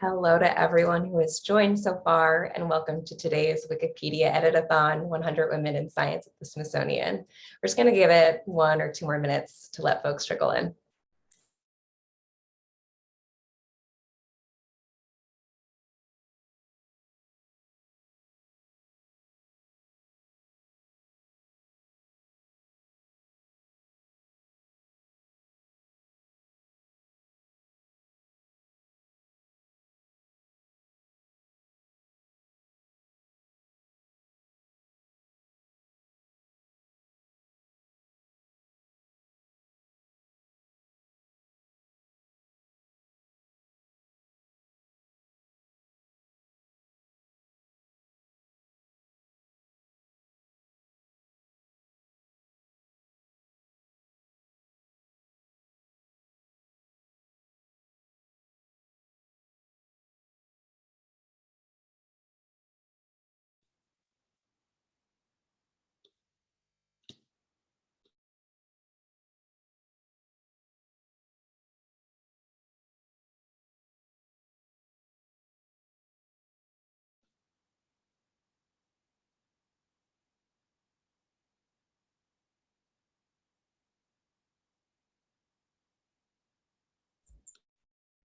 Hello to everyone who has joined so far, and welcome to today's Wikipedia Edit-a-thon, 100 Women in Science at the Smithsonian. We're just going to give it 1 or 2 more minutes to let folks trickle in.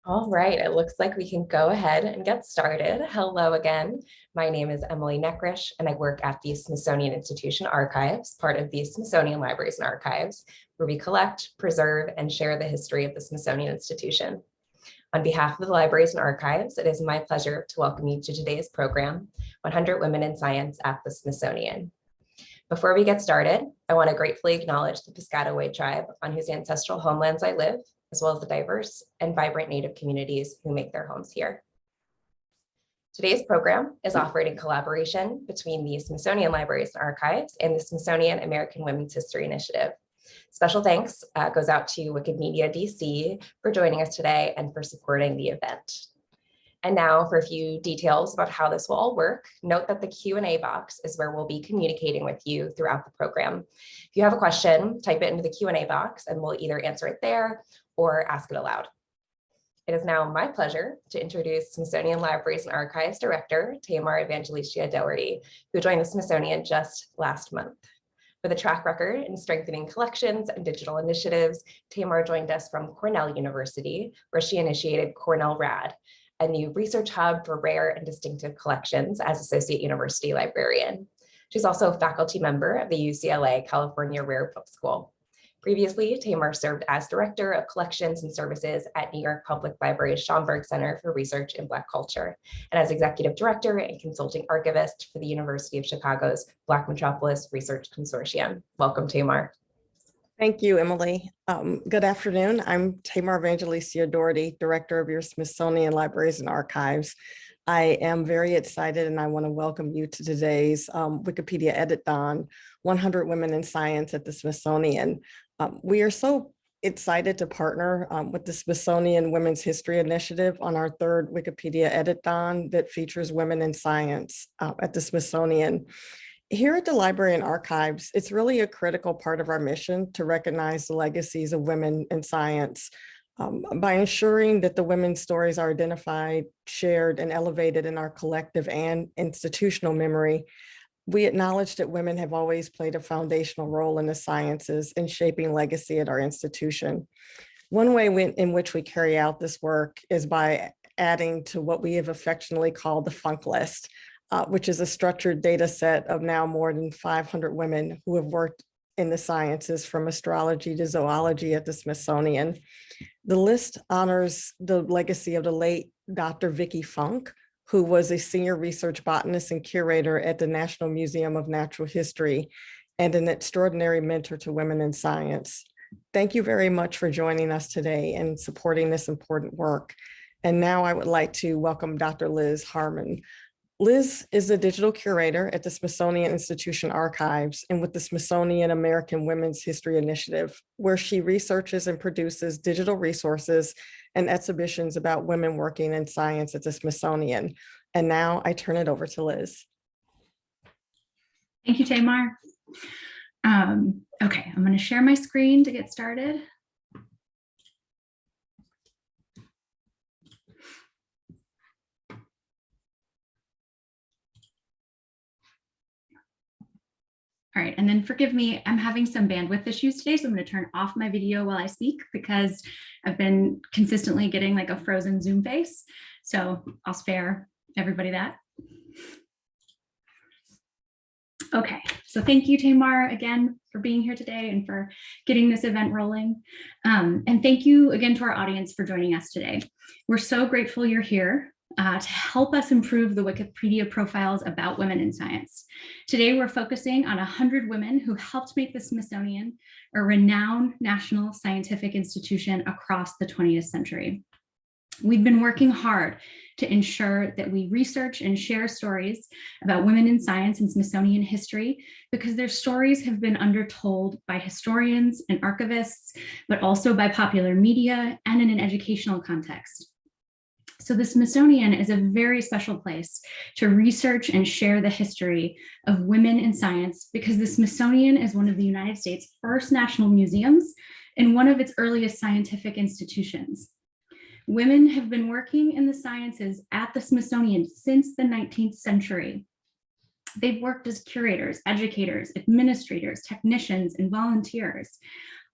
All right, it looks like we can go ahead and get started. Hello again. My name is Emily Neckrish, and I work at the Smithsonian Institution Archives, part of the Smithsonian Libraries and Archives, where we collect, preserve, and share the history of the Smithsonian Institution. On behalf of the Libraries and Archives, it is my pleasure to welcome you to today's program, 100 Women in Science at the Smithsonian. Before we get started, I want to gratefully acknowledge the Piscataway tribe on whose ancestral homelands I live, as well as the diverse and vibrant Native communities who make their homes here. Today's program is offered in collaboration between the Smithsonian Libraries and Archives and the Smithsonian American Women's History Initiative. Special thanks goes out to Wikimedia DC for joining us today and for supporting the event. And now for a few details about how this will all work. Note that the Q&A box is where we'll be communicating with you throughout the program. If you have a question, type it into the Q&A box and we'll either answer it there or ask it aloud. It is now my pleasure to introduce Smithsonian Libraries and Archives Director, Tamar Evangelicia Doherty, who joined the Smithsonian just last month. With a track record in strengthening collections and digital initiatives, Tamar joined us from Cornell University, where she initiated Cornell RAD, a new research hub for rare and distinctive collections as Associate University Librarian. She's also a faculty member of the UCLA California Rare Book School. Previously, Tamar served as Director of Collections and Services at New York Public Library's Schomburg Center for Research in Black Culture, and as Executive Director and Consulting Archivist for the University of Chicago's Black Metropolis Research Consortium. Welcome, Tamar. Thank you, Emily. Good afternoon. I'm Tamar Evangelicia Doherty, Director of your Smithsonian Libraries and Archives. I am very excited and I want to welcome you to today's Wikipedia Edit-a-thon, 100 Women in Science at the Smithsonian. We are so excited to partner with the Smithsonian Women's History Initiative on our 3rd Wikipedia Edit-a-thon that features women in science at the Smithsonian. Here at the Library and Archives, it's really a critical part of our mission to recognize the legacies of women in science by ensuring that the women's stories are identified, shared, and elevated in our collective and institutional memory. We acknowledge that women have always played a foundational role in the sciences in shaping legacy at our institution. One way in which we carry out this work is by adding to what we have affectionately called the Funk List, which is a structured data set of now more than 500 women who have worked in the sciences from astrology to zoology at the Smithsonian. The list honors the legacy of the late Dr. Vicky Funk, who was a senior research botanist and curator at the National Museum of Natural History and an extraordinary mentor to women in science. Thank you very much for joining us today and supporting this important work. And now I would like to welcome Dr. Liz Harmon. Liz is a digital curator at the Smithsonian Institution Archives and with the Smithsonian American Women's History Initiative, where she researches and produces digital resources and exhibitions about women working in science at the Smithsonian. And now I turn it over to Liz. Thank you, Tamar. Okay, I'm going to share my screen to get started. All right, and then forgive me, I'm having some bandwidth issues today, so I'm going to turn off my video while I speak because I've been consistently getting like a frozen Zoom face. So I'll spare everybody that. Okay, so thank you, Tamar, again for being here today and for getting this event rolling. And thank you again to our audience for joining us today. We're so grateful you're here to help us improve the Wikipedia profiles about women in science. Today, we're focusing on 100 women who helped make the Smithsonian a renowned national scientific institution across the 20th century. We've been working hard to ensure that we research and share stories about women in science and Smithsonian history because their stories have been undertold by historians and archivists, but also by popular media and in an educational context. So the Smithsonian is a very special place to research and share the history of women in science because the Smithsonian is one of the United States' first national museums and one of its earliest scientific institutions. Women have been working in the sciences at the Smithsonian since the 19th century. They've worked as curators, educators, administrators, technicians, and volunteers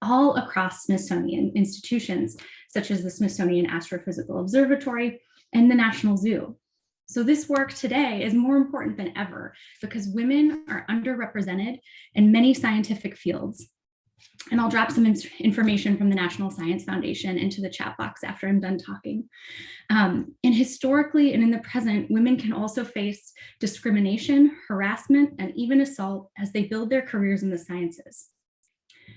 all across Smithsonian institutions, such as the Smithsonian Astrophysical Observatory and the National Zoo. So this work today is more important than ever because women are underrepresented in many scientific fields. And I'll drop some information from the National Science Foundation into the chat box after I'm done talking. And historically and in the present, women can also face discrimination, harassment, and even assault as they build their careers in the sciences.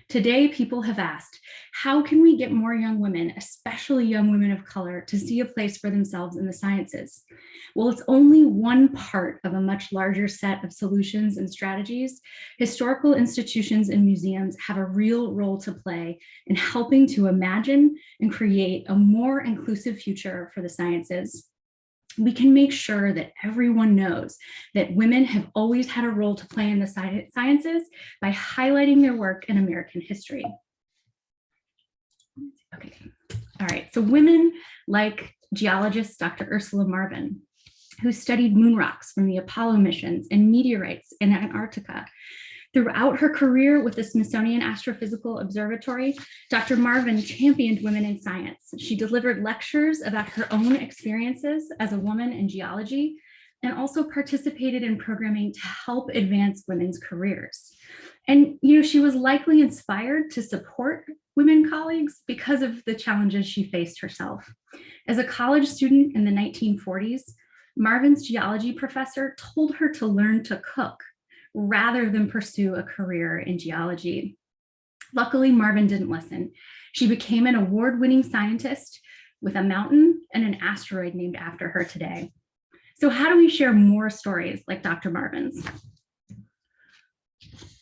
Today, people have asked, how can we get more young women, especially young women of color, to see a place for themselves in the sciences? Well, it's only one part of a much larger set of solutions and strategies. Historical institutions and museums have a real role to play in helping to imagine and create a more inclusive future for the sciences. We can make sure that everyone knows that women have always had a role to play in the sciences by highlighting their work in American history. Okay, all right, so women like geologist Dr. Ursula Marvin, who studied moon rocks from the Apollo missions and meteorites in Antarctica. Throughout her career with the Smithsonian Astrophysical Observatory, Dr. Marvin championed women in science. She delivered lectures about her own experiences as a woman in geology and also participated in programming to help advance women's careers. And she was likely inspired to support women colleagues because of the challenges she faced herself. As a college student in the 1940s, Marvin's geology professor told her to learn to cook rather than pursue a career in geology. Luckily, Marvin didn't listen. She became an award-winning scientist with a mountain and an asteroid named after her today. So how do we share more stories like Dr. Marvin's?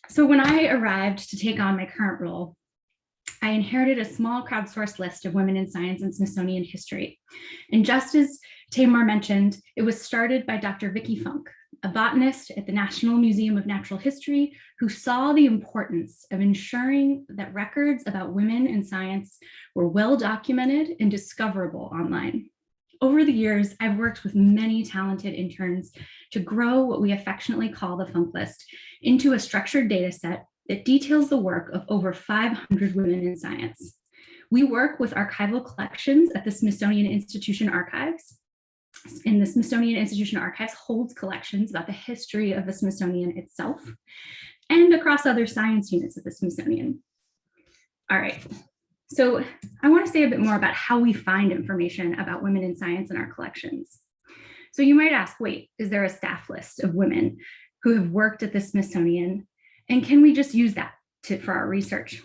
So when I arrived to take on my current role, I inherited a small crowdsourced list of women in science and Smithsonian history. And just as Tamar mentioned, it was started by Dr. Vicky Funk, a botanist at the National Museum of Natural History who saw the importance of ensuring that records about women in science were well documented and discoverable online. Over the years, I've worked with many talented interns to grow what we affectionately call the Funk List into a structured data set that details the work of over 500 women in science. We work with archival collections at the Smithsonian Institution Archives. And the Smithsonian Institution Archives holds collections about the history of the Smithsonian itself and across other science units at the Smithsonian. All right, so I want to say a bit more about how we find information about women in science in our collections. So you might ask, wait, is there a staff list of women who have worked at the Smithsonian? And can we just use that for our research?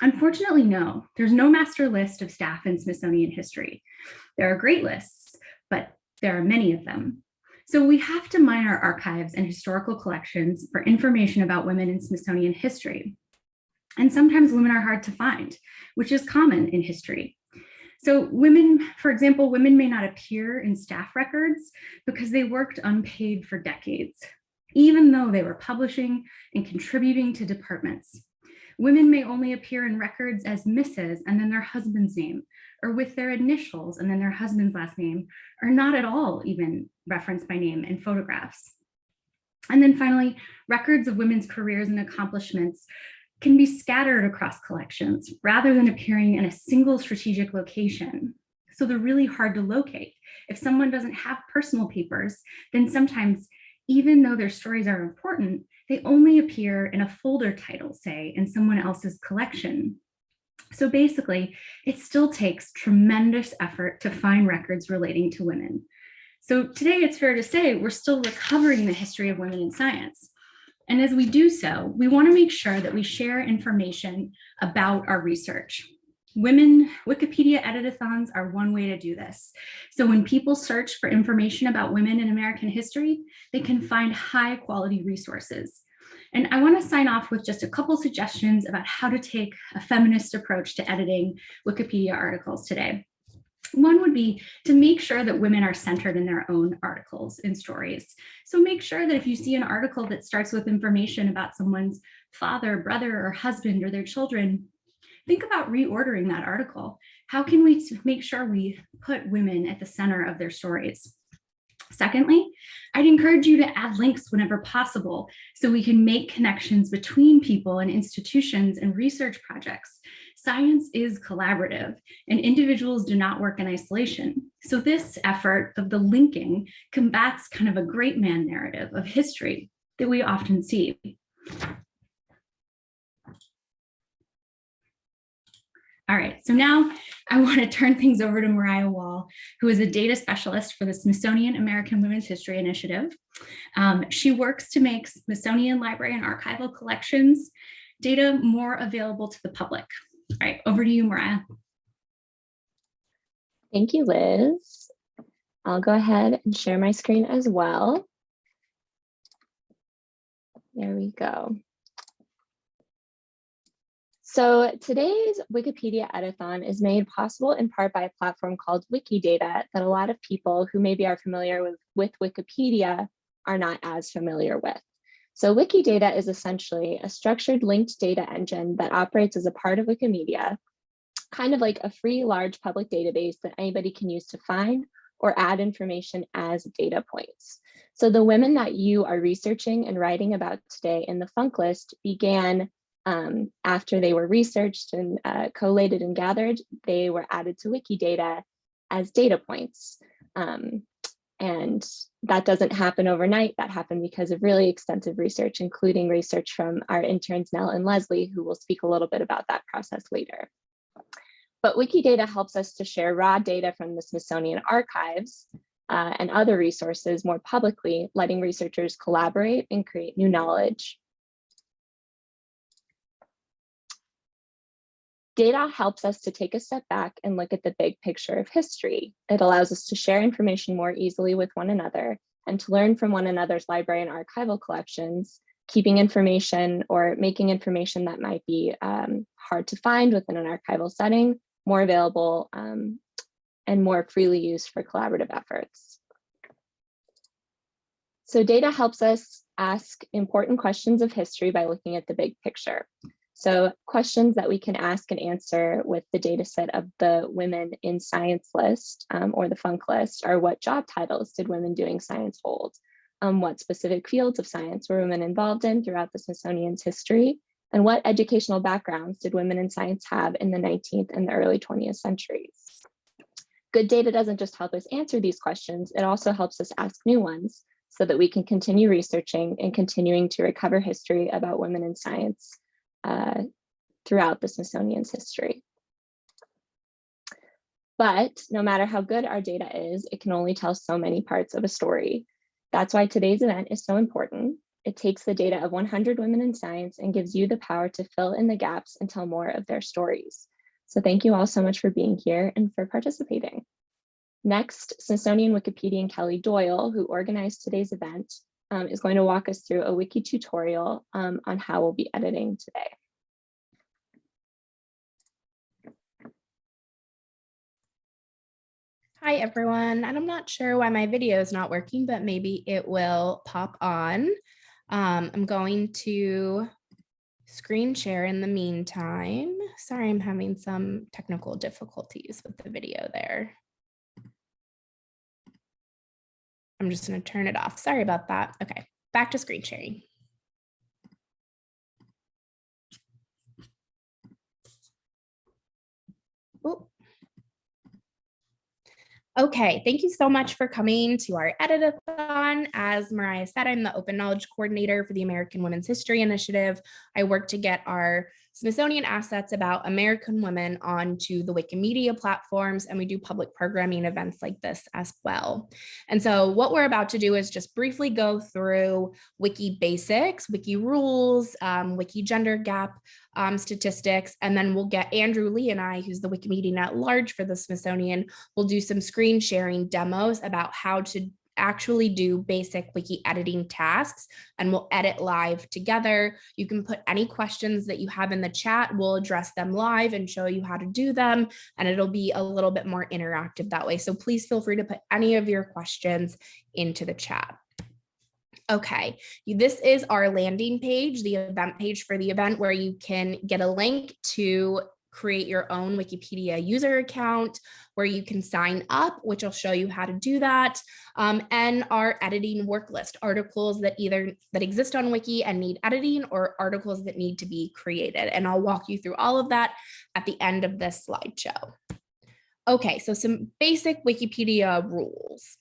Unfortunately, no, there's no master list of staff in Smithsonian history. There are great lists, but there are many of them. So we have to mine our archives and historical collections for information about women in Smithsonian history. And sometimes women are hard to find, which is common in history. So women, for example, women may not appear in staff records because they worked unpaid for decades, even though they were publishing and contributing to departments. Women may only appear in records as Mrs. and then their husband's name, or with their initials and then their husband's last name, or not at all even referenced by name in photographs. And then finally, records of women's careers and accomplishments can be scattered across collections rather than appearing in a single strategic location. So they're really hard to locate. If someone doesn't have personal papers, then sometimes, even though their stories are important, they only appear in a folder title, say, in someone else's collection. So basically, it still takes tremendous effort to find records relating to women. So today, it's fair to say we're still recovering the history of women in science. And as we do so, we want to make sure that we share information about our research. Wikipedia Edit-a-thons are one way to do this. So when people search for information about women in American history, they can find high quality resources. And I want to sign off with just a couple suggestions about how to take a feminist approach to editing Wikipedia articles today. One would be to make sure that women are centered in their own articles and stories. So make sure that if you see an article that starts with information about someone's father, brother, or husband, or their children, think about reordering that article. How can we make sure we put women at the center of their stories? Secondly, I'd encourage you to add links whenever possible so we can make connections between people and institutions and research projects. Science is collaborative and individuals do not work in isolation. So this effort of the linking combats kind of a great man narrative of history that we often see. All right, so now I want to turn things over to Mariah Wall, who is a data specialist for the Smithsonian American Women's History Initiative. She works to make Smithsonian Library and Archival collections data more available to the public. All right, over to you, Mariah. Thank you, Liz. I'll go ahead and share my screen as well. There we go. So today's Wikipedia Edit-a-thon is made possible in part by a platform called Wikidata that a lot of people who maybe are familiar with Wikipedia are not as familiar with. So Wikidata is essentially a structured linked data engine that operates as a part of Wikimedia, kind of like a free large public database that anybody can use to find or add information as data points. So the women that you are researching and writing about today in the Funk list began after they were researched and collated and gathered. They were added to Wikidata as data points. And that doesn't happen overnight. That happened because of really extensive research, including research from our interns, Nell and Leslie, who will speak a little bit about that process later. But Wikidata helps us to share raw data from the Smithsonian Archives and other resources more publicly, letting researchers collaborate and create new knowledge. Data helps us to take a step back and look at the big picture of history. It allows us to share information more easily with one another and to learn from one another's library and archival collections, keeping information or making information that might be hard to find within an archival setting more available and more freely used for collaborative efforts. So data helps us ask important questions of history by looking at the big picture. So questions that we can ask and answer with the data set of the Women in Science list or the Funk list are: what job titles did women doing science hold? What specific fields of science were women involved in throughout the Smithsonian's history? And what educational backgrounds did women in science have in the 19th and the early 20th centuries? Good data doesn't just help us answer these questions, it also helps us ask new ones so that we can continue researching and continuing to recover history about women in science throughout the Smithsonian's history. But no matter how good our data is, it can only tell so many parts of a story. That's why today's event is so important. It takes the data of 100 women in science and gives you the power to fill in the gaps and tell more of their stories. So thank you all so much for being here and for participating. Next, Smithsonian Wikipedian Kelly Doyle, who organized today's event, is going to walk us through a wiki tutorial on how we'll be editing today. Hi everyone, and I'm not sure why my video is not working, but maybe it will pop on. I'm going to screen share in the meantime. Sorry, I'm having some technical difficulties with the video there. I'm just going to turn it off. Sorry about that. Okay, back to screen sharing. Ooh. Okay, thank you so much for coming to our Edit-a-thon. As Mariah said, I'm the Open Knowledge Coordinator for the American Women's History Initiative. I work to get our Smithsonian assets about American women onto the Wikimedia platforms, and we do public programming events like this as well. And so what we're about to do is just briefly go through Wiki Basics, Wiki Rules, Wiki Gender Gap statistics, and then we'll get Andrew Lee and I, who's the Wikimedian at large for the Smithsonian, we'll do some screen sharing demos about how to actually do basic wiki editing tasks, and we'll edit live together. You can put any questions that you have in the chat. We'll address them live and show you how to do them, and it'll be a little bit more interactive that way. So please feel free to put any of your questions into the chat. Okay, this is our landing page, the event page for the event, where you can get a link to create your own Wikipedia user account, where you can sign up, which I'll show you how to do that, and our editing work list, articles that exist on Wiki and need editing, or articles that need to be created. And I'll walk you through all of that at the end of this slideshow. Okay, so some basic Wikipedia rules.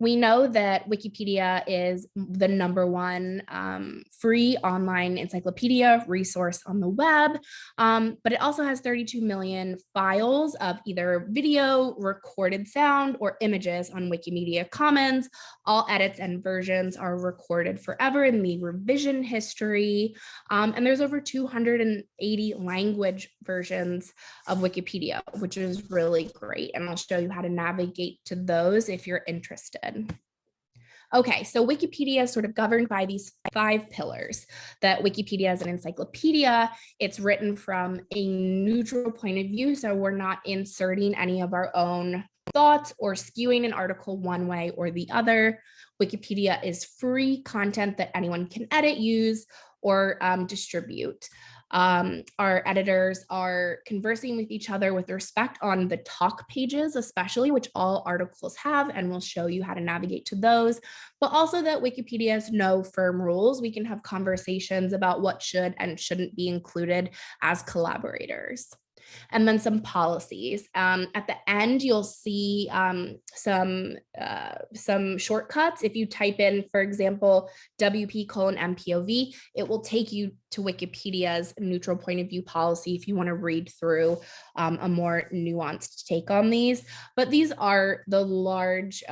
We know that Wikipedia is the #1 free online encyclopedia resource on the web, but it also has 32 million files of either video, recorded sound, or images on Wikimedia Commons. All edits and versions are recorded forever in the revision history, and there's over 280 language versions of Wikipedia, which is really great, and I'll show you how to navigate to those if you're interested. Okay, so Wikipedia is sort of governed by these 5 pillars. That Wikipedia is an encyclopedia. It's written from a neutral point of view, so we're not inserting any of our own thoughts or skewing an article one way or the other. Wikipedia is free content that anyone can edit, use, or distribute. Our editors are conversing with each other with respect on the talk pages, especially, which all articles have, and we'll show you how to navigate to those, but also that Wikipedia has no firm rules. We can have conversations about what should and shouldn't be included as collaborators. And then some policies. At the end, you'll see some shortcuts. If you type in, for example, WP:MPOV, it will take you to Wikipedia's neutral point of view policy if you want to read through a more nuanced take on these. But these are the large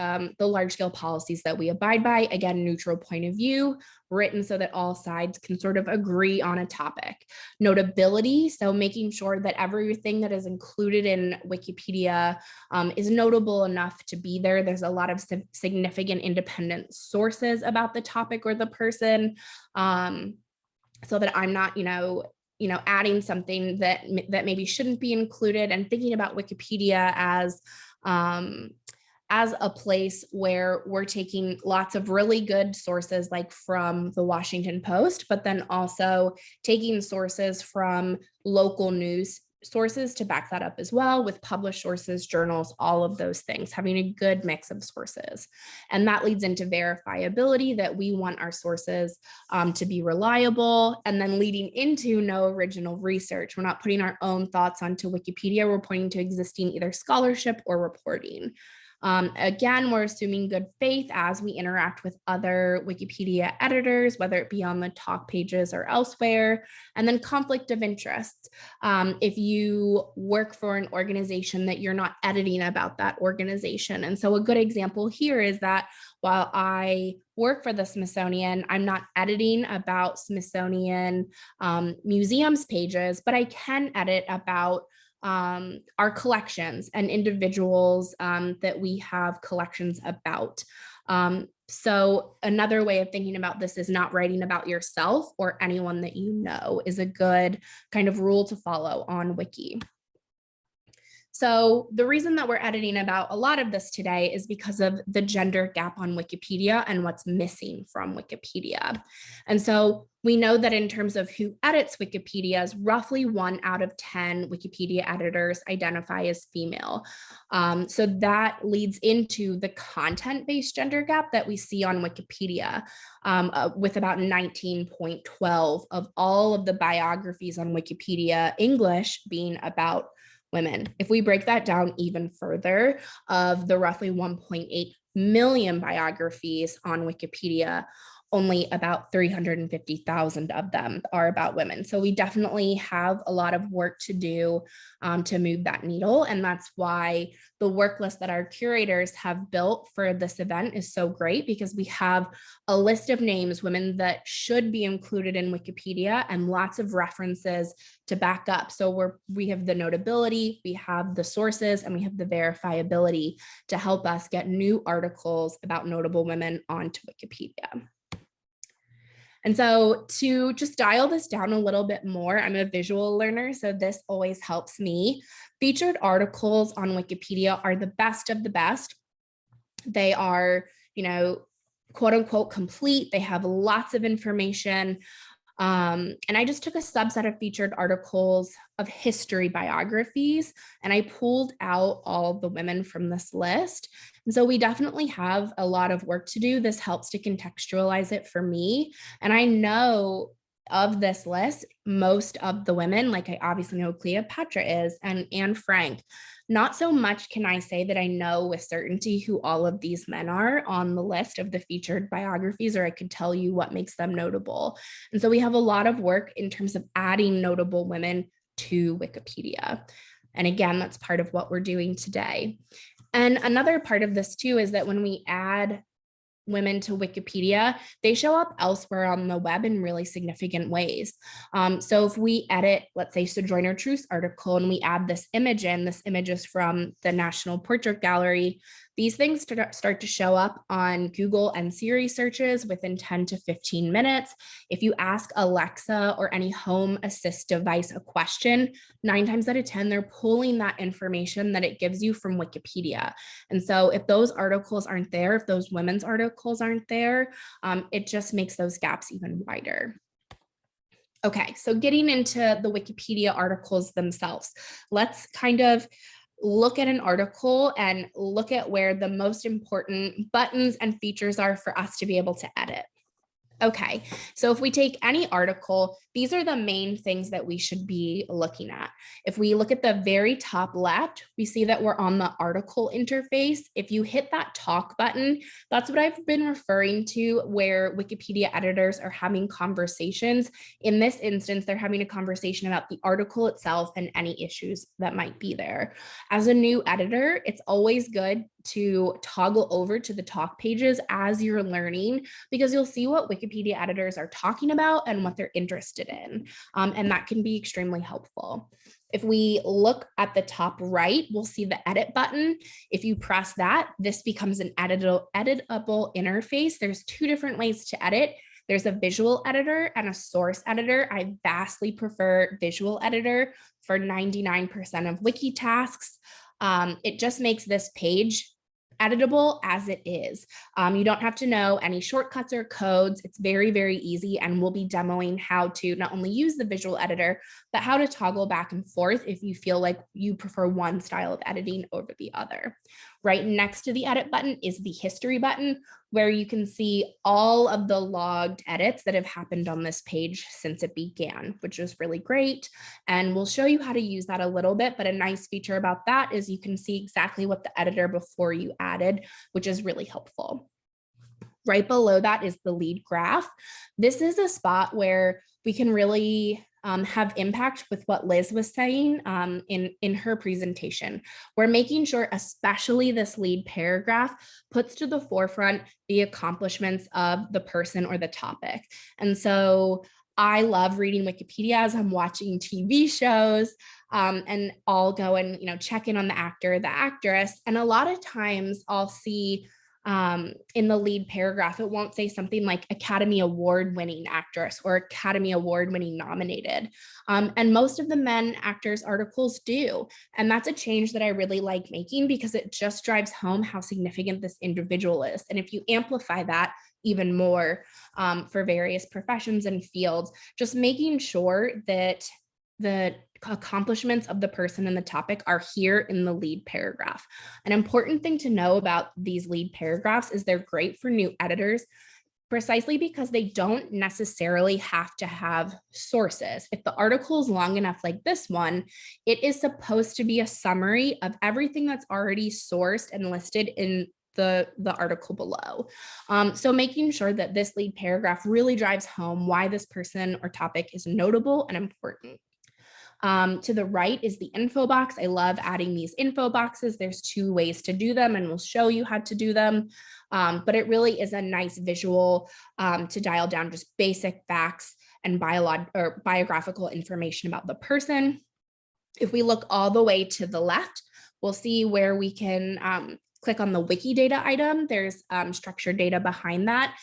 scale policies that we abide by. Again, neutral point of view, written so that all sides can sort of agree on a topic. Notability, so making sure that everything that is included in Wikipedia is notable enough to be there. There's a lot of significant independent sources about the topic or the person, so that I'm not, adding something that maybe shouldn't be included, and thinking about Wikipedia as a place where we're taking lots of really good sources, like from the Washington Post, but then also taking sources from local news sources to back that up as well, with published sources, journals, all of those things, having a good mix of sources. And that leads into verifiability, that we want our sources to be reliable, and then leading into no original research. We're not putting our own thoughts onto Wikipedia, we're pointing to existing either scholarship or reporting. Again, we're assuming good faith as we interact with other Wikipedia editors, whether it be on the talk pages or elsewhere. And then conflict of interest. If you work for an organization, that you're not editing about that organization. And so a good example here is that while I work for the Smithsonian, I'm not editing about Smithsonian museums pages, but I can edit about our collections and individuals that we have collections about. So another way of thinking about this is not writing about yourself or anyone that you know is a good kind of rule to follow on Wiki. So the reason that we're editing about a lot of this today is because of the gender gap on Wikipedia and what's missing from Wikipedia. And so we know that in terms of who edits Wikipedia, is roughly 1 out of 10 Wikipedia editors identify as female. So that leads into the content-based gender gap that we see on Wikipedia, with about 19.12 of all of the biographies on Wikipedia English being about women. If we break that down even further, of the roughly 1.8 million biographies on Wikipedia, only about 350,000 of them are about women. So we definitely have a lot of work to do to move that needle. And that's why the work list that our curators have built for this event is so great, because we have a list of names, women that should be included in Wikipedia, and lots of references to back up. So we have the notability, we have the sources, and we have the verifiability to help us get new articles about notable women onto Wikipedia. And so to just dial this down a little bit more, I'm a visual learner, so this always helps me. Featured articles on Wikipedia are the best of the best. They are, quote unquote complete. They have lots of information. And I just took a subset of featured articles of history biographies, and I pulled out all the women from this list. And so we definitely have a lot of work to do. This helps to contextualize it for me. And I know of this list, most of the women, like I obviously know Cleopatra is, and Anne Frank. Not so much can I say that I know with certainty who all of these men are on the list of the featured biographies, or I could tell you what makes them notable. And so we have a lot of work in terms of adding notable women to Wikipedia. And again, that's part of what we're doing today. And another part of this too is that when we add women to Wikipedia, they show up elsewhere on the web in really significant ways. So if we edit, let's say, Sojourner Truth's article, and we add this image in, this image is from the National Portrait Gallery, these things start to show up on Google and Siri searches within 10 to 15 minutes. If you ask Alexa or any home assist device a question, 9 times out of 10, they're pulling that information that it gives you from Wikipedia. And so if those articles aren't there, if those women's articles aren't there, it just makes those gaps even wider. Okay, so getting into the Wikipedia articles themselves, let's kind of look at an article and look at where the most important buttons and features are for us to be able to edit. Okay, so if we take any article, these are the main things that we should be looking at. If we look at the very top left, we see that we're on the article interface. If you hit that talk button, that's what I've been referring to, where Wikipedia editors are having conversations. In this instance, they're having a conversation about the article itself and any issues that might be there. As a new editor, it's always good to toggle over to the talk pages as you're learning, because you'll see what Wikipedia editors are talking about and what they're interested in. And that can be extremely helpful. If we look at the top right, we'll see the edit button. If you press that, this becomes an editable interface. There's 2 different ways to edit. There's a visual editor and a source editor. I vastly prefer visual editor for 99% of wiki tasks. It just makes this page editable as it is. You don't have to know any shortcuts or codes. It's very, very easy, and we'll be demoing how to not only use the visual editor, but how to toggle back and forth if you feel like you prefer one style of editing over the other. Right next to the edit button is the history button, where you can see all of the logged edits that have happened on this page since it began, which is really great. And we'll show you how to use that a little bit, but a nice feature about that is you can see exactly what the editor before you added, which is really helpful. Right below that is the lead graph. This is a spot where we can really have impact with what Liz was saying in her presentation. We're making sure, especially this lead paragraph, puts to the forefront the accomplishments of the person or the topic. And so I love reading Wikipedia as I'm watching TV shows, and I'll go and check in on the actor, the actress, and a lot of times I'll see in the lead paragraph, it won't say something like Academy Award winning actress or Academy Award winning nominated. And most of the men actors articles do. And that's a change that I really like making because it just drives home how significant this individual is. And if you amplify that even more for various professions and fields, just making sure that the accomplishments of the person in the topic are here in the lead paragraph. An important thing to know about these lead paragraphs is they're great for new editors precisely because they don't necessarily have to have sources. If the article is long enough like this one, it is supposed to be a summary of everything that's already sourced and listed in the article below. So making sure that this lead paragraph really drives home why this person or topic is notable and important. To the right is the info box. I love adding these info boxes. There's 2 ways to do them and we'll show you how to do them. But it really is a nice visual to dial down just basic facts and biographical information about the person. If we look all the way to the left, we'll see where we can click on the Wikidata item. There's structured data behind that,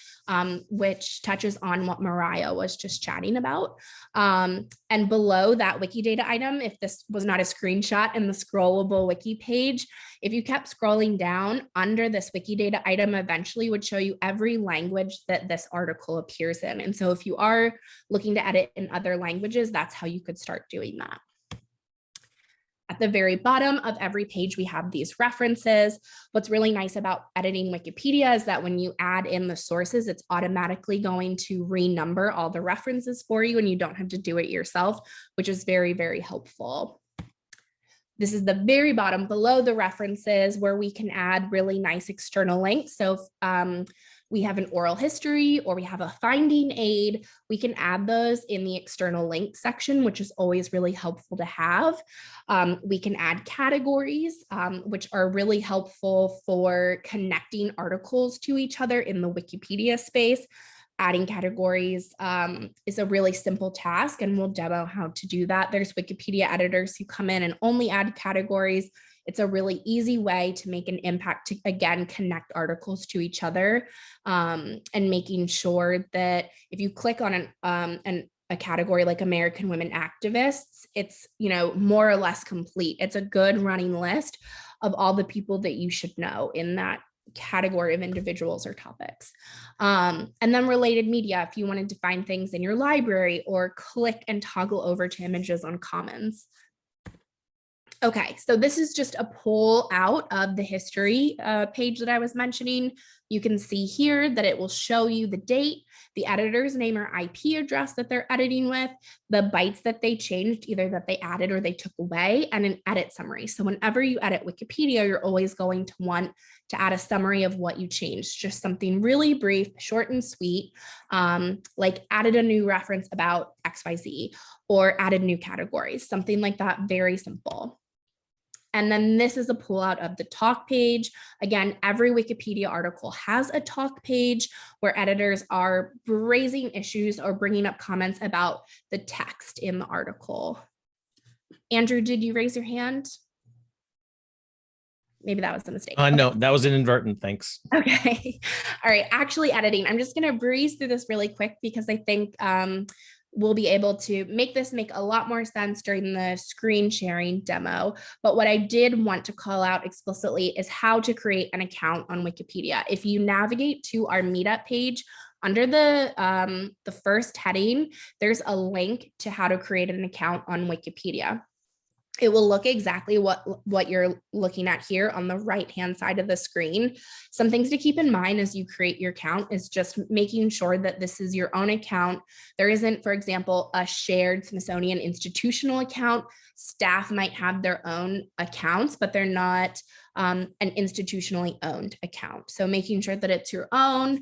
which touches on what Mariah was just chatting about. And below that Wikidata item, if this was not a screenshot in the scrollable wiki page, if you kept scrolling down under this Wikidata item, eventually would show you every language that this article appears in. And so if you are looking to edit in other languages, that's how you could start doing that. At the very bottom of every page, we have these references. What's really nice about editing Wikipedia is that when you add in the sources, it's automatically going to renumber all the references for you and you don't have to do it yourself, which is very, very helpful. This is the very bottom below the references where we can add really nice external links. So we have an oral history or we have a finding aid, we can add those in the external link section, which is always really helpful to have. We can add categories, which are really helpful for connecting articles to each other in the Wikipedia space. Adding categories is a really simple task and we'll demo how to do that. There's Wikipedia editors who come in and only add categories. It's a really easy way to make an impact to, again, connect articles to each other and making sure that if you click on a category like American Women Activists, it's, you know, more or less complete. It's a good running list of all the people that you should know in that category of individuals or topics. And then related media, if you wanted to find things in your library or click and toggle over to images on Commons. Okay, so this is just a pull out of the history page that I was mentioning. You can see here that it will show you the date, the editor's name or IP address that they're editing with, the bytes that they changed, either that they added or they took away, and an edit summary. So whenever you edit Wikipedia, you're always going to want to add a summary of what you changed, just something really brief, short and sweet, like added a new reference about XYZ or added new categories, something like that, very simple. And then this is a pull out of the talk page. Again, every Wikipedia article has a talk page where editors are raising issues or bringing up comments about the text in the article. Andrew, did you raise your hand? Maybe that was a mistake. No, that was inadvertent. Thanks. Okay. All right. Actually editing. I'm just going to breeze through this really quick because I think we'll be able to make this make a lot more sense during the screen sharing demo. But what I did want to call out explicitly is how to create an account on Wikipedia. If you navigate to our Meetup page, under the first heading, there's a link to how to create an account on Wikipedia. It will look exactly what you're looking at here on the right-hand side of the screen. Some things to keep in mind as you create your account is just making sure that this is your own account. There isn't, for example, a shared Smithsonian institutional account. Staff might have their own accounts, but they're not an institutionally owned account. So making sure that it's your own.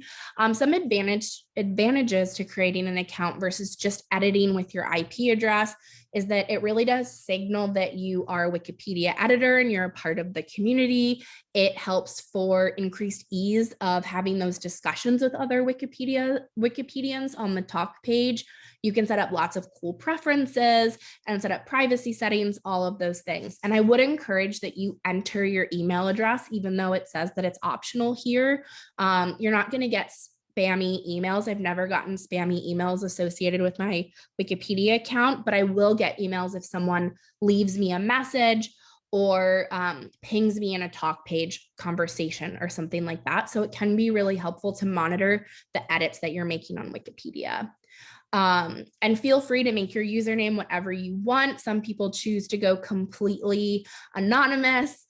Some advantages to creating an account versus just editing with your IP address is that it really does signal that you are a Wikipedia editor and you're a part of the community. It helps for increased ease of having those discussions with other Wikipedians on the talk page. You can set up lots of cool preferences and set up privacy settings, all of those things. And I would encourage that you enter your email email address, even though it says that it's optional here. You're not going to get spammy emails. I've never gotten spammy emails associated with my Wikipedia account, but I will get emails if someone leaves me a message or pings me in a talk page conversation or something like that. So it can be really helpful to monitor the edits that you're making on Wikipedia. And feel free to make your username whatever you want. Some people choose to go completely anonymous.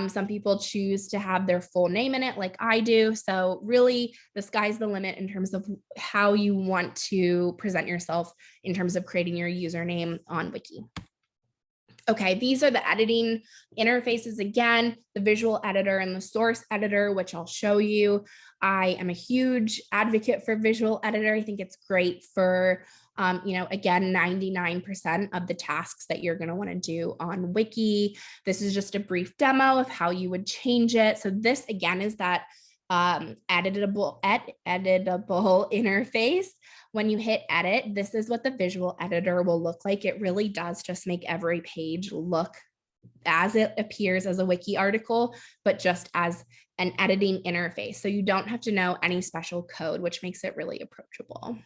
Some people choose to have their full name in it like I do. So really the sky's the limit in terms of how you want to present yourself in terms of creating your username on Wiki. Okay, these are the editing interfaces again, the visual editor and the source editor, which I'll show you. I am a huge advocate for visual editor. I think it's great for, again, 99% of the tasks that you're going to want to do on Wiki. This is just a brief demo of how you would change it. So this again is that editable interface. When you hit edit, this is what the visual editor will look like. It really does just make every page look as it appears as a Wiki article, but just as an editing interface. So you don't have to know any special code, which makes it really approachable.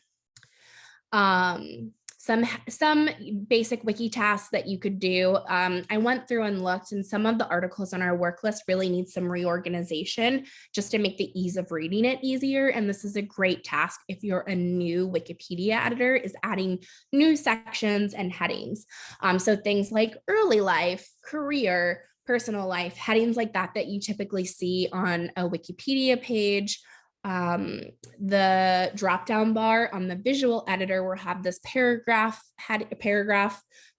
Some basic Wiki tasks that you could do. I went through and looked, and some of the articles on our work list really need some reorganization just to make the ease of reading it easier. And this is a great task if you're a new Wikipedia editor, is adding new sections and headings. So things like early life, career, personal life, headings like that that you typically see on a Wikipedia page. The drop-down bar on the visual editor will have this paragraph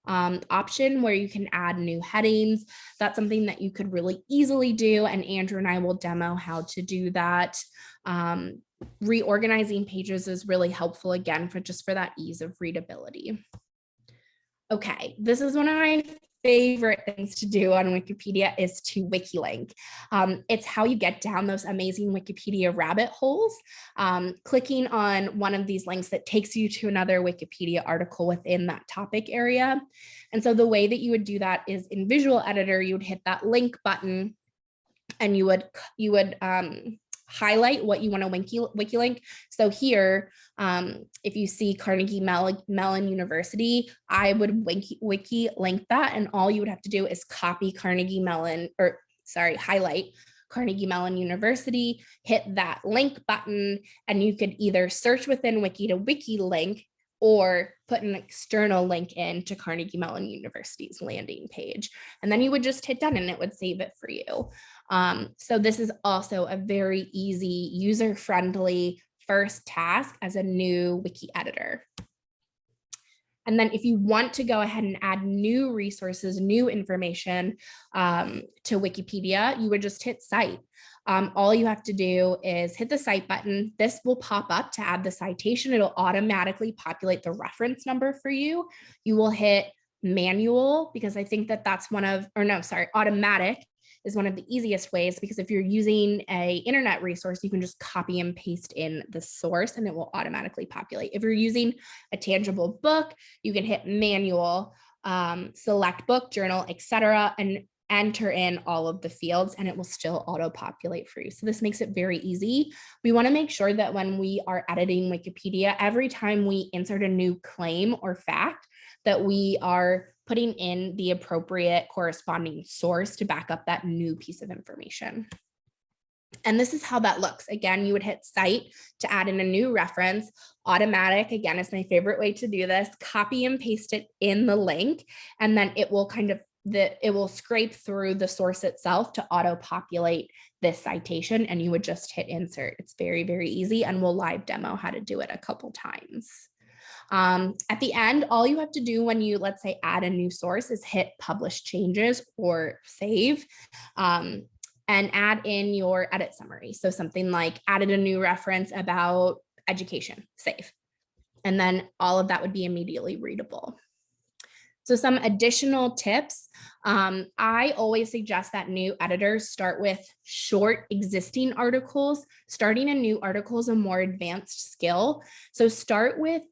option where you can add new headings. That's something that you could really easily do, and Andrew and I will demo how to do that. Reorganizing pages is really helpful again for that ease of readability. Okay, this is one of my favorite things to do on Wikipedia is to Wikilink. It's how you get down those amazing Wikipedia rabbit holes. Clicking on one of these links that takes you to another Wikipedia article within that topic area. And so the way that you would do that is in Visual Editor, you would hit that link button and you would highlight what you want to Wikilink. So here, if you see Carnegie Mellon University, I would Wikilink that, and all you would have to do is copy highlight Carnegie Mellon University, hit that link button, and you could either search within Wiki to Wikilink or put an external link in to Carnegie Mellon University's landing page. And then you would just hit done and it would save it for you. So this is also a very easy, user-friendly first task as a new Wiki editor. And then if you want to go ahead and add new resources, new information to Wikipedia, you would just hit cite. All you have to do is hit the cite button. This will pop up to add the citation. It'll automatically populate the reference number for you. You will hit manual because I think that's automatic is one of the easiest ways, because if you're using an internet resource, you can just copy and paste in the source and it will automatically populate. If you're using a tangible book, you can hit manual, select book, journal, etc., and enter in all of the fields and it will still auto-populate for you. So this makes it very easy. We want to make sure that when we are editing Wikipedia, every time we insert a new claim or fact, that we are putting in the appropriate corresponding source to back up that new piece of information. And this is how that looks. Again, you would hit cite to add in a new reference. Automatic, again, is my favorite way to do this. Copy and paste it in the link, and then it will it will scrape through the source itself to auto-populate this citation, and you would just hit insert. It's very, very easy, and we'll live demo how to do it a couple times. At the end, all you have to do when you, let's say, add a new source is hit publish changes or save, and add in your edit summary. So something like added a new reference about education, save. And then all of that would be immediately readable. So some additional tips I always suggest that new editors start with short existing articles. Starting a new article is a more advanced skill. So start with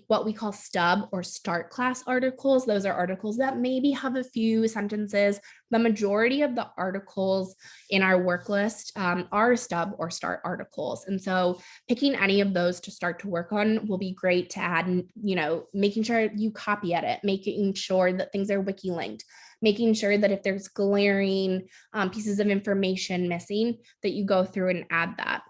what we call stub or start class articles. Those are articles that maybe have a few sentences. The majority of the articles in our work list are stub or start articles. And so picking any of those to start to work on will be great to add, making sure you copy edit, making sure that things are wiki linked, making sure that if there's glaring pieces of information missing, that you go through and add that.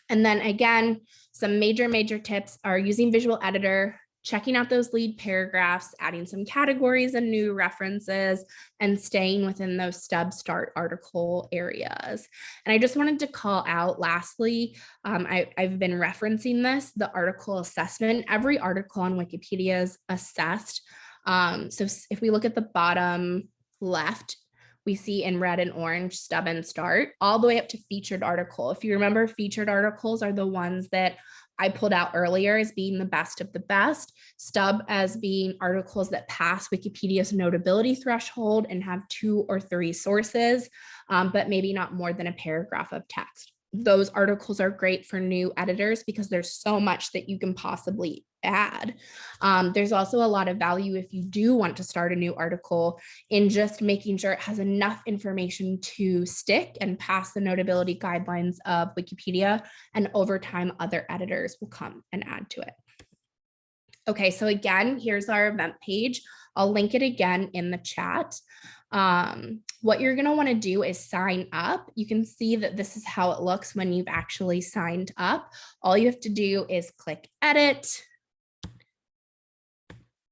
And then again, some major tips are using visual editor, checking out those lead paragraphs, adding some categories and new references, and staying within those stub start article areas. And I just wanted to call out lastly, I've been referencing this, the article assessment. Every article on Wikipedia is assessed. So if we look at the bottom left, we see in red and orange stub and start all the way up to featured article. If you remember, featured articles are the ones that I pulled out earlier as being the best of the best, stub as being articles that pass Wikipedia's notability threshold and have 2 or 3 sources, but maybe not more than a paragraph of text. Those articles are great for new editors because there's so much that you can possibly add. There's also a lot of value if you do want to start a new article in just making sure it has enough information to stick and pass the notability guidelines of Wikipedia, and over time other editors will come and add to it. Okay, so again, here's our event page. I'll link it again in the chat. What you're going to want to do is sign up. You can see that this is how it looks when you've actually signed up. All you have to do is click edit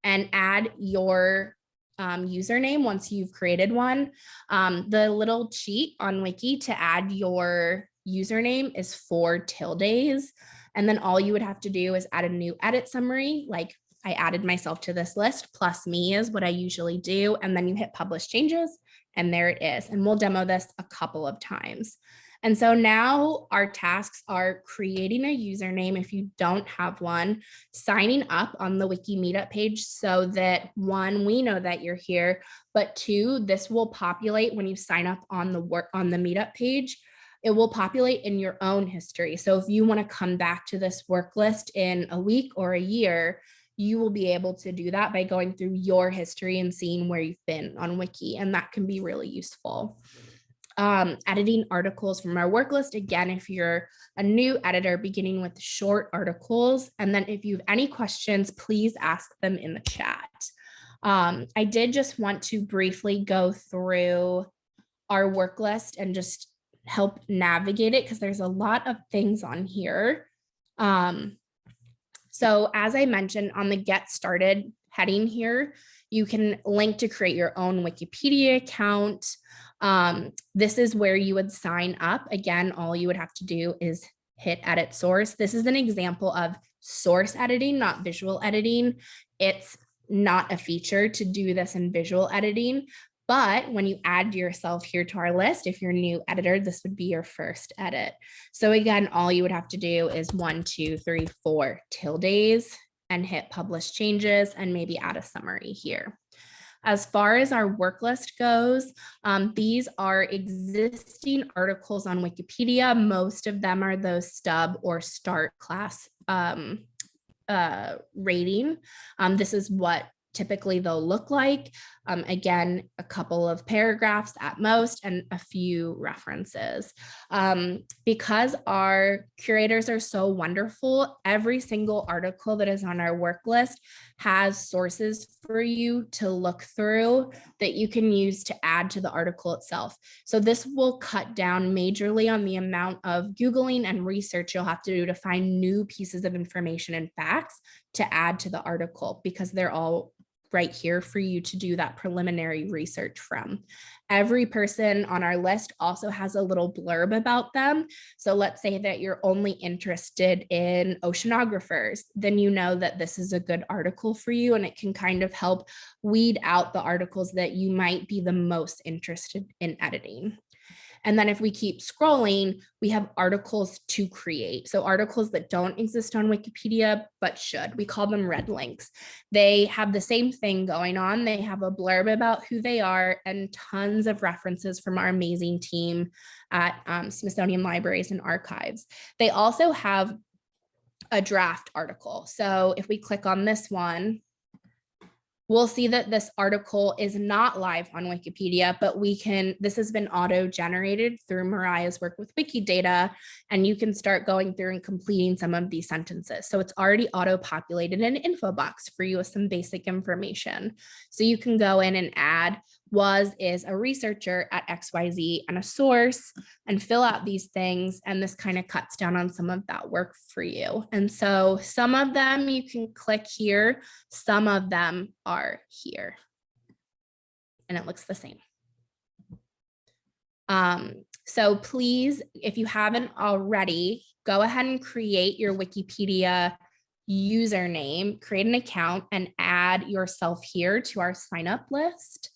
and add your username once you've created one. The little cheat on Wiki to add your username is 4 tildes. And then all you would have to do is add a new edit summary, like I added myself to this list, plus me is what I usually do. And then you hit publish changes, and there it is. And we'll demo this a couple of times. And so now our tasks are creating a username if you don't have one, signing up on the Wiki Meetup page so that 1, we know that you're here, but 2, this will populate when you sign up on the Meetup page. It will populate in your own history. So if you want to come back to this work list in a week or a year, you will be able to do that by going through your history and seeing where you've been on Wiki, and that can be really useful. Editing articles from our work list. Again, if you're a new editor, beginning with short articles. And then if you have any questions, please ask them in the chat. I did just want to briefly go through our work list and just help navigate it because there's a lot of things on here. So as I mentioned on the Get Started heading here, you can link to create your own Wikipedia account. This is where you would sign up. Again, all you would have to do is hit edit source. This is an example of source editing, not visual editing. It's not a feature to do this in visual editing, but when you add yourself here to our list, if you're a new editor, this would be your first edit. So again, all you would have to do is 1, 2, 3, 4 tildes and hit publish changes and maybe add a summary here. As far as our work list goes, these are existing articles on Wikipedia. Most of them are those stub or start class rating. This is what typically they'll look like. Again, a couple of paragraphs at most and a few references. Because our curators are so wonderful, every single article that is on our work list has sources for you to look through that you can use to add to the article itself. So this will cut down majorly on the amount of Googling and research you'll have to do to find new pieces of information and facts to add to the article, because they're all right here for you to do that preliminary research from. Every person on our list also has a little blurb about them. So let's say that you're only interested in oceanographers, then you know that this is a good article for you, and it can kind of help weed out the articles that you might be the most interested in editing. And then if we keep scrolling, we have articles to create. So articles that don't exist on Wikipedia, but should. We call them red links. They have the same thing going on. They have a blurb about who they are and tons of references from our amazing team at Smithsonian Libraries and Archives. They also have a draft article. So if we click on this one, we'll see that this article is not live on Wikipedia, but this has been auto-generated through Mariah's work with Wikidata, and you can start going through and completing some of these sentences. So it's already auto-populated an info box for you with some basic information. So you can go in and add is a researcher at XYZ and a source and fill out these things. And this kind of cuts down on some of that work for you. And so some of them you can click here, some of them are here. And it looks the same. So please, if you haven't already, go ahead and create your Wikipedia username, create an account, and add yourself here to our sign up list.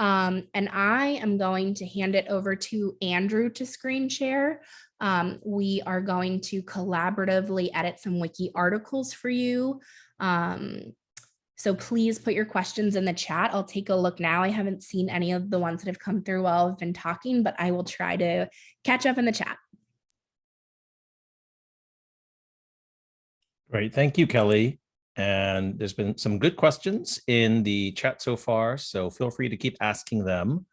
And I am going to hand it over to Andrew to screen share. We are going to collaboratively edit some wiki articles for you. So please put your questions in the chat. I'll take a look now. I haven't seen any of the ones that have come through while I've been talking, but I will try to catch up in the chat. Great. Thank you, Kelly. And there's been some good questions in the chat so far, so feel free to keep asking them.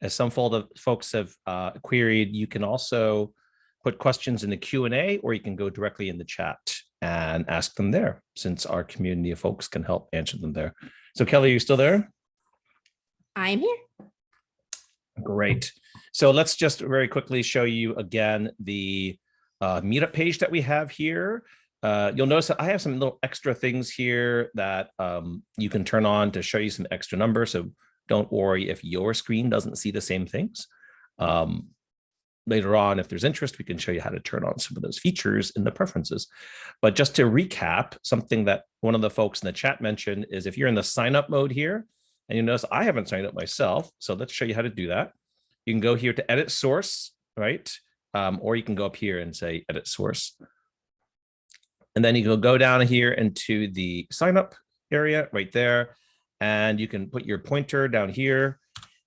As some folks have queried, you can also put questions in the Q&A, or you can go directly in the chat and ask them there, since our community of folks can help answer them there. So Kelly, are you still there? I'm here. Great. So let's just very quickly show you again the Meetup page that we have here. You'll notice that I have some little extra things here that you can turn on to show you some extra numbers. So don't worry if your screen doesn't see the same things. Later on, if there's interest, we can show you how to turn on some of those features in the preferences. But just to recap, something that one of the folks in the chat mentioned is if you're in the sign up mode here, and you notice I haven't signed up myself. So let's show you how to do that. You can go here to edit source, right? Or you can go up here and say edit source. And then you can go down here into the sign up area right there. And you can put your pointer down here.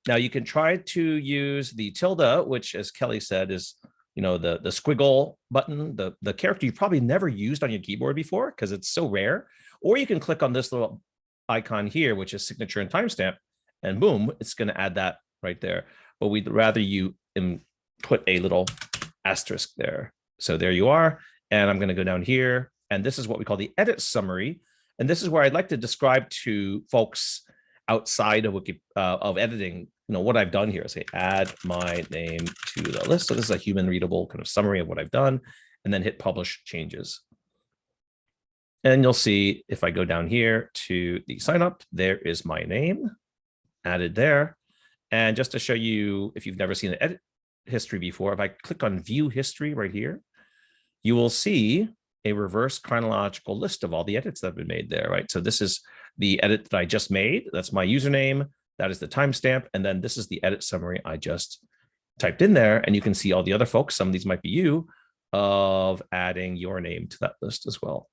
Now you can try to use the tilde, which, as Kelly said, is the squiggle button, the character you probably never used on your keyboard before because it's so rare. Or you can click on this little icon here, which is signature and timestamp, and boom, it's going to add that right there. But we'd rather you put a little asterisk there. So there you are. And I'm going to go down here. And this is what we call the edit summary. And this is where I'd like to describe to folks outside of editing, what I've done here. I say add my name to the list. So this is a human readable kind of summary of what I've done, and then hit publish changes. And you'll see if I go down here to the sign up, there is my name added there. And just to show you, if you've never seen an edit history before, if I click on view history right here, you will see a reverse chronological list of all the edits that have been made there, right? So this is the edit that I just made. That's my username. That is the timestamp. And then this is the edit summary I just typed in there. And you can see all the other folks, some of these might be you, of adding your name to that list as well.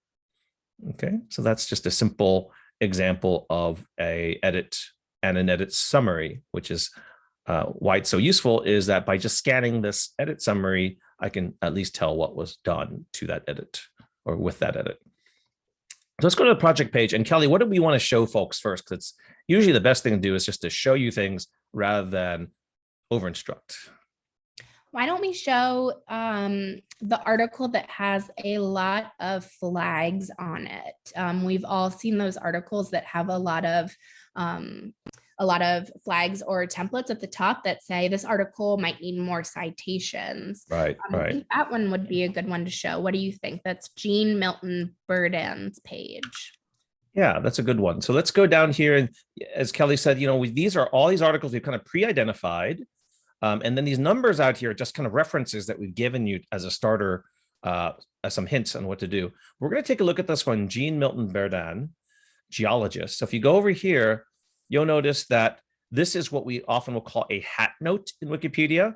Okay, so that's just a simple example of a edit and an edit summary, which is why it's so useful is that by just scanning this edit summary, I can at least tell what was done to that edit or with that edit. So let's go to the project page. And Kelly, what do we want to show folks first? Because it's usually the best thing to do is just to show you things rather than over-instruct. Why don't we show the article that has a lot of flags on it? We've all seen those articles that have a lot of flags or templates at the top that say this article might need more citations. Right, I think that one would be a good one to show. What do you think? That's Jean Milton Burden's page. Yeah, that's a good one. So let's go down here. And as Kelly said, these are all these articles we've kind of pre-identified. And then these numbers out here are just kind of references that we've given you as a starter, as some hints on what to do. We're going to take a look at this one, Jean Milton Burden, geologist. So if you go over here, you'll notice that this is what we often will call a hat note in Wikipedia.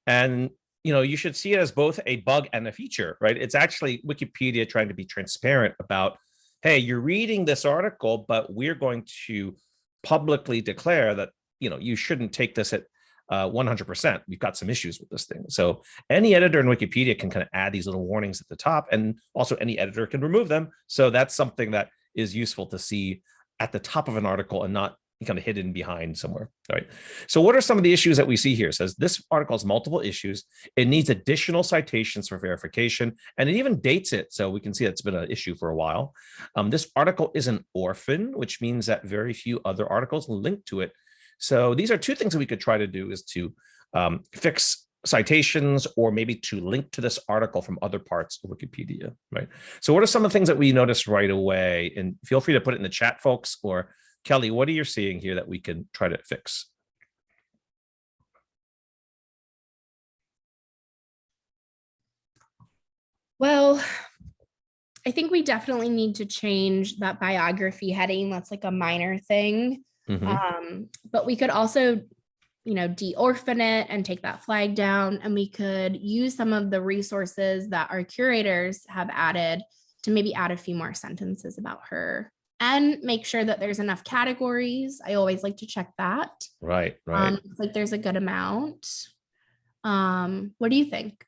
And you should see it as both a bug and a feature, right? It's actually Wikipedia trying to be transparent about, hey, you're reading this article, but we're going to publicly declare that, you shouldn't take this at 100%. We've got some issues with this thing. So any editor in Wikipedia can kind of add these little warnings at the top, and also any editor can remove them. So that's something that is useful to see at the top of an article and not kind of hidden behind somewhere. All right. So what are some of the issues that we see here? It says this article has multiple issues. It needs additional citations for verification, and it even dates it. So we can see it's been an issue for a while. This article is an orphan, which means that very few other articles link to it. So these are two things that we could try to do, is to fix citations, or maybe to link to this article from other parts of Wikipedia, right? So what are some of the things that we noticed right away? And feel free to put it in the chat, folks, or Kelly, what are you seeing here that we can try to fix? Well, I think we definitely need to change that biography heading. That's like a minor thing. But we could also, de-orphan it and take that flag down. And we could use some of the resources that our curators have added to maybe add a few more sentences about her, and make sure that there's enough categories. I always like to check that. Right. Like there's a good amount. What do you think?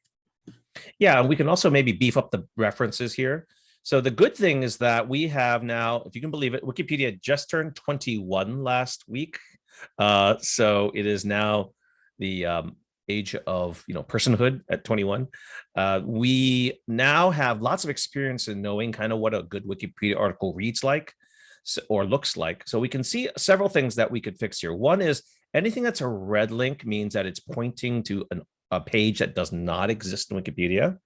Yeah, we can also maybe beef up the references here. So the good thing is that we have now, if you can believe it, Wikipedia just turned 21 last week. So it is now the age of personhood at 21. We now have lots of experience in knowing kind of what a good Wikipedia article reads like, or looks like. So we can see several things that we could fix here. One is anything that's a red link means that it's pointing to a page that does not exist in Wikipedia.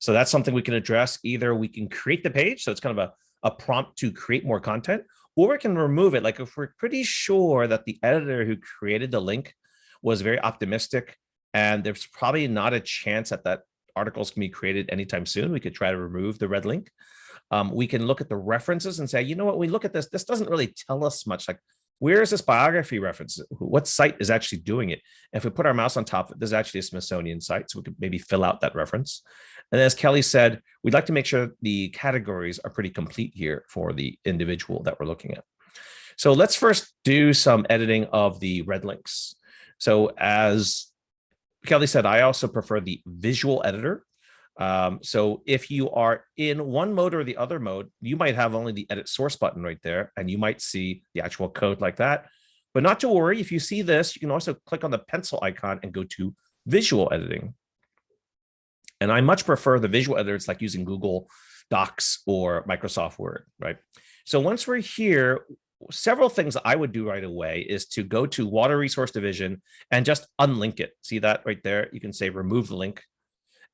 So that's something we can address. Either we can create the page, so it's kind of a prompt to create more content, or we can remove it. Like if we're pretty sure that the editor who created the link was very optimistic, and there's probably not a chance that articles can be created anytime soon, we could try to remove the red link. We can look at the references and say, what, we look at this doesn't really tell us much. Like, where is this biography reference? What site is actually doing it? And if we put our mouse on top of it, there's actually a Smithsonian site, so we could maybe fill out that reference. And as Kelly said, we'd like to make sure the categories are pretty complete here for the individual that we're looking at. So let's first do some editing of the red links. So as Kelly said, I also prefer the visual editor. So if you are in one mode or the other mode, you might have only the edit source button right there, and you might see the actual code like that. But not to worry, if you see this, you can also click on the pencil icon and go to visual editing. And I much prefer the visual editor. It's like using Google Docs or Microsoft Word, right? So once we're here, several things I would do right away is to go to Water Resource Division and just unlink it. See that right there? You can say remove the link.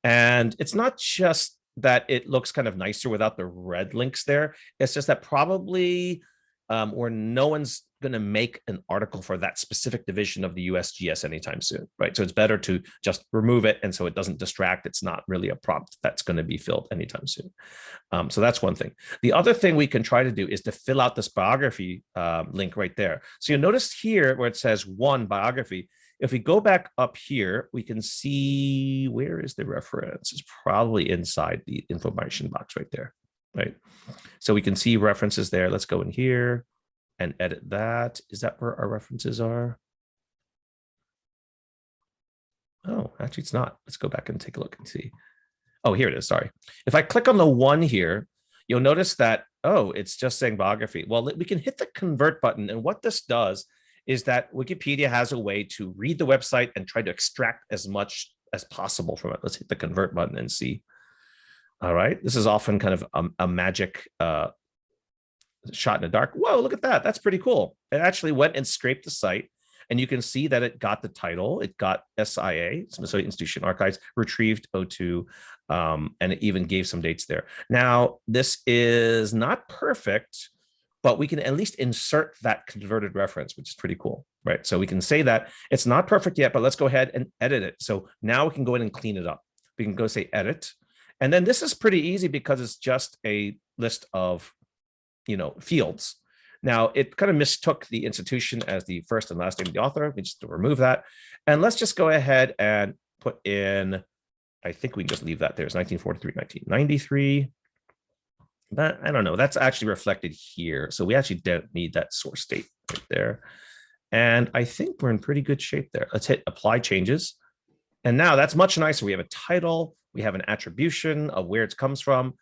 And it's not just that it looks kind of nicer without the red links there. It's just that probably or no one's going to make an article for that specific division of the USGS anytime soon, right? So it's better to just remove it, and so it doesn't distract. It's not really a prompt that's going to be filled anytime soon. So that's one thing. The other thing we can try to do is to fill out this biography link right there. So you'll notice here where it says 1 biography. If we go back up here, we can see, where is the reference? It's probably inside the information box right there, right? So we can see references there. Let's go in here and edit that. Is that where our references are? Oh, actually it's not. Let's go back and take a look and see. Oh, here it is, sorry. If I click on the 1 here, you'll notice that, oh, it's just saying biography. Well, we can hit the convert button, and what this does is that Wikipedia has a way to read the website and try to extract as much as possible from it. Let's hit the convert button and see. All right, this is often kind of a magic shot in the dark. Whoa, look at that. That's pretty cool. It actually went and scraped the site, and you can see that it got the title. It got SIA, Smithsonian Institution Archives, retrieved 02, and it even gave some dates there. Now, this is not perfect, but we can at least insert that converted reference, which is pretty cool, right? So we can say that it's not perfect yet, but let's go ahead and edit it. So now we can go in and clean it up. We can go say edit. And then this is pretty easy because it's just a list of, fields. Now it kind of mistook the institution as the first and last name of the author. We just remove that. And let's just go ahead and put in, I think we can just leave that there. It's 1943, 1993. But I don't know, that's actually reflected here. So we actually don't need that source date right there. And I think we're in pretty good shape there. Let's hit apply changes. And now that's much nicer. We have a title, we have an attribution of where it comes from.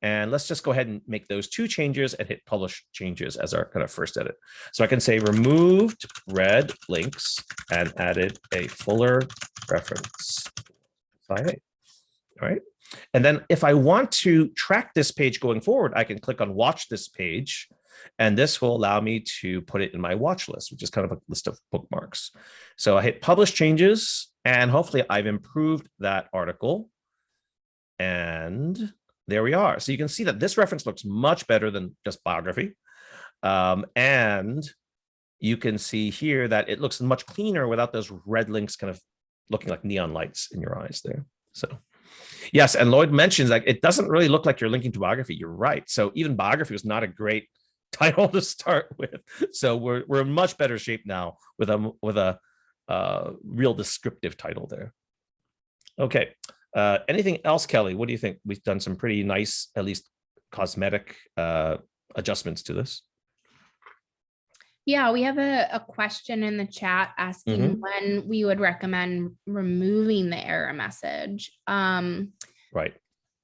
And let's just go ahead and make those 2 changes and hit publish changes as our kind of first edit. So I can say removed red links and added a fuller reference. All right. And then if I want to track this page going forward, I can click on watch this page. And this will allow me to put it in my watch list, which is kind of a list of bookmarks. So I hit publish changes, and hopefully I've improved that article. And there we are. So you can see that this reference looks much better than just biography. And you can see here that it looks much cleaner without those red links kind of looking like neon lights in your eyes there. So yes, and Lloyd mentions like it doesn't really look like you're linking to biography. You're right. So even biography was not a great title to start with. So we're in much better shape now with a real descriptive title there. Okay. Anything else, Kelly? What do you think? We've done some pretty nice, at least cosmetic adjustments to this. Yeah, we have a question in the chat asking when we would recommend removing the error message. Right.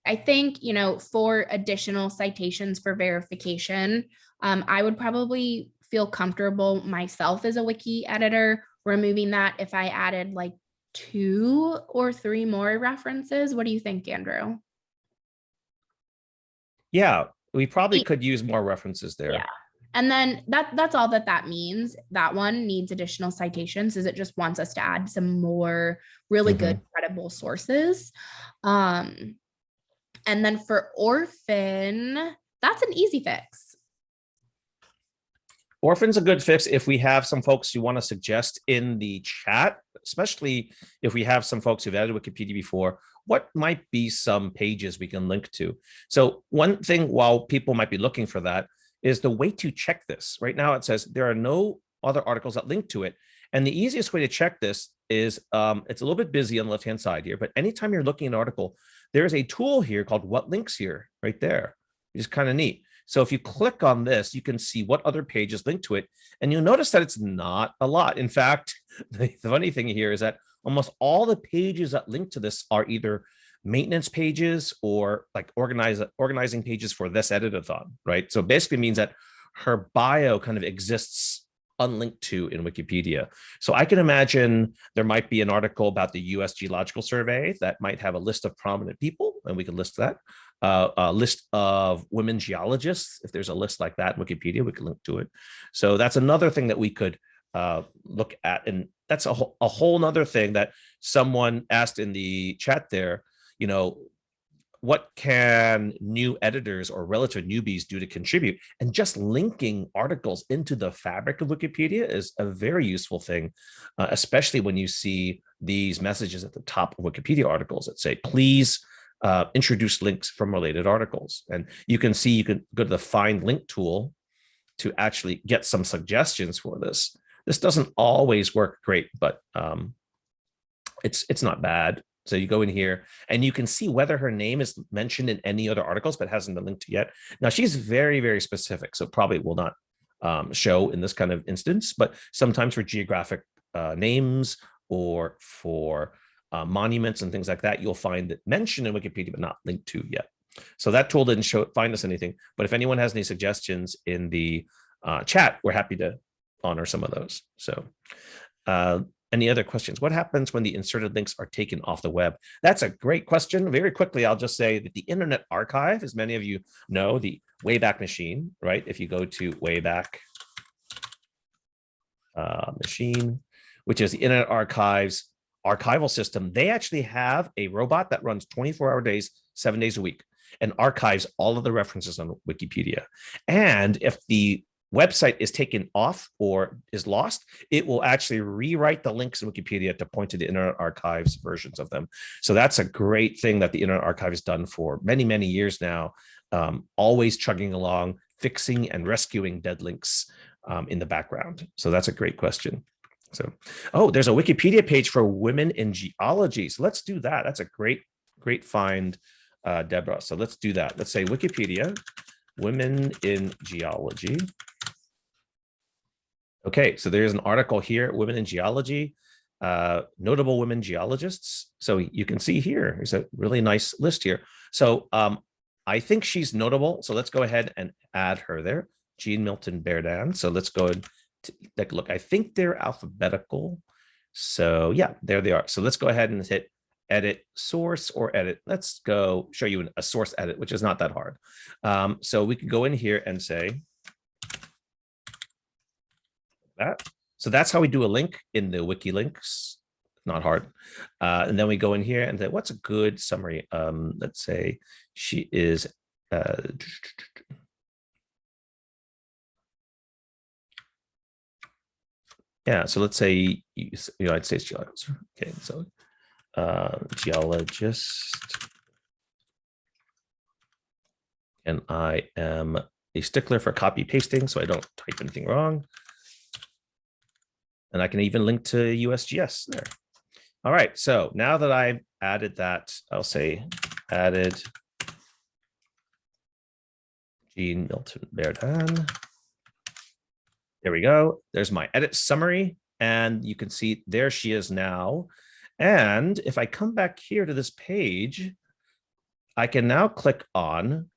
I think, for additional citations for verification, I would probably feel comfortable myself as a wiki editor removing that if I added like 2 or 3 more references. What do you think, Andrew? Yeah, we probably could use more references there. Yeah. And then that's all that means. That one needs additional citations, is it just wants us to add some more really good credible sources. And then for orphan, that's an easy fix. Orphan's a good fix if we have some folks you want to suggest in the chat, especially if we have some folks who've edited Wikipedia before. What might be some pages we can link to? So one thing, while people might be looking for that, is the way to check this. Right now it says there are no other articles that link to it. And the easiest way to check this is, it's a little bit busy on the left-hand side here, but anytime you're looking at an article, there's a tool here called What Links Here, right there, which is kind of neat. So if you click on this, you can see what other pages link to it. And you'll notice that it's not a lot. In fact, the funny thing here is that almost all the pages that link to this are either maintenance pages or like organizing pages for this edit-a-thon, right? So basically means that her bio kind of exists unlinked to in Wikipedia. So I can imagine there might be an article about the US Geological Survey that might have a list of prominent people, and we can list that. A list of women geologists. If there's a list like that in Wikipedia, we can link to it. So that's another thing that we could look at. And that's a whole nother thing that someone asked in the chat there. What can new editors or relative newbies do to contribute? And just linking articles into the fabric of Wikipedia is a very useful thing, especially when you see these messages at the top of Wikipedia articles that say, please introduce links from related articles. And you can see, you can go to the find link tool to actually get some suggestions for this. This doesn't always work great, but it's not bad. So you go in here and you can see whether her name is mentioned in any other articles, but hasn't been linked to yet. Now she's very, very specific, so probably will not show in this kind of instance, but sometimes for geographic names or for monuments and things like that, you'll find it mentioned in Wikipedia, but not linked to yet. So that tool didn't find us anything, but if anyone has any suggestions in the chat, we're happy to honor some of those. So any other questions? What happens when the inserted links are taken off the web? That's a great question. Very quickly, I'll just say that the Internet Archive, as many of you know, the Wayback Machine, right? If you go to Wayback Machine, which is the Internet Archive's archival system, they actually have a robot that runs 24-hour days, 7 days a week, and archives all of the references on Wikipedia. And if the website is taken off or is lost, it will actually rewrite the links in Wikipedia to point to the Internet Archive's versions of them. So that's a great thing that the Internet Archive has done for many, many years now, always chugging along, fixing and rescuing dead links in the background. So that's a great question. So, oh, there's a Wikipedia page for women in geology. So let's do that. That's a great find, Deborah. So let's do that. Let's say Wikipedia, women in geology. Okay, so there's an article here, women in geology, notable women geologists. So you can see here, there's a really nice list here. So I think she's notable. So let's go ahead and add her there, Jean Milton Berdan. So let's go and take a look. I think they're alphabetical. So yeah, there they are. So let's go ahead and hit edit source or edit. Let's go show you a source edit, which is not that hard. So we could go in here and say that. So that's how we do a link in the Wikilinks. Not hard. And then we go in here and say, what's a good summary? Let's say she is yeah, so let's say United States geologists. Okay, so geologist. And I am a stickler for copy pasting, so I don't type anything wrong. And I can even link to USGS there. All right, so now that I've added that, I'll say added Jean Milton Berdan. There we go. There's my edit summary. And you can see there she is now. And if I come back here to this page, I can now click on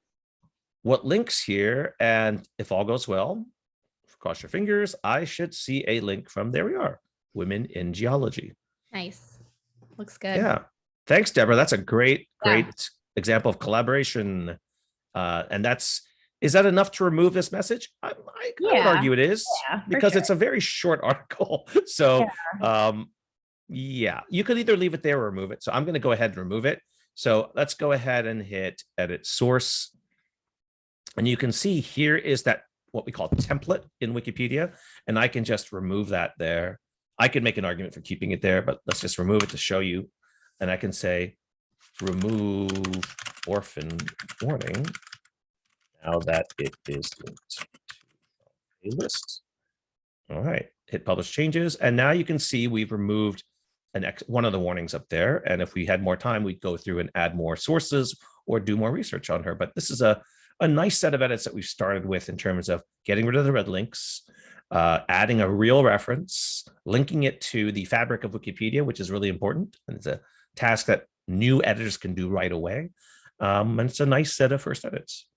what links here. And if all goes well, cross your fingers, I should see a link from, there we are, women in geology. Nice. Looks good. Yeah. Thanks, Deborah. That's a great example of collaboration. And is that enough to remove this message? I would argue it is, because it's a very short article. So yeah, you could either leave it there or remove it. So I'm going to go ahead and remove it. So let's go ahead and hit edit source. And you can see here is that what we call template in Wikipedia. And I can just remove that there. I could make an argument for keeping it there, but let's just remove it to show you. And I can say, remove orphan warning now that it is linked to a list. All right, hit publish changes. And now you can see we've removed one of the warnings up there. And if we had more time, we'd go through and add more sources or do more research on her. But this is a nice set of edits that we've started with in terms of getting rid of the red links, adding a real reference, linking it to the fabric of Wikipedia, which is really important. And it's a task that new editors can do right away. And it's a nice set of first edits.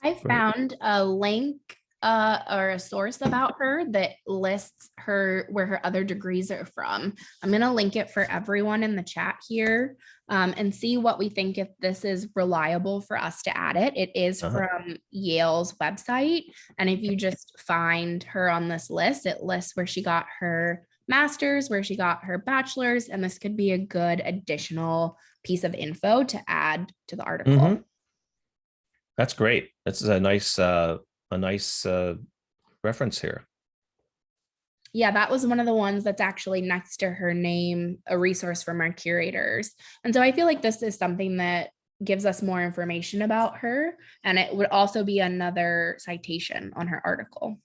I found a link or a source about her that lists where her other degrees are from. I'm going to link it for everyone in the chat here and see what we think if this is reliable for us to add it. It is from Yale's website. And if you just find her on this list, it lists where she got her master's, where she got her bachelor's, and this could be a good additional piece of info to add to the article. That's great. This is a nice reference here. Yeah, that was one of the ones that's actually next to her name, a resource from our curators. And so I feel like this is something that gives us more information about her, and it would also be another citation on her article.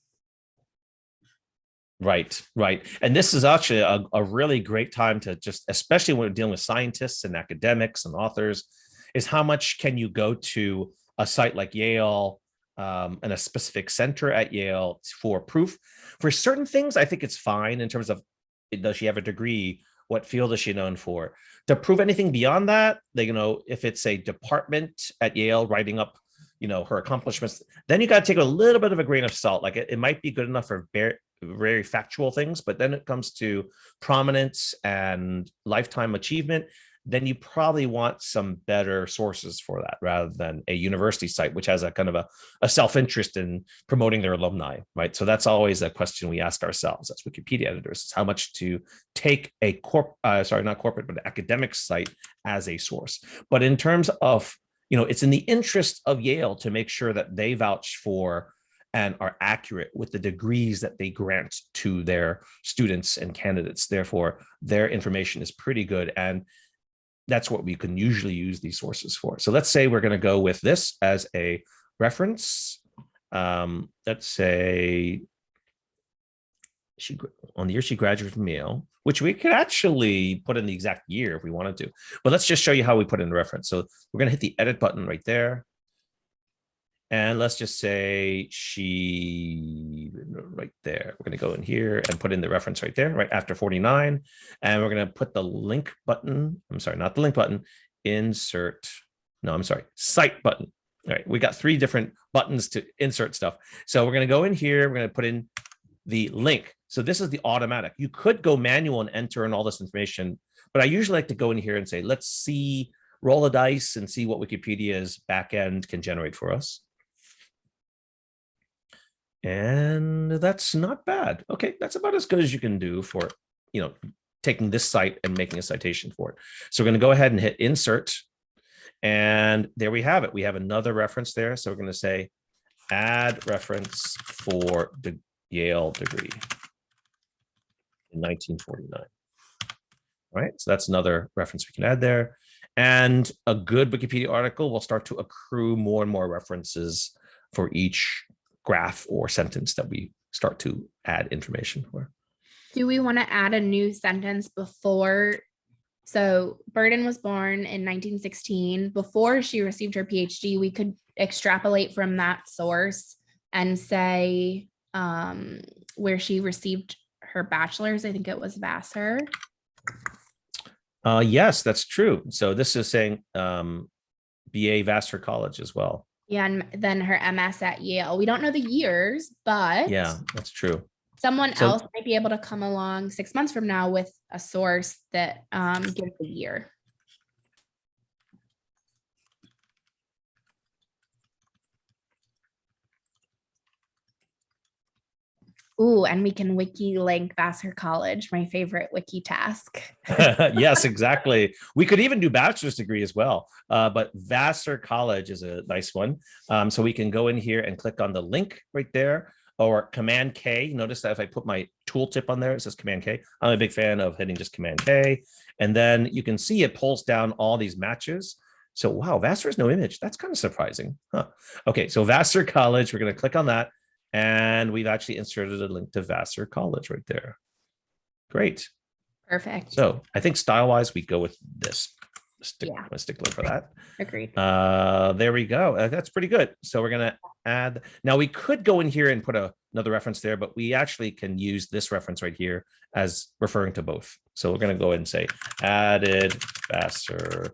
Right. And this is actually a really great time to just, especially when we're dealing with scientists and academics and authors, is how much can you go to a site like Yale and a specific center at Yale for proof. For certain things, I think it's fine in terms of, does she have a degree? What field is she known for? To prove anything beyond that, if it's a department at Yale writing up, her accomplishments, then you got to take a little bit of a grain of salt. Like it might be good enough for very factual things, but then it comes to prominence and lifetime achievement, then you probably want some better sources for that rather than a university site, which has a kind of a self-interest in promoting their alumni, right? So that's always a question we ask ourselves as Wikipedia editors, is how much to take a academic site as a source. But in terms of, it's in the interest of Yale to make sure that they vouch for and are accurate with the degrees that they grant to their students and candidates. Therefore, their information is pretty good. And that's what we can usually use these sources for. So let's say we're going to go with this as a reference. Let's say on the year she graduated from Yale, which we could actually put in the exact year if we wanted to. But let's just show you how we put in the reference. So we're going to hit the edit button right there. And let's just say she, right there, we're going to go in here and put in the reference right there, right after 49. And we're going to put the link button. I'm sorry, not the link button, insert. No, I'm sorry, cite button. All right, we got 3 different buttons to insert stuff. So we're going to go in here. We're going to put in the link. So this is the automatic. You could go manual and enter in all this information, but I usually like to go in here and say, let's see, roll the dice and see what Wikipedia's backend can generate for us. And that's not bad. Okay, that's about as good as you can do for, taking this site and making a citation for it. So we're going to go ahead and hit insert. And there we have it. We have another reference there. So we're going to say add reference for the Yale degree in 1949. All right, so that's another reference we can add there. And a good Wikipedia article will start to accrue more and more references for each graph or sentence that we start to add information for. Do we want to add a new sentence before? So Burden was born in 1916. Before she received her PhD, we could extrapolate from that source and say where she received her bachelor's. I think it was Vassar. Yes, that's true. So this is saying BA Vassar College as well. Yeah, and then her MS at Yale. We don't know the years, but yeah, that's true. Someone else might be able to come along 6 months from now with a source that gives the year. Ooh, and we can Wikilink Vassar College, my favorite wiki task. Yes, exactly. We could even do bachelor's degree as well, but Vassar College is a nice one. So we can go in here and click on the link right there, or Command K. Notice that if I put my tooltip on there, it says Command K. I'm a big fan of hitting just Command K. And then you can see it pulls down all these matches. So wow, Vassar has no image. That's kind of surprising. Huh. Okay, so Vassar College, we're going to click on that. And we've actually inserted a link to Vassar College right there. Great. Perfect. So I think style-wise, we go with this. I'm a stickler for that. Agreed. There we go. That's pretty good. So we're going to add. Now we could go in here and put another reference there, but we actually can use this reference right here as referring to both. So we're going to go ahead and say added Vassar.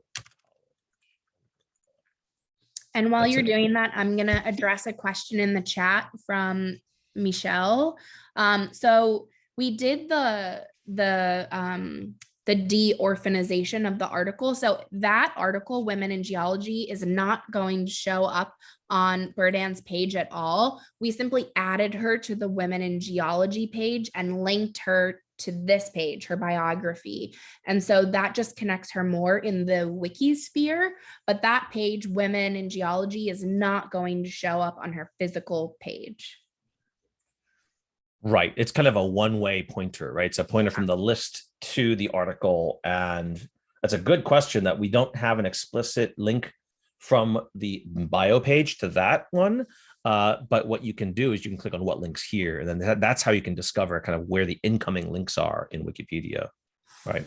And while you're doing that, I'm going to address a question in the chat from Michelle. So we did the de-orphanization of the article. So that article, Women in Geology, is not going to show up on Burdan's page at all. We simply added her to the Women in Geology page and linked her to this page, her biography. And so that just connects her more in the wiki sphere, but that page, Women in Geology, is not going to show up on her physical page. Right. It's kind of a one-way pointer, right? It's a pointer from the list to the article. And that's a good question that we don't have an explicit link from the bio page to that one. But what you can do is you can click on what links here, and then that's how you can discover kind of where the incoming links are in Wikipedia, right?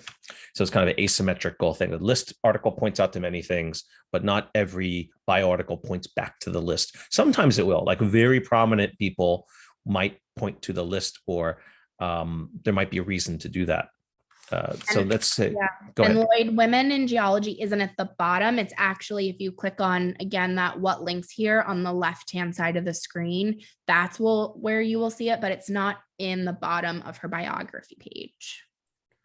So it's kind of an asymmetrical thing. The list article points out to many things, but not every bio article points back to the list. Sometimes it will, like very prominent people might point to the list, or there might be a reason to do that. So let's say, go ahead. Lloyd, Women in Geology isn't at the bottom. It's actually, if you click on, again, that what links here on the left-hand side of the screen, that's where you will see it, but it's not in the bottom of her biography page.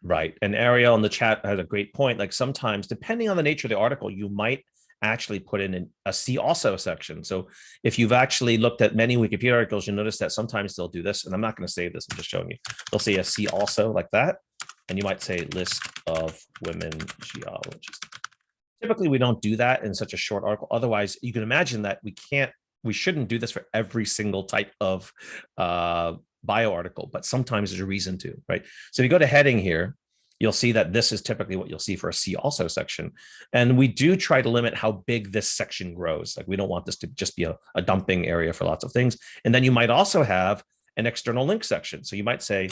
Right. And Ariel in the chat has a great point. Like sometimes, depending on the nature of the article, you might actually put in a see also section. So if you've actually looked at many Wikipedia articles, you'll notice that sometimes they'll do this, and I'm not going to save this, I'm just showing you. They'll say a see also like that. And you might say list of women geologists. Typically, we don't do that in such a short article. Otherwise, you can imagine that we shouldn't do this for every single type of bio article, but sometimes there's a reason to, right? So if you go to heading here, you'll see that this is typically what you'll see for a see also section. And we do try to limit how big this section grows. Like we don't want this to just be a dumping area for lots of things. And then you might also have an external link section. So you might say,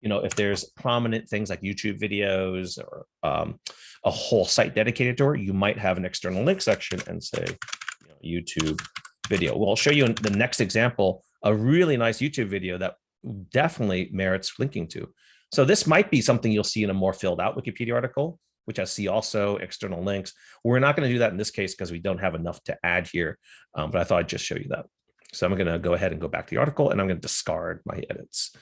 if there's prominent things like YouTube videos or a whole site dedicated to it, you might have an external link section and say, YouTube video. Well, I'll show you in the next example, a really nice YouTube video that definitely merits linking to. So this might be something you'll see in a more filled out Wikipedia article, which has see also external links. We're not going to do that in this case because we don't have enough to add here, but I thought I'd just show you that. So I'm going to go ahead and go back to the article, and I'm going to discard my edits.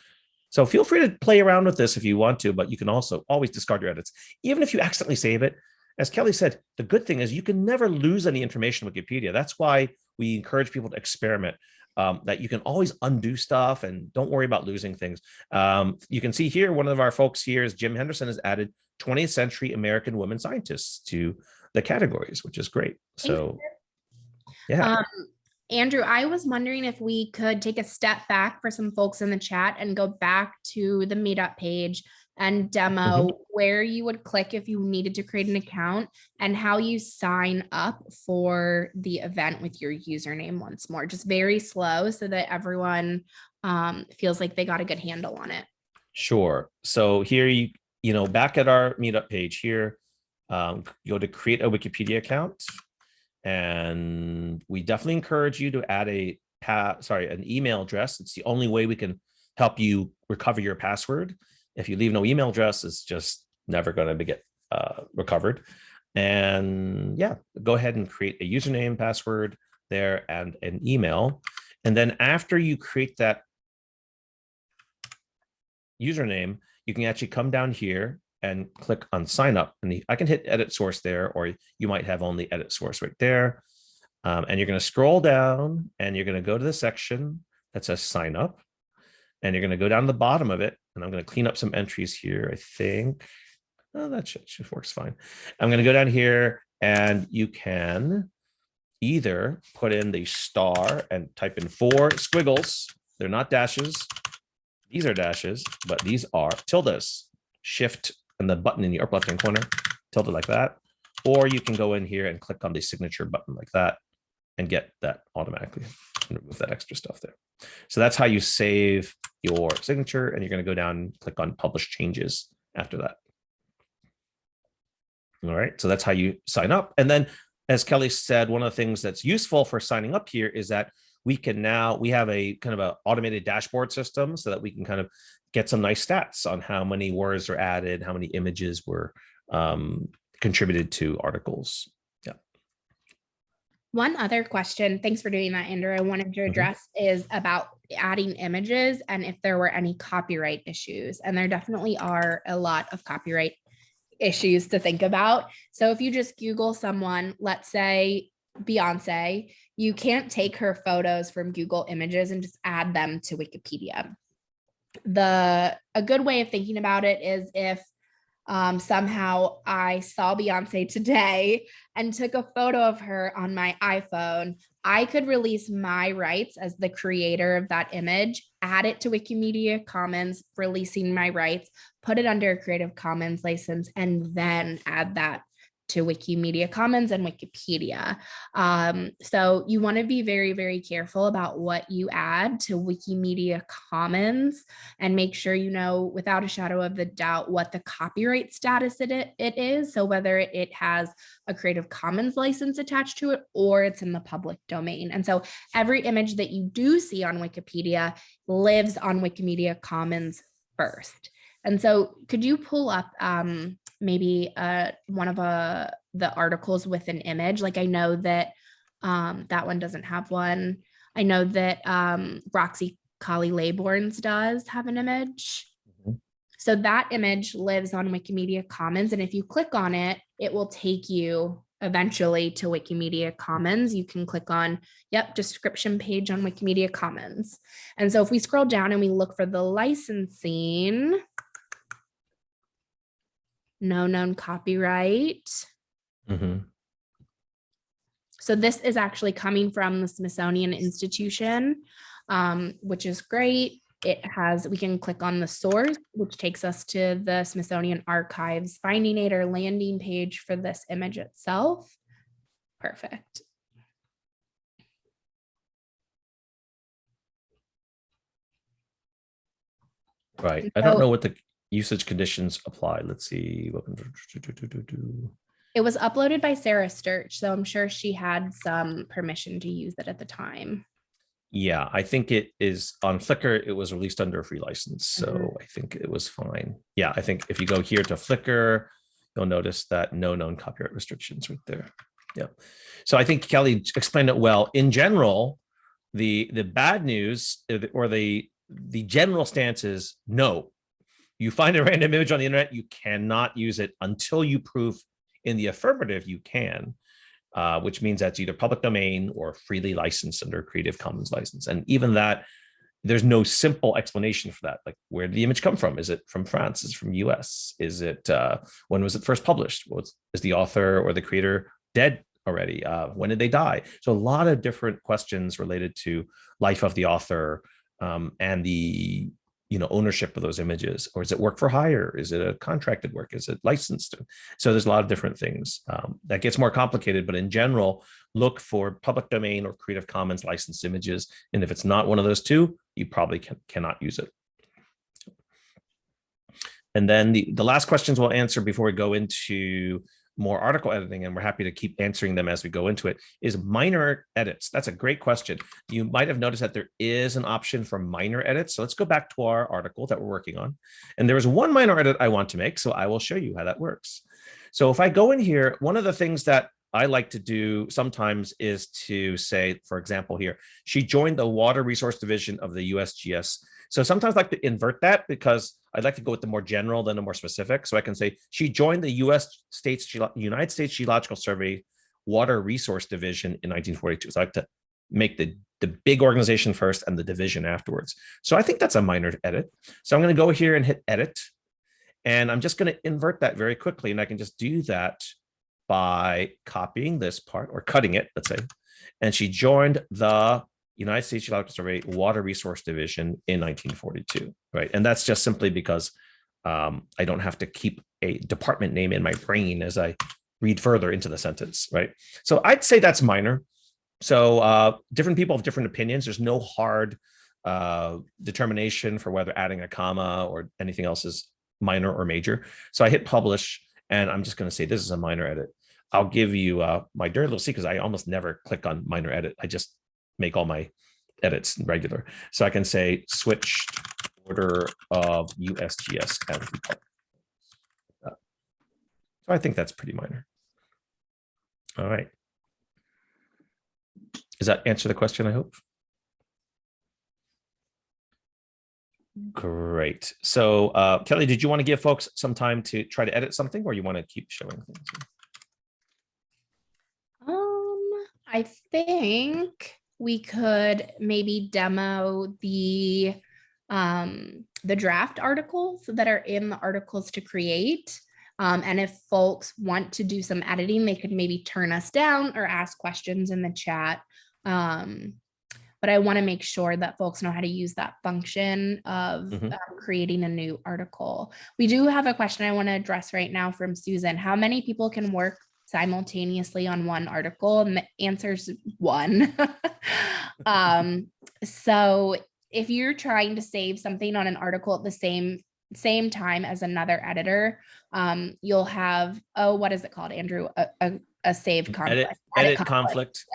So feel free to play around with this if you want to, but you can also always discard your edits. Even if you accidentally save it, as Kelly said, the good thing is you can never lose any information in Wikipedia. That's why we encourage people to experiment, that you can always undo stuff and don't worry about losing things. You can see here, one of our folks here is Jim Henderson has added 20th century American women scientists to the categories, which is great. So, yeah. Andrew, I was wondering if we could take a step back for some folks in the chat and go back to the Meetup page and demo where you would click if you needed to create an account and how you sign up for the event with your username once more. Just very slow so that everyone feels like they got a good handle on it. Sure. So here, back at our Meetup page here, go to create a Wikipedia account. And we definitely encourage you to add an email address. It's the only way we can help you recover your password. If you leave no email address, it's just never going to get recovered. And yeah, go ahead and create a username, password there, and an email. And then after you create that username, you can actually come down here and click on sign up. And I can hit edit source there, or you might have only edit source right there. And you're going to scroll down and you're going to go to the section that says sign up. And you're going to go down to the bottom of it. And I'm going to clean up some entries here, I think. Oh, that should works fine. I'm going to go down here and you can either put in the star and type in 4 squiggles. They're not dashes. These are dashes, but these are tildes. Shift and the button in the upper left-hand corner, tilde like that. Or you can go in here and click on the signature button like that and get that automatically. And remove that extra stuff there. So that's how you save your signature, and you're going to go down and click on publish changes after that. All right, so that's how you sign up. And then, as Kelly said, one of the things that's useful for signing up here is that we have a kind of an automated dashboard system so that we can kind of get some nice stats on how many words are added, how many images were contributed to articles. Yeah. One other question, thanks for doing that, Andrew, I wanted to address is about adding images and if there were any copyright issues. And there definitely are a lot of copyright issues to think about. So if you just Google someone, let's say Beyonce, you can't take her photos from Google Images and just add them to Wikipedia. A good way of thinking about it is if somehow I saw Beyonce today and took a photo of her on my iPhone, I could release my rights as the creator of that image, add it to Wikimedia Commons, releasing my rights, put it under a Creative Commons license, and then add that to Wikimedia Commons and Wikipedia. So you want to be very, very careful about what you add to Wikimedia Commons and make sure you know without a shadow of a doubt what the copyright status it is. So whether it has a Creative Commons license attached to it or it's in the public domain. And so every image that you do see on Wikipedia lives on Wikimedia Commons first. And so could you pull up maybe one of the articles with an image? Like I know that that one doesn't have one. I know that Roxy Colley-Laybourne's does have an image. So that image lives on Wikimedia Commons. And if you click on it, it will take you eventually to Wikimedia Commons. You can click on, description page on Wikimedia Commons. And so if we scroll down and we look for the licensing, no known copyright. So this is actually coming from the Smithsonian Institution, which is great. We can click on the source, which takes us to the Smithsonian Archives finding aid or landing page for this image itself. Perfect. Right. And I don't so know what the usage conditions apply. Let's see. it was uploaded by Sarah Sturch, so I'm sure she had some permission to use it at the time. Yeah, I think it is on Flickr. It was released under a free license, so Mhm. I think it was fine. Yeah, I think if you go here to Flickr, you'll notice that no known copyright restrictions right there. Yeah. So I think Kelly explained it well. In general, the bad news or the general stance is no. You find a random image on the internet, you cannot use it until you prove in the affirmative you can, which means that's either public domain or freely licensed under Creative Commons license. And even that, there's no simple explanation for that. Like, where did the image come from? Is it from France? Is it from US? Is it, when was it first published? Is the author or the creator dead already? When did they die? So a lot of different questions related to life of the author, and the ownership of those images. Or is it work for hire? Is it a contracted work? Is it licensed? So there's a lot of different things. That gets more complicated, but in general, look for public domain or Creative Commons licensed images. And if it's not one of those two, you probably cannot use it. And then the last questions we'll answer before we go into more article editing, and we're happy to keep answering them as we go into it, is minor edits. That's a great question. You might have noticed that there is an option for minor edits. So let's go back to our article that we're working on. And there is one minor edit I want to make, so I will show you how that works. So if I go in here, one of the things that I like to do sometimes is to say, for example, here, she joined the Water Resource Division of the USGS. So sometimes I like to invert that because I'd like to go with the more general than the more specific. So I can say she joined the United States Geological Survey Water Resource Division in 1942. So I like to make the big organization first and the division afterwards. So I think that's a minor edit. So I'm going to go here and hit edit. And I'm just going to invert that very quickly. And I can just do that by copying this part or cutting it, let's say. And she joined the United States Geological Survey Water Resource Division in 1942, right? And that's just simply because I don't have to keep a department name in my brain as I read further into the sentence, right? So I'd say that's minor. So different people have different opinions. There's no hard determination for whether adding a comma or anything else is minor or major. So I hit publish, and I'm just going to say this is a minor edit. I'll give you my dirty little secret, because I almost never click on minor edit. I just make all my edits regular. So I can say switched order of USGS and so I think that's pretty minor. All right. Does that answer the question, I hope? Great. So Kelly, did you want to give folks some time to try to edit something, or you want to keep showing things? I think we could maybe demo the draft articles that are in the articles to create. And if folks want to do some editing, they could maybe turn us down or ask questions in the chat. But I want to make sure that folks know how to use that function of creating a new article. We do have a question I want to address right now from Susan. How many people can work simultaneously on one article? And the answer is one. So if you're trying to save something on an article at the same time as another editor, you'll have, what is it called, Andrew? A save conflict. Edit conflict.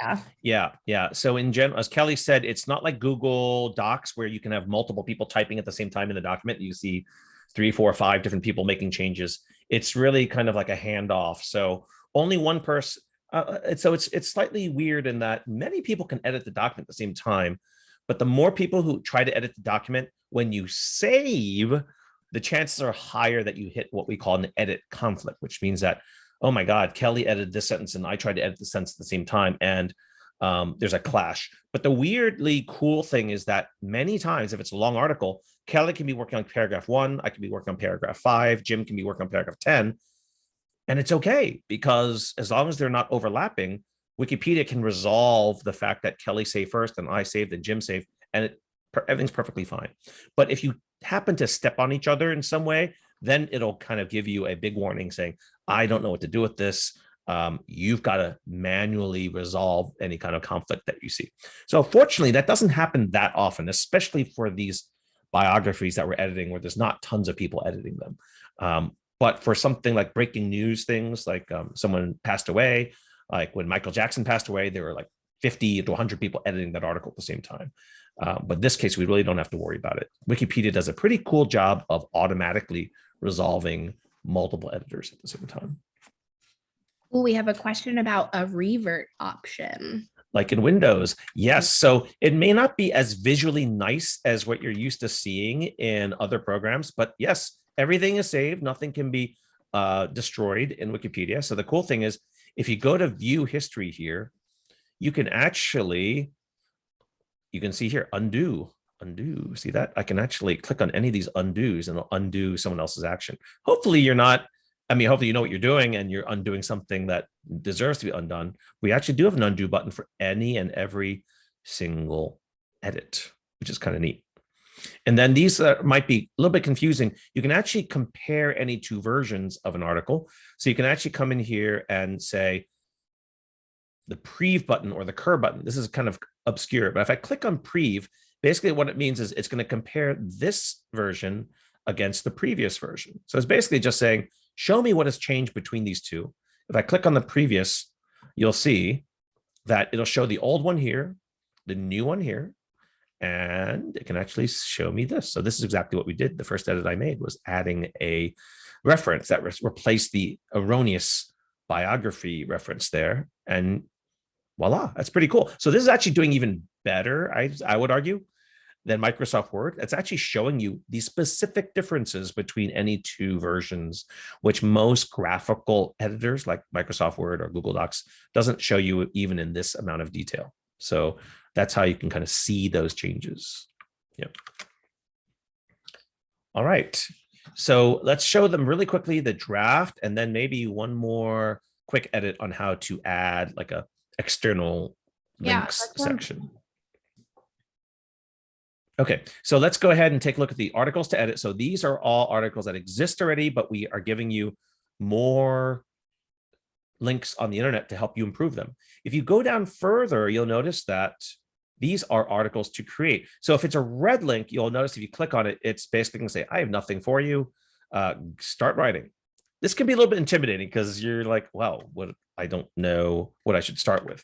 Yeah. So in general, as Kelly said, it's not like Google Docs where you can have multiple people typing at the same time in the document. You see 3, 4, 5 different people making changes. It's really kind of like a handoff. So only one person. So it's slightly weird in that many people can edit the document at the same time, but the more people who try to edit the document, when you save, the chances are higher that you hit what we call an edit conflict, which means that, oh my God, Kelly edited this sentence and I tried to edit the sentence at the same time, and there's a clash. But the weirdly cool thing is that many times, if it's a long article, Kelly can be working on paragraph 1, I can be working on paragraph 5, Jim can be working on paragraph 10, and it's okay, because as long as they're not overlapping, Wikipedia can resolve the fact that Kelly saved first and I saved and Jim saved, and everything's perfectly fine. But if you happen to step on each other in some way, then it'll kind of give you a big warning saying, I don't know what to do with this. You've got to manually resolve any kind of conflict that you see. So fortunately, that doesn't happen that often, especially for these biographies that we're editing where there's not tons of people editing them. But for something like breaking news things, like someone passed away, like when Michael Jackson passed away, there were like 50 to 100 people editing that article at the same time. But in this case, we really don't have to worry about it. Wikipedia does a pretty cool job of automatically resolving multiple editors at the same time. Ooh, we have a question about a revert option. Like in Windows, yes. So it may not be as visually nice as what you're used to seeing in other programs, but yes, everything is saved. Nothing can be destroyed in Wikipedia. So the cool thing is, if you go to view history here, you can actually, you can see here, undo. See that? I can actually click on any of these undos and it'll undo someone else's action. Hopefully you're not, I mean, hopefully you know what you're doing and you're undoing something that deserves to be undone. We actually do have an undo button for any and every single edit, which is kind of neat. And then these might be a little bit confusing. You can actually compare any two versions of an article. So you can actually come in here and say the prev button or the cur button. This is kind of obscure, but if I click on prev, basically what it means is it's going to compare this version against the previous version. So it's basically just saying, show me what has changed between these two. If I click on the previous, you'll see that it'll show the old one here, the new one here, and it can actually show me this. So this is exactly what we did. The first edit I made was adding a reference that replaced the erroneous biography reference there. And voila, that's pretty cool. So this is actually doing even better, I would argue, than Microsoft Word. It's actually showing you the specific differences between any two versions, which most graphical editors like Microsoft Word or Google Docs doesn't show you even in this amount of detail. So that's how you can kind of see those changes. Yep. All right. So let's show them really quickly the draft and then maybe one more quick edit on how to add like a external links section. Okay, so let's go ahead and take a look at the articles to edit. So these are all articles that exist already, but we are giving you more links on the internet to help you improve them. If you go down further, you'll notice that these are articles to create. So if it's a red link, you'll notice if you click on it, it's basically going to say, I have nothing for you. Start writing. This can be a little bit intimidating because you're like, well, I don't know what I should start with.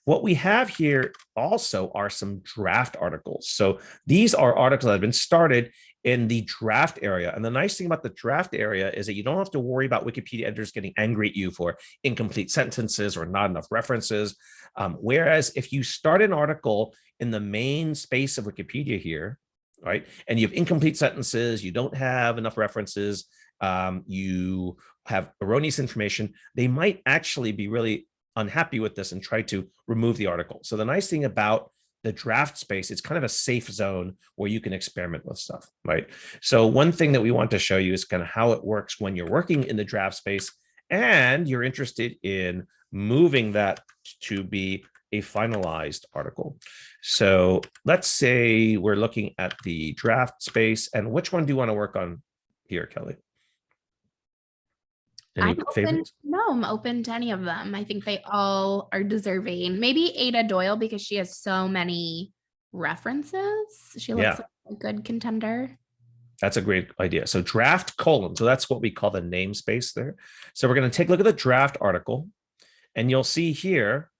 What we have here also are some draft articles. So these are articles that have been started in the draft area. And the nice thing about the draft area is that you don't have to worry about Wikipedia editors getting angry at you for incomplete sentences or not enough references. Whereas if you start an article in the main space of Wikipedia here, right, and you have incomplete sentences, you don't have enough references, you have erroneous information, they might actually be really unhappy with this and try to remove the article. So the nice thing about the draft space, it's kind of a safe zone where you can experiment with stuff, right? So one thing that we want to show you is kind of how it works when you're working in the draft space and you're interested in moving that to be a finalized article. So let's say we're looking at the draft space, and which one do you want to work on here, Kelly? Any favorites? I'm open to any of them. I think they all are deserving. Maybe Ada Doyle because she has so many references. She looks like a good contender. That's a great idea. So draft colon. So that's what we call the namespace there. So we're going to take a look at the draft article, and you'll see here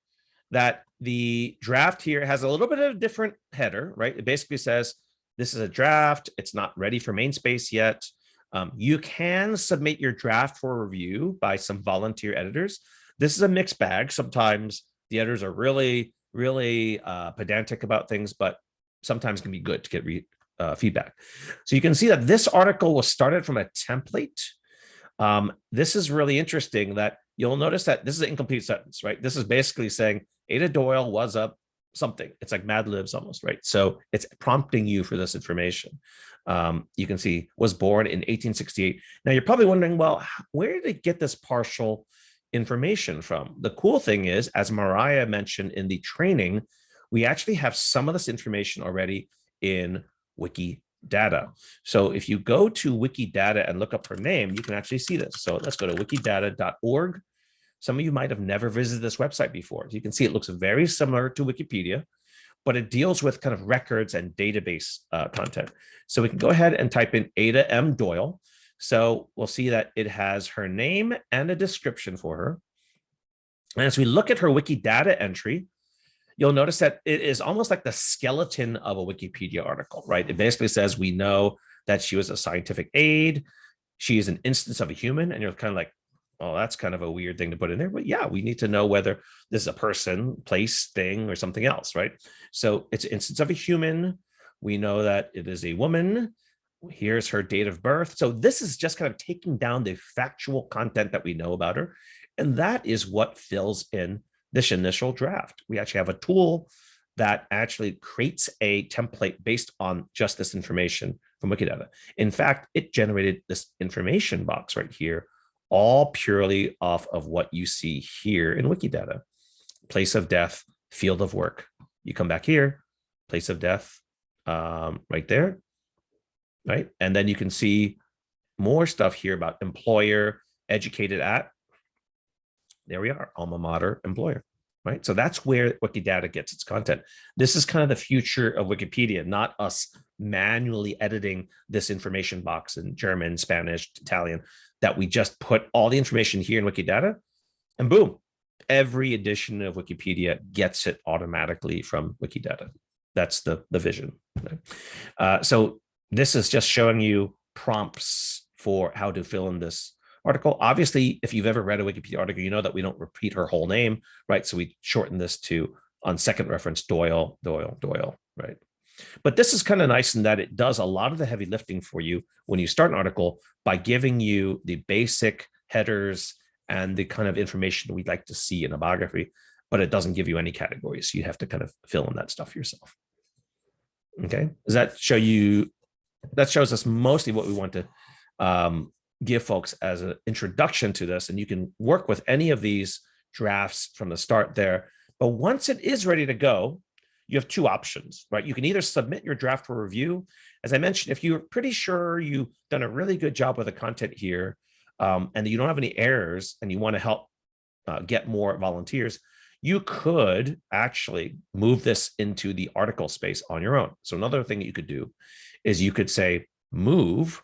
that the draft here has a little bit of a different header, right? It basically says, this is a draft. It's not ready for main space yet. You can submit your draft for review by some volunteer editors. This is a mixed bag. Sometimes the editors are really, really pedantic about things, but sometimes it can be good to get feedback. So you can see that this article was started from a template. This is really interesting that you'll notice that this is an incomplete sentence, right? This is basically saying Ada Doyle was a something. It's like Mad Libs almost, right? So it's prompting you for this information. You can see was born in 1868. Now you're probably wondering, well, where did it get this partial information from? The cool thing is, as Mariah mentioned in the training, we actually have some of this information already in Wikidata. So if you go to Wikidata and look up her name, you can actually see this. So let's go to wikidata.org. Some of you might have never visited this website before. You can see it looks very similar to Wikipedia, but it deals with kind of records and database content. So we can go ahead and type in Ada M. Doyle. So we'll see that it has her name and a description for her. And as we look at her Wikidata entry, you'll notice that it is almost like the skeleton of a Wikipedia article, right? It basically says we know that she was a scientific aide. She is an instance of a human. And you're kind of like, oh, that's kind of a weird thing to put in there. But yeah, we need to know whether this is a person, place, thing, or something else, right? So it's an instance of a human. We know that it is a woman. Here's her date of birth. So this is just kind of taking down the factual content that we know about her. And that is what fills in this initial draft. We actually have a tool that actually creates a template based on just this information from Wikidata. In fact, it generated this information box right here, all purely off of what you see here in Wikidata. Place of death, field of work. You come back here, place of death, right there, right? And then you can see more stuff here about employer, educated at. There we are, alma mater, employer, right? So that's where Wikidata gets its content. This is kind of the future of Wikipedia, not us manually editing this information box in German, Spanish, Italian, that we just put all the information here in Wikidata and boom, every edition of Wikipedia gets it automatically from Wikidata. That's the vision. Right? So this is just showing you prompts for how to fill in this article. Obviously, if you've ever read a Wikipedia article, you know that we don't repeat her whole name, right? So we shorten this to, on second reference, Doyle, right? But this is kind of nice in that it does a lot of the heavy lifting for you when you start an article by giving you the basic headers and the kind of information we'd like to see in a biography, but it doesn't give you any categories. So you have to kind of fill in that stuff yourself. Okay, does that show you, that shows us mostly what we want to give folks as an introduction to this, and you can work with any of these drafts from the start there. But once it is ready to go, you have two options, right? You can either submit your draft for review. As I mentioned, if you're pretty sure you've done a really good job with the content here, and you don't have any errors and you want to help get more volunteers, you could actually move this into the article space on your own. So another thing that you could do is you could say move,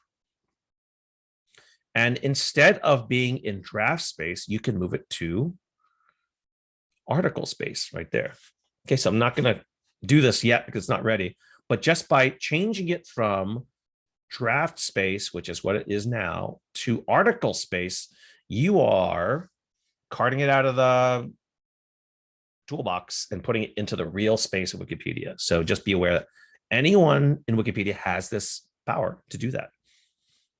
and instead of being in draft space, you can move it to article space right there. Okay, so I'm not going to do this yet because it's not ready, but just by changing it from draft space, which is what it is now, to article space, you are carting it out of the toolbox and putting it into the real space of Wikipedia. So just be aware that anyone in Wikipedia has this power to do that.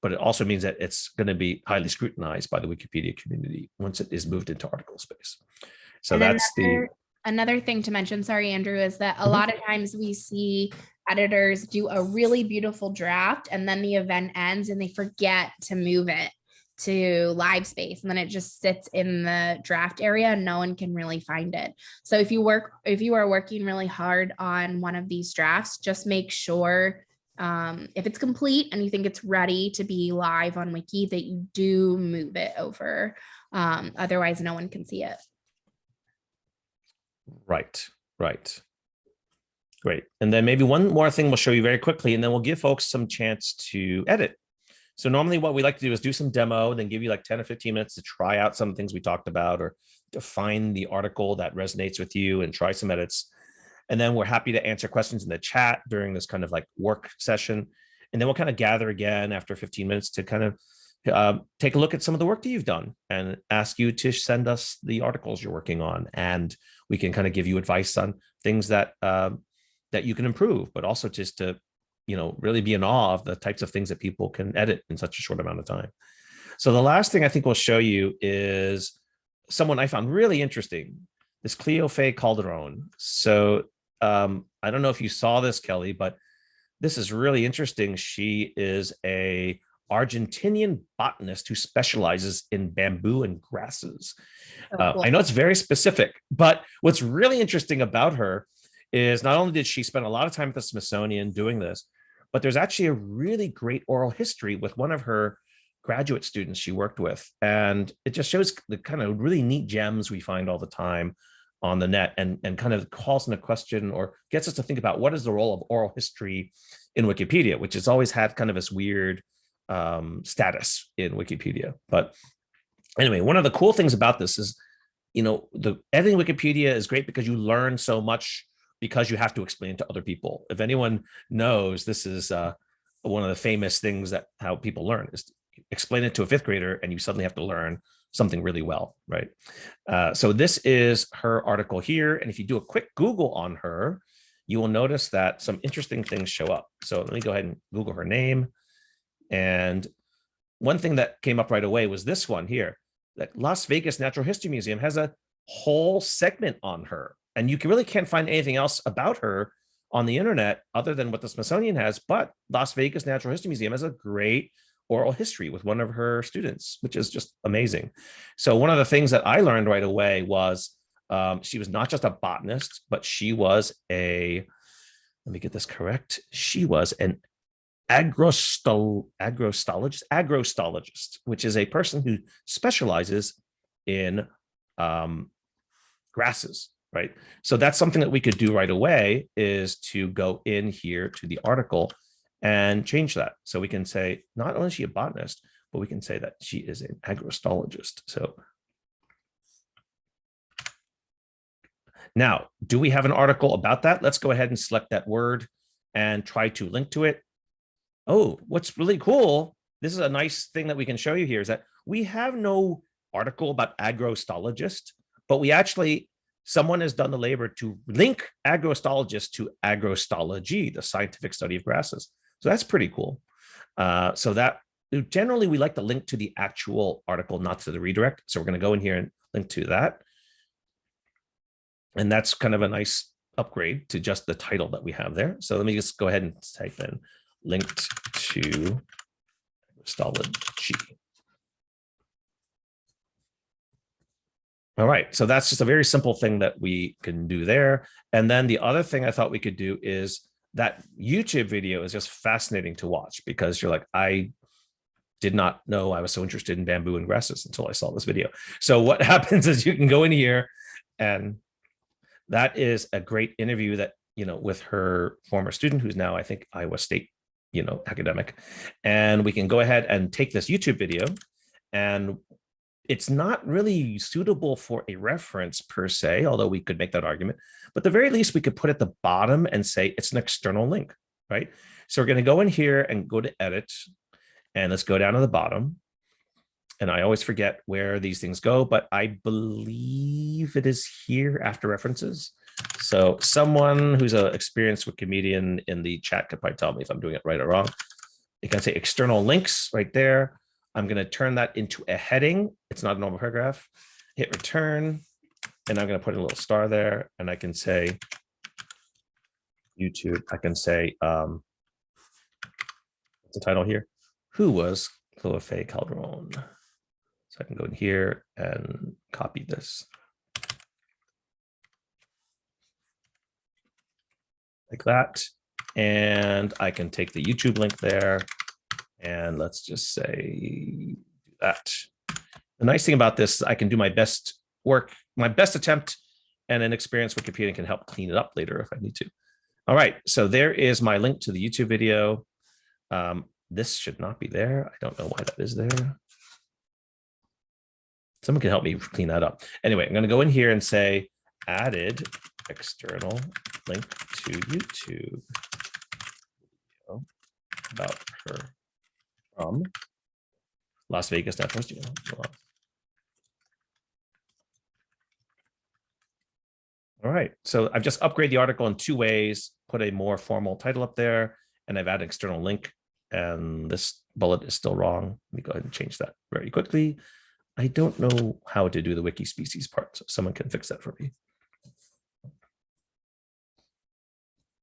But it also means that it's going to be highly scrutinized by the Wikipedia community once it is moved into article space. So and that's another thing to mention, sorry, Andrew, is that a lot of times we see editors do a really beautiful draft and then the event ends and they forget to move it to live space, and then it just sits in the draft area and no one can really find it. So if you are working really hard on one of these drafts, just make sure if it's complete and you think it's ready to be live on Wiki, that you do move it over. Otherwise, no one can see it. Right. Great. And then maybe one more thing we'll show you very quickly, and then we'll give folks some chance to edit. So normally what we like to do is do some demo, then give you like 10 or 15 minutes to try out some things we talked about or to find the article that resonates with you and try some edits. And then we're happy to answer questions in the chat during this kind of like work session. And then we'll kind of gather again after 15 minutes to kind of take a look at some of the work that you've done and ask you to send us the articles you're working on. And we can kind of give you advice on things that that you can improve, but also just to, you know, really be in awe of the types of things that people can edit in such a short amount of time. So the last thing I think we'll show you is someone I found really interesting, this Cleophae Calderon. So I don't know if you saw this, Kelly, but this is really interesting. She is a Argentinian botanist who specializes in bamboo and grasses. Cool. I know it's very specific, but what's really interesting about her is not only did she spend a lot of time at the Smithsonian doing this, but there's actually a really great oral history with one of her graduate students she worked with. And it just shows the kind of really neat gems we find all the time on the net, and kind of calls into question or gets us to think about what is the role of oral history in Wikipedia, which has always had kind of this weird status in Wikipedia. But anyway, one of the cool things about this is, the editing Wikipedia is great because you learn so much because you have to explain to other people. If anyone knows, this is one of the famous things that how people learn is explain it to a fifth grader and you suddenly have to learn something really well, right? So this is her article here. And if you do a quick Google on her, you will notice that some interesting things show up. So let me go ahead and Google her name. And one thing that came up right away was this one here, that Las Vegas Natural History Museum has a whole segment on her. And you really can't find anything else about her on the internet other than what the Smithsonian has, but Las Vegas Natural History Museum has a great oral history with one of her students, which is just amazing. So one of the things that I learned right away was she was not just a botanist, but she was let me get this correct. She was an agrostologist, which is a person who specializes in grasses, right? So that's something that we could do right away, is to go in here to the article and change that. So we can say, not only is she a botanist, but we can say that she is an agrostologist. So now, do we have an article about that? Let's go ahead and select that word and try to link to it. Oh, what's really cool, this is a nice thing that we can show you here, is that we have no article about agrostologist, but we actually, someone has done the labor to link agrostologist to agrostology, the scientific study of grasses. So that's pretty cool. So that generally we like to link to the actual article, not to the redirect. So we're going to go in here and link to that. And that's kind of a nice upgrade to just the title that we have there. So let me just go ahead and type in linked to agrostology. All right, so that's just a very simple thing that we can do there. And then the other thing I thought we could do is that YouTube video is just fascinating to watch, because you're like, I did not know I was so interested in bamboo and grasses until I saw this video. So what happens is you can go in here, and that is a great interview that, with her former student, who's now, I think, Iowa State, academic. And we can go ahead and take this YouTube video, and it's not really suitable for a reference per se, although we could make that argument, but at the very least we could put at the bottom and say it's an external link, right? So we're going to go in here and go to edit, and let's go down to the bottom. And I always forget where these things go, but I believe it is here after references. So someone who's an experienced Wikimedian in the chat could probably tell me if I'm doing it right or wrong. You can say external links right there. I'm going to turn that into a heading. It's not a normal paragraph. Hit return, and I'm going to put a little star there, and I can say YouTube. I can say, what's the title here? Who was Cleophae Calderon? So I can go in here and copy this. Like that. And I can take the YouTube link there, and let's just say that. The nice thing about this, I can do my best work, my best attempt, and an experienced Wikipedia can help clean it up later if I need to. All right, so there is my link to the YouTube video. This should not be there. I don't know why that is there. Someone can help me clean that up. Anyway, I'm going to go in here and say added external link to YouTube video about her from Las Vegas Natural History. All right, so I've just upgraded the article in 2 ways, put a more formal title up there, and I've added external link, and this bullet is still wrong. Let me go ahead and change that very quickly. I don't know how to do the wiki species part, so someone can fix that for me.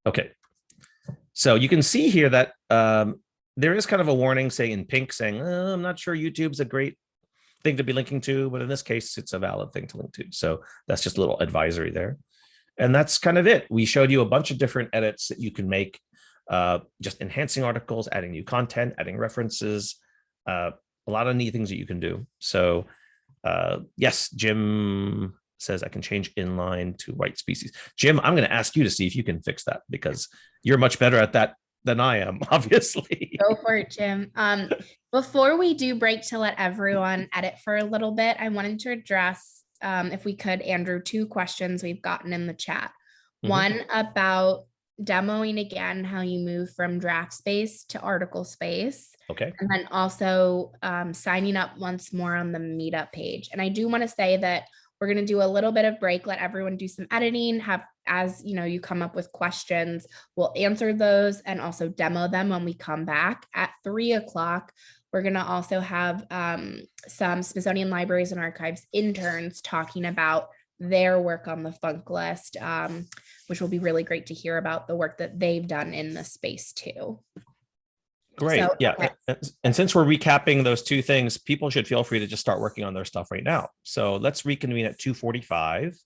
Okay, so you can see here that there is kind of a warning saying in pink saying, oh, I'm not sure YouTube's a great thing to be linking to, but in this case, it's a valid thing to link to. So that's just a little advisory there. And that's kind of it. We showed you a bunch of different edits that you can make, just enhancing articles, adding new content, adding references, a lot of neat things that you can do. So yes, Jim says I can change inline to white species. Jim, I'm going to ask you to see if you can fix that because you're much better at that than I am, obviously. Go for it, Jim. Before we do break to let everyone edit for a little bit, I wanted to address, if we could, Andrew, 2 questions we've gotten in the chat. One about demoing again how you move from draft space to article space. Okay. And then also signing up once more on the Meetup page. And I do want to say that we're going to do a little bit of break, let everyone do some editing, as you come up with questions, we'll answer those and also demo them when we come back at 3 o'clock. We're going to also have some Smithsonian Libraries and Archives interns talking about their work on the Funk list, which will be really great to hear about the work that they've done in the space too. Great. So, yeah. okay. And since we're recapping those 2 things, people should feel free to just start working on their stuff right now. So let's reconvene at 2:45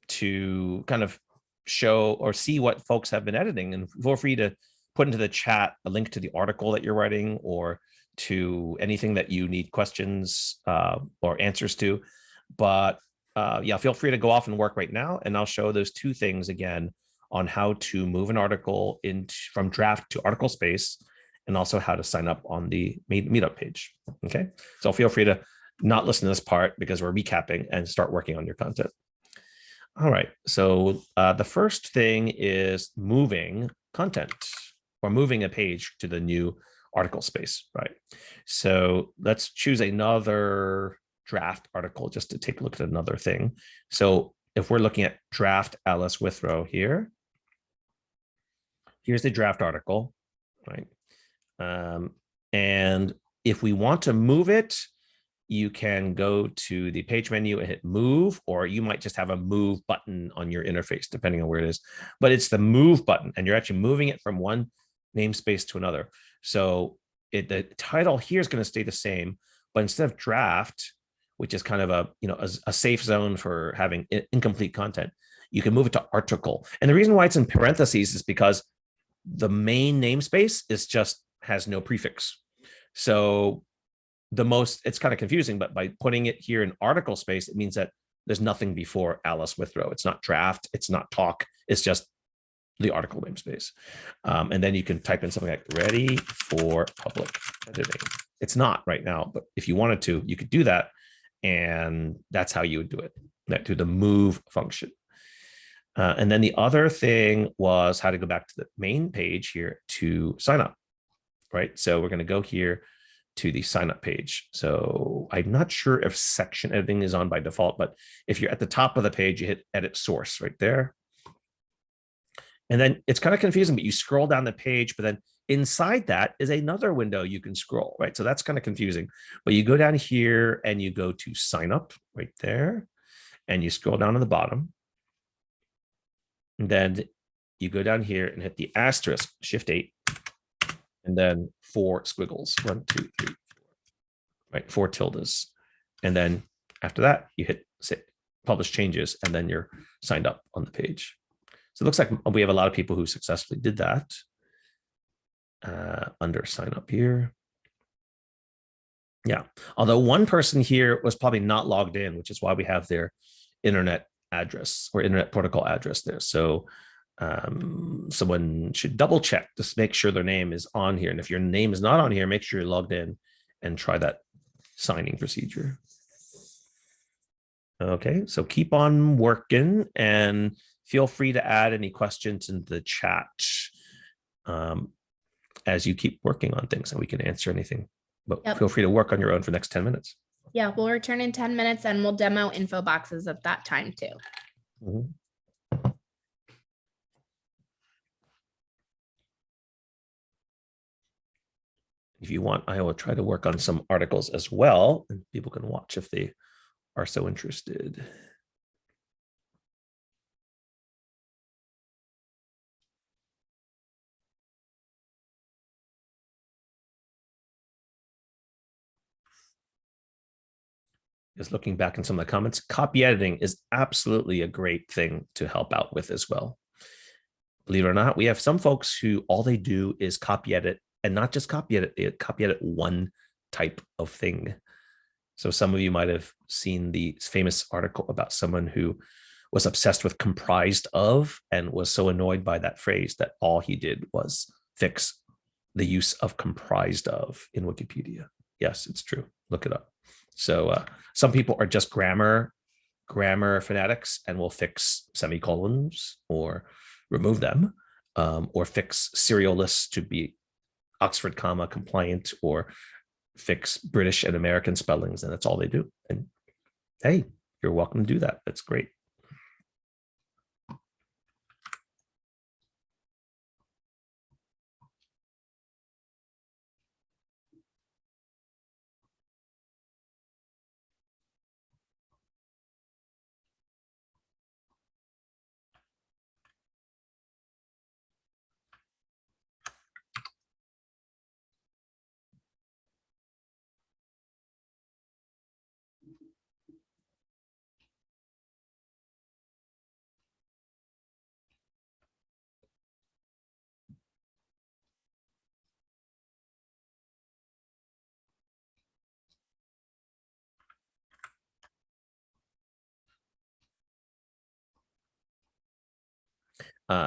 to kind of show or see what folks have been editing, and feel free to put into the chat a link to the article that you're writing or to anything that you need questions or answers to. But yeah, feel free to go off and work right now. And I'll show those 2 things again on how to move an article from draft to article space, and also how to sign up on the Meetup page. Okay, so feel free to not listen to this part because we're recapping, and start working on your content. All right, so the first thing is moving content or moving a page to the new article space, right? So let's choose another draft article just to take a look at another thing. So if we're looking at draft Alice Withrow here, here's the draft article, right? And if we want to move it, you can go to the page menu and hit move, or you might just have a move button on your interface, depending on where it is. But it's the move button, and you're actually moving it from one namespace to another. So the title here is going to stay the same, but instead of draft, which is kind of a safe zone for having incomplete content, you can move it to article. And the reason why it's in parentheses is because the main namespace has no prefix. So it's kind of confusing, but by putting it here in article space, it means that there's nothing before Alice Withrow. It's not draft, it's not talk, it's just the article namespace. And then you can type in something like ready for public editing. It's not right now, but if you wanted to, you could do that. And that's how you would do it, through the move function. And then the other thing was how to go back to the main page here to sign up, right? So we're going to go here to the sign up page. So I'm not sure if section editing is on by default, but if you're at the top of the page, you hit edit source right there. And then it's kind of confusing, but you scroll down the page, but then inside that is another window you can scroll, right? So that's kind of confusing, but you go down here and you go to sign up right there, and you scroll down to the bottom. And then you go down here and hit the asterisk, Shift 8, and then 4 squiggles, 1, 2, 3, 4, right? 4 tildes. And then after that, you hit publish changes, and then you're signed up on the page. So it looks like we have a lot of people who successfully did that under sign up here. Yeah, although one person here was probably not logged in, which is why we have their internet address or internet protocol address there. So someone should double check, just make sure their name is on here. And if your name is not on here, make sure you're logged in and try that signing procedure. Okay, so keep on working and feel free to add any questions in the chat as you keep working on things, and we can answer anything. But feel free to work on your own for the next 10 minutes. Yeah, we'll return in 10 minutes and we'll demo info boxes at that time too. Mm-hmm. If you want, I will try to work on some articles as well, and people can watch if they are so interested. Just looking back in some of the comments, copy editing is absolutely a great thing to help out with as well. Believe it or not, we have some folks who all they do is copy edit, and not just copy edit, they copy edit one type of thing. So some of you might have seen the famous article about someone who was obsessed with comprised of and was so annoyed by that phrase that all he did was fix the use of comprised of in Wikipedia. Yes, it's true. Look it up. So some people are just grammar fanatics and will fix semicolons or remove them, or fix serial lists to be Oxford comma compliant, or fix British and American spellings, and that's all they do. And hey, you're welcome to do that. That's great.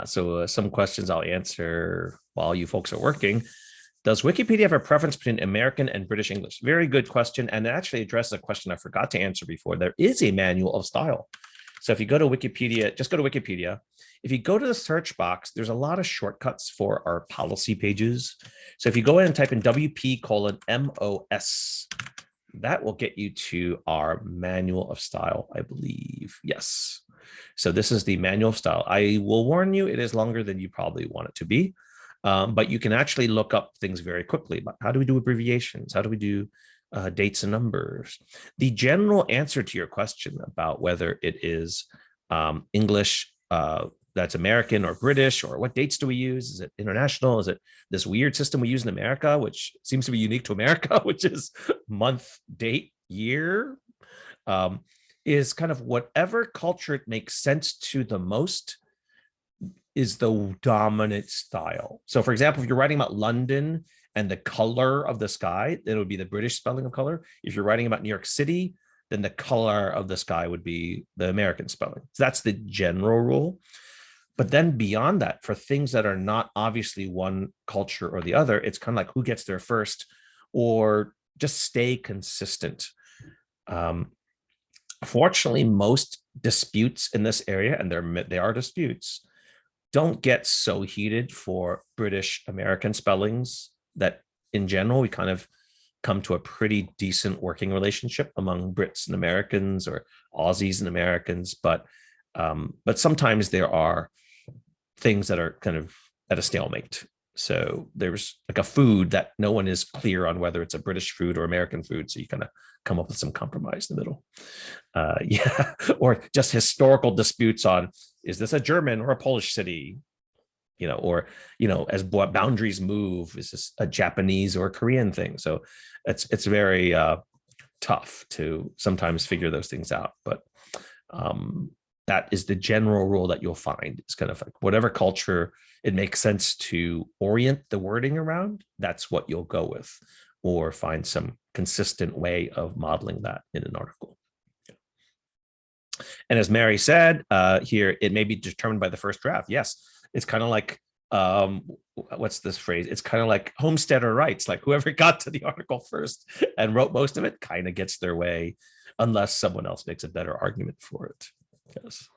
So some questions I'll answer while you folks are working. Does Wikipedia have a preference between American and British English? Very good question. And it actually addresses a question I forgot to answer before. There is a manual of style. So if you go to Wikipedia, just go to Wikipedia. If you go to the search box, there's a lot of shortcuts for our policy pages. So if you go in and type in WP:MOS, that will get you to our manual of style, I believe. Yes. So this is the manual of style. I will warn you, it is longer than you probably want it to be. But you can actually look up things very quickly. How do we do abbreviations? How do we do dates and numbers? The general answer to your question about whether it is English that's American or British, or what dates do we use? Is it international? Is it this weird system we use in America, which seems to be unique to America, which is month, date, year, is kind of whatever culture it makes sense to the most is the dominant style. So for example, if you're writing about London and the color of the sky, it would be the British spelling of color. If you're writing about New York City, then the color of the sky would be the American spelling. So that's the general rule. But then beyond that, for things that are not obviously one culture or the other, it's kind of like who gets there first, or just stay consistent. Fortunately, most disputes in this area, and they are disputes, don't get so heated for British American spellings that in general, we kind of come to a pretty decent working relationship among Brits and Americans, or Aussies and Americans. But sometimes there are things that are kind of at a stalemate. So there's like a food that no one is clear on whether it's a British food or American food. So you kind of come up with some compromise in the middle. Yeah, or just historical disputes on, is this a German or a Polish city? Or as boundaries move, is this a Japanese or a Korean thing? So it's very tough to sometimes figure those things out. But that is the general rule that you'll find. It's kind of like whatever culture it makes sense to orient the wording around, that's what you'll go with, or find some consistent way of modeling that in an article. And as Mary said here, it may be determined by the first draft. Yes, it's kind of like, what's this phrase? It's kind of like homesteader rights, like whoever got to the article first and wrote most of it kind of gets their way, unless someone else makes a better argument for it. Yes.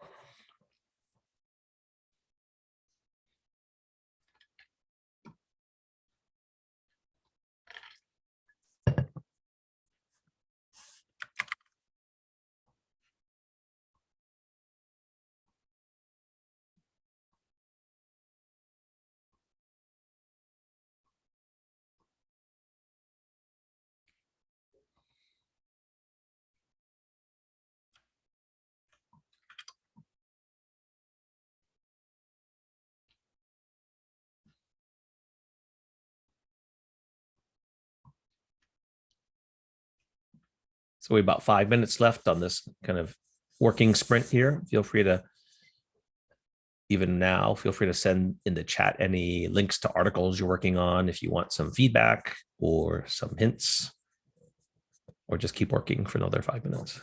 So we have about 5 minutes left on this kind of working sprint here. Feel free to, even now, feel free to send in the chat any links to articles you're working on if you want some feedback or some hints. or just keep working for another 5 minutes.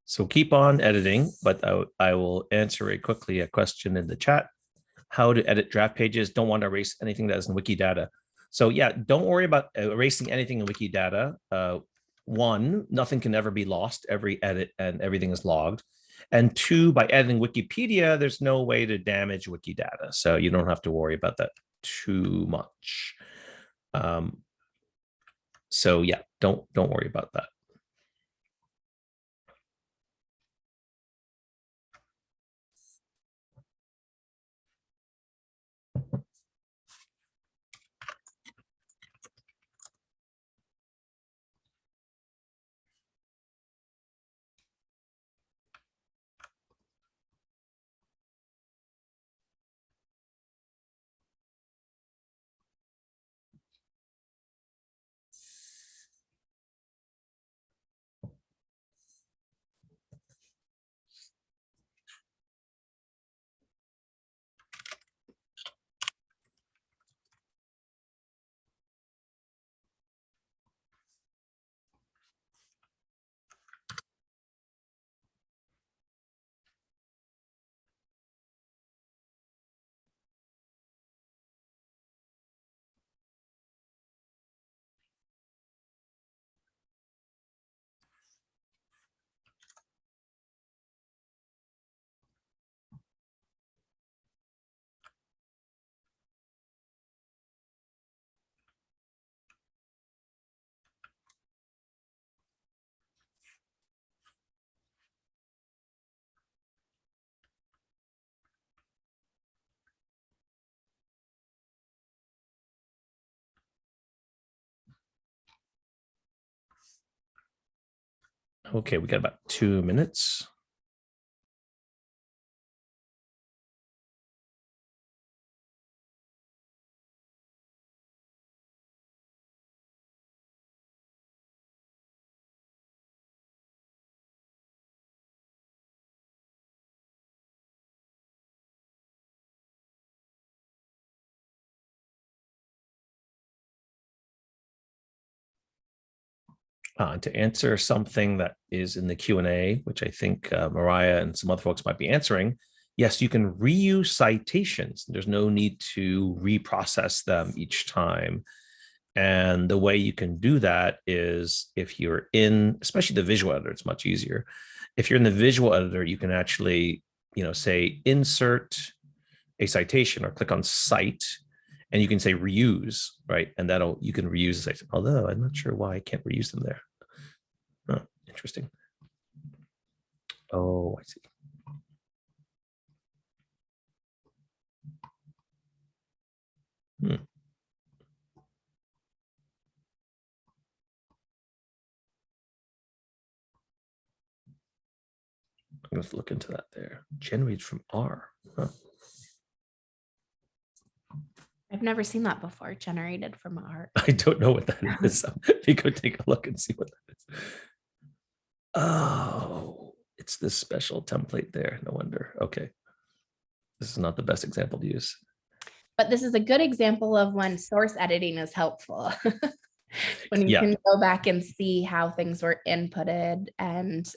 So keep on editing, but I will answer very quickly a question in the chat. How to edit draft pages. Don't want to erase anything that is in Wikidata. So yeah, don't worry about erasing anything in Wikidata. One, nothing can ever be lost. Every edit and everything is logged. And two, by editing Wikipedia, there's no way to damage Wikidata. So you don't have to worry about that too much. So yeah, don't worry about that. Okay, we got about 2 minutes. To answer something that is in the Q&A, which I think Mariah and some other folks might be answering, yes, you can reuse citations. There's no need to reprocess them each time. And the way you can do that is if you're in, especially the visual editor, it's much easier. If you're in the visual editor, you can actually, say insert a citation or click on cite, and you can say reuse, right? And you can reuse the citation, although I'm not sure why I can't reuse them there. Oh, interesting. Oh, I see. I'm going to look into that there. Generated from R. Huh. I've never seen that before, generated from art. I don't know what that is. So you go take a look and see what that is. Oh, it's this special template there. No wonder. Okay. This is not the best example to use. But this is a good example of when source editing is helpful. When you can go back and see how things were inputted and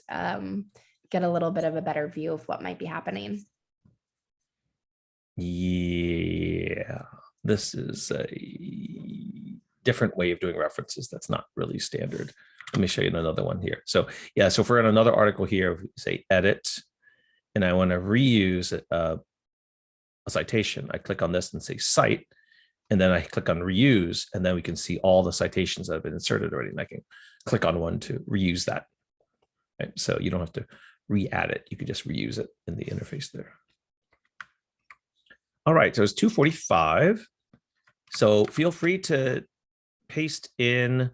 get a little bit of a better view of what might be happening. Yeah, this is a different way of doing references that's not really standard. Let me show you another one here. So yeah, so for another article here, say edit, and I want to reuse a citation. I click on this and say cite, and then I click on reuse, and then we can see all the citations that have been inserted already. And I can click on one to reuse that. Right? So you don't have to re-add it. You can just reuse it in the interface there. All right, so it's 2:45. So feel free to paste in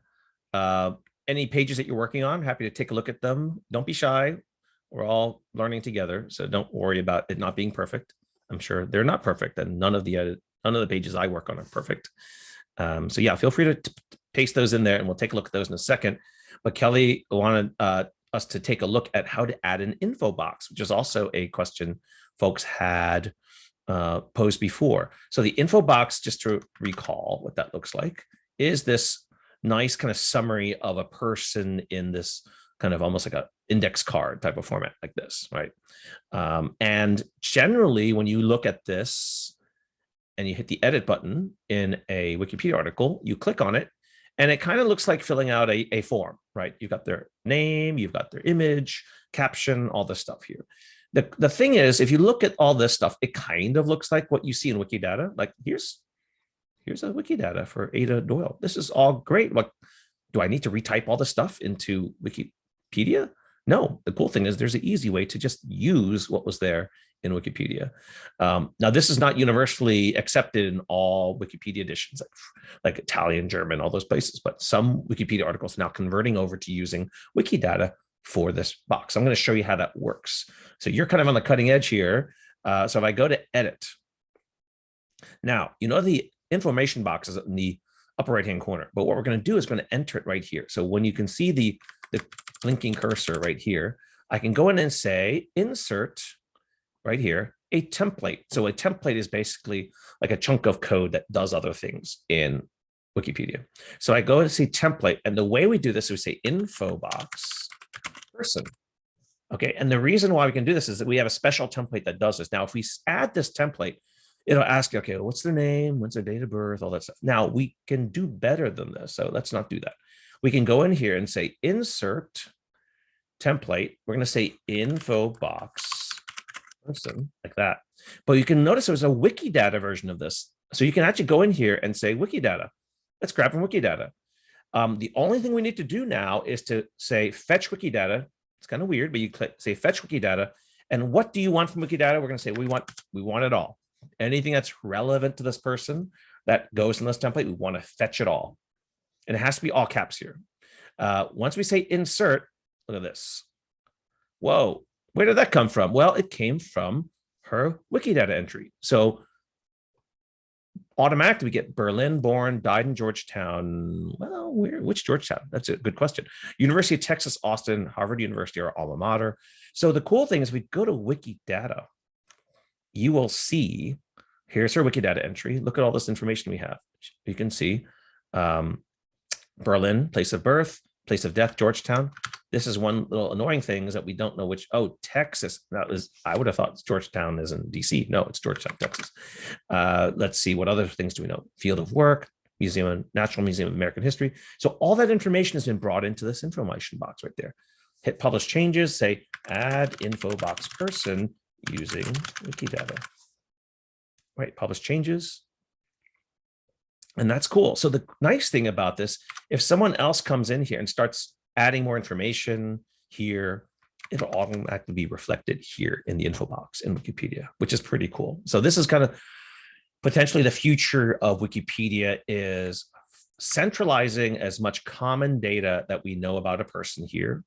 any pages that you're working on. Happy to take a look at them. Don't be shy. We're all learning together, so don't worry about it not being perfect. I'm sure they're not perfect, and none of the pages I work on are perfect. So yeah, feel free to paste those in there, and we'll take a look at those in a second. But Kelly wanted us to take a look at how to add an info box, which is also a question folks had posed before. So the info box, just to recall what that looks like, is this nice kind of summary of a person in this kind of almost like a index card type of format like this, right? And generally, when you look at this and you hit the edit button in a Wikipedia article, you click on it, and it kind of looks like filling out a form, right? You've got their name, you've got their image, caption, all this stuff here. The thing is, if you look at all this stuff, it kind of looks like what you see in Wikidata. Like here's a Wikidata for Ada Doyle. This is all great. What do I need to retype all the stuff into Wikipedia? No, the cool thing is there's an easy way to just use what was there in Wikipedia. Now, this is not universally accepted in all Wikipedia editions, like Italian, German, all those places, but some Wikipedia articles are now converting over to using Wikidata for this box. I'm going to show you how that works. So you're kind of on the cutting edge here. So if I go to edit, now, you know, the information box is in the upper right-hand corner, but what we're going to do is going to enter it right here. So when you can see the blinking cursor right here, I can go in and say, insert right here, a template. So a template is basically like a chunk of code that does other things in Wikipedia. So I go and see template, and the way we do this is we say info box person. Okay, and the reason why we can do this is that we have a special template that does this. Now, if we add this template, it'll ask you, okay, what's their name? What's their date of birth? All that stuff. Now, we can do better than this. So let's not do that. We can go in here and say insert template. We're going to say info box person, like that. But you can notice there's a Wikidata version of this. So you can actually go in here and say Wikidata. Let's grab from Wikidata. The only thing we need to do now is to say fetch Wikidata. It's kind of weird, but you say fetch Wikidata. And what do you want from Wikidata? We're going to say we want it all. Anything that's relevant to this person that goes in this template, we want to fetch it all. And it has to be all caps here. Once we say insert, look at this. Whoa, where did that come from? Well, it came from her Wikidata entry. So automatically we get Berlin, born, died in Georgetown. Well, which Georgetown? That's a good question. University of Texas, Austin, Harvard University, our alma mater. So the cool thing is we go to Wikidata. You will see, here's her Wikidata entry. Look at all this information we have. You can see Berlin, place of birth, place of death, Georgetown. This is one little annoying thing is that we don't know which, Texas. That was, I would have thought Georgetown is in DC. No, it's Georgetown, Texas. Let's see, what other things do we know? Field of work, National Museum of American History. So all that information has been brought into this information box right there. Hit publish changes, say add info box person using Wikidata. Right, publish changes. And that's cool. So the nice thing about this, if someone else comes in here and starts adding more information here, it'll automatically be reflected here in the info box in Wikipedia, which is pretty cool. So this is kind of potentially the future of Wikipedia, is centralizing as much common data that we know about a person here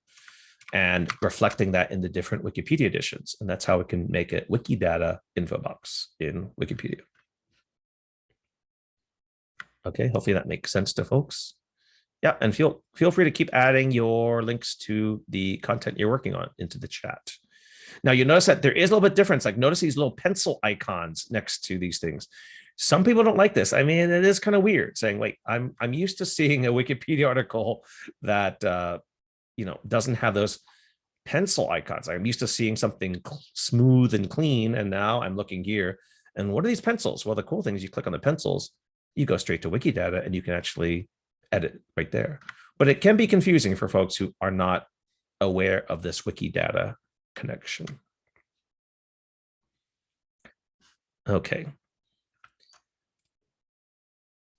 and reflecting that in the different Wikipedia editions. And that's how we can make a Wikidata info box in Wikipedia. Okay, hopefully that makes sense to folks. Yeah, and feel free to keep adding your links to the content you're working on into the chat. Now you notice that there is a little bit difference. Like notice these little pencil icons next to these things. Some people don't like this. I mean, it is kind of weird saying, wait, I'm used to seeing a Wikipedia article that doesn't have those pencil icons. I'm used to seeing something smooth and clean, and now I'm looking here. And what are these pencils? Well, the cool thing is you click on the pencils, you go straight to Wikidata and you can actually edit right there. But it can be confusing for folks who are not aware of this Wikidata connection. Okay.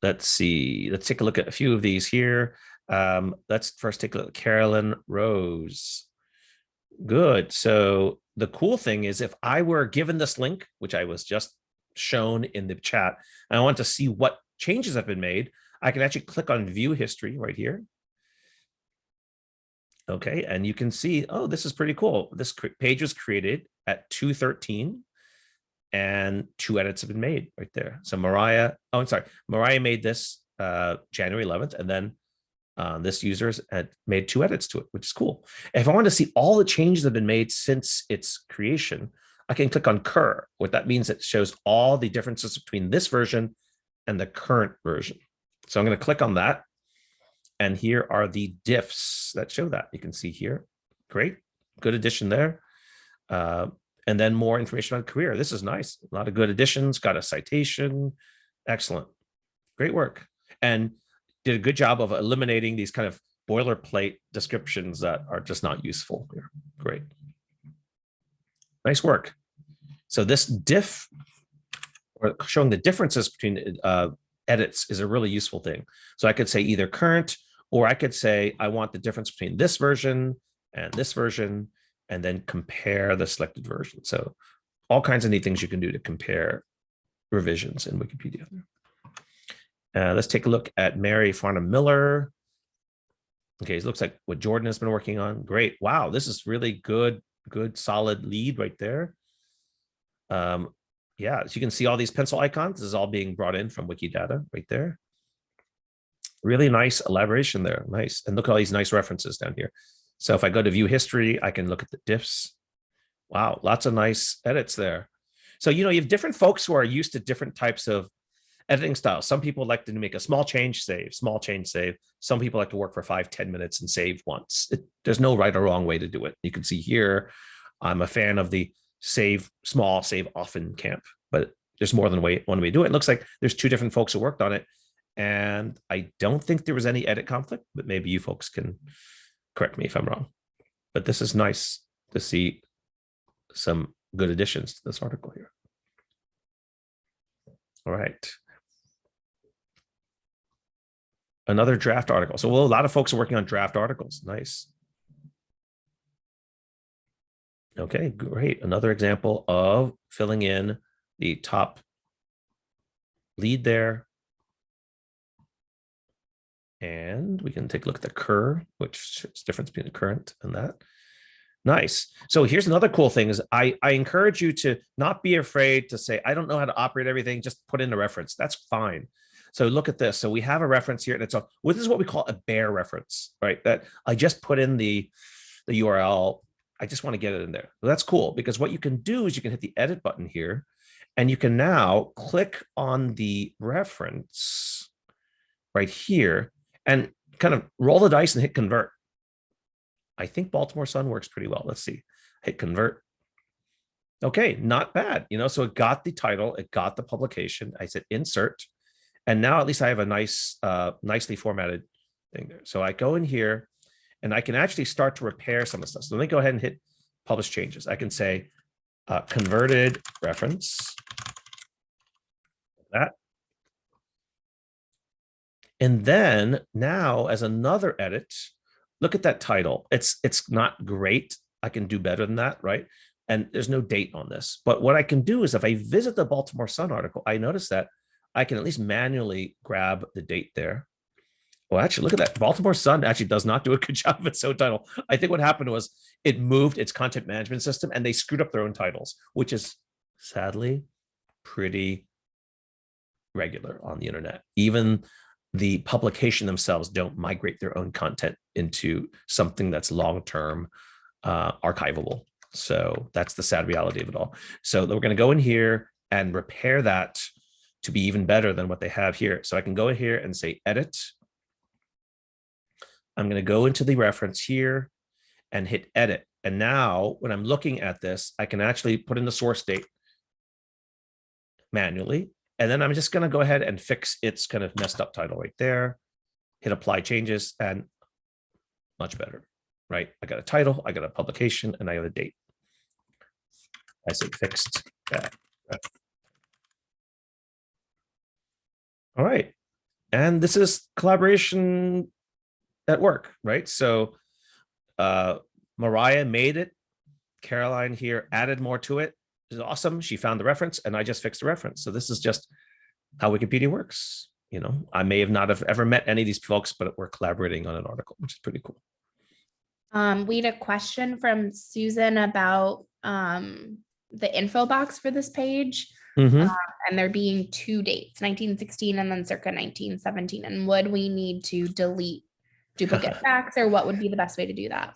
Let's see. Let's take a look at a few of these here. Let's first take a look at Carolyn Rose. Good. So the cool thing is if I were given this link, which I was just shown in the chat, and I want to see what changes have been made, I can actually click on view history right here. Okay, and you can see, oh, this is pretty cool. This page was created at 2:13 and 2 edits have been made right there. So Mariah made this January 11th, and then this user had made 2 edits to it, which is cool. If I want to see all the changes that have been made since its creation, I can click on cur. What that means, it shows all the differences between this version and the current version. So I'm going to click on that. And here are the diffs that show that. You can see here. Great. Good addition there. And then more information on career. This is nice. A lot of good additions. Got a citation. Excellent. Great work. And did a good job of eliminating these kind of boilerplate descriptions that are just not useful here. Great. Nice work. So this diff, or showing the differences between edits, is a really useful thing. So I could say either current, or I could say I want the difference between this version and this version, and then compare the selected version. So all kinds of neat things you can do to compare revisions in Wikipedia. Let's take a look at Mary Farnam Miller. Okay, it looks like what Jordan has been working on. Great. Wow, this is really good solid lead right there. Yeah, so you can see all these pencil icons. This is all being brought in from Wikidata right there. Really nice elaboration there. Nice. And look at all these nice references down here. So if I go to view history, I can look at the diffs. Wow, lots of nice edits there. So, you have different folks who are used to different types of editing styles. Some people like to make a small change, save, small change, save. Some people like to work for 5-10 minutes and save once. There's no right or wrong way to do it. You can see here, I'm a fan of the save small, save often camp, but there's more than one way to do it. It looks like there's 2 different folks who worked on it. And I don't think there was any edit conflict, but maybe you folks can correct me if I'm wrong. But this is nice to see some good additions to this article here. All right. Another draft article. So, a lot of folks are working on draft articles. Nice. Okay, great. Another example of filling in the top lead there. And we can take a look at the cur, which is the difference between the current and that. Nice. So here's another cool thing is I encourage you to not be afraid to say, I don't know how to operate everything, just put in a reference. That's fine. So look at this. So we have a reference here, and this is what we call a bare reference, right? That I just put in the URL. I just want to get it in there. So that's cool, because what you can do is you can hit the edit button here, and you can now click on the reference right here and kind of roll the dice and hit convert. I think Baltimore Sun works pretty well. Let's see. Hit convert. Okay, not bad. So it got the title, it got the publication. I said insert, and now at least I have a nice, nicely formatted thing there. So I go in here, and I can actually start to repair some of the stuff. So let me go ahead and hit publish changes. I can say converted reference. That. And then now, as another edit, look at that title. It's not great. I can do better than that, right? And there's no date on this. But what I can do is if I visit the Baltimore Sun article, I notice that I can at least manually grab the date there. Well, actually, look at that. Baltimore Sun actually does not do a good job of its own title. I think what happened was it moved its content management system and they screwed up their own titles, which is sadly pretty regular on the internet. Even the publication themselves don't migrate their own content into something that's long-term archivable. So that's the sad reality of it all. So we're going to go in here and repair that to be even better than what they have here. So I can go in here and say edit. I'm going to go into the reference here and hit edit. And now when I'm looking at this, I can actually put in the source date manually. And then I'm just going to go ahead and fix its kind of messed up title right there, hit apply changes, and much better, right? I got a title, I got a publication, and I got a date. I say fixed that. All right. And this is collaboration at work, right? So Mariah made it. Caroline here added more to it. This is awesome. She found the reference and I just fixed the reference. So this is just how Wikipedia works. You know, I may have not have ever met any of these folks, but we're collaborating on an article, which is pretty cool. We had a question from Susan about the info box for this page. And there being 2 dates, 1916 and then circa 1917. And would we need to delete duplicate facts, or what would be the best way to do that?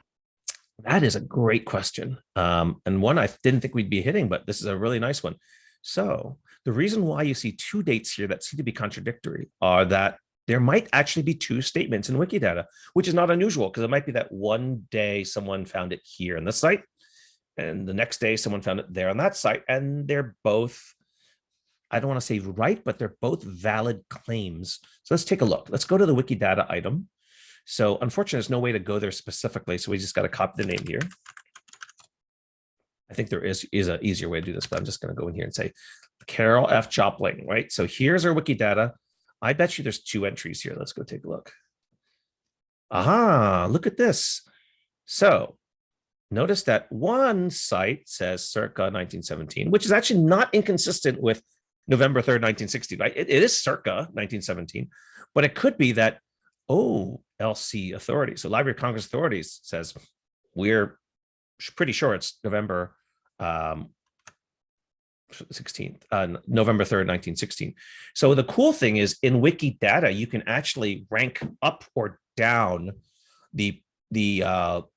That is a great question. And one I didn't think we'd be hitting, but this is a really nice one. So the reason why you see 2 dates here that seem to be contradictory are that there might actually be 2 statements in Wikidata, which is not unusual because it might be that one day someone found it here on this site, and the next day someone found it there on that site, and they're both, I don't want to say right, but they're both valid claims. So let's take a look. Let's go to the Wikidata item. So unfortunately, there's no way to go there specifically. So we just got to copy the name here. I think there is an easier way to do this, but I'm just going to go in here and say Carol F. Jopling, right? So here's our Wikidata. I bet you there's 2 entries here. Let's go take a look. Aha, look at this. So notice that one site says circa 1917, which is actually not inconsistent with November 3rd, 1960, right? It is circa 1917, but it could be that, oh, LC authority. So Library of Congress authorities says, we're pretty sure it's November 16th, November 3rd, 1916. So the cool thing is in Wikidata, you can actually rank up or down the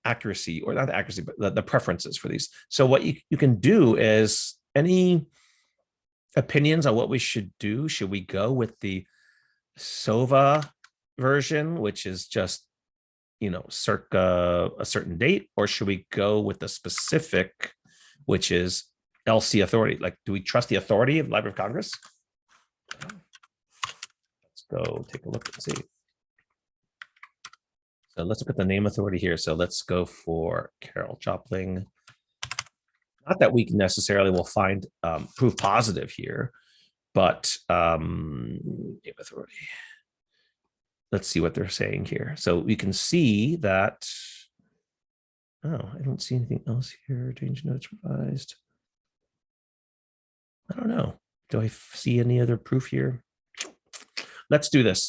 accuracy, or not the accuracy, but the preferences for these. So what you can do is, any opinions on what we should do? Should we go with the SOVA version, which is just, you know, circa a certain date, or should we go with the specific, which is LC authority? Like, do we trust the authority of Library of Congress? Let's go take a look and see. So let's look at the name authority here. So let's go for Carol Jopling. Not that we necessarily will find proof positive here, but name authority. Let's see what they're saying here. So we can see that, oh, I don't see anything else here. Change notes revised. I don't know. Do I see any other proof here? Let's do this.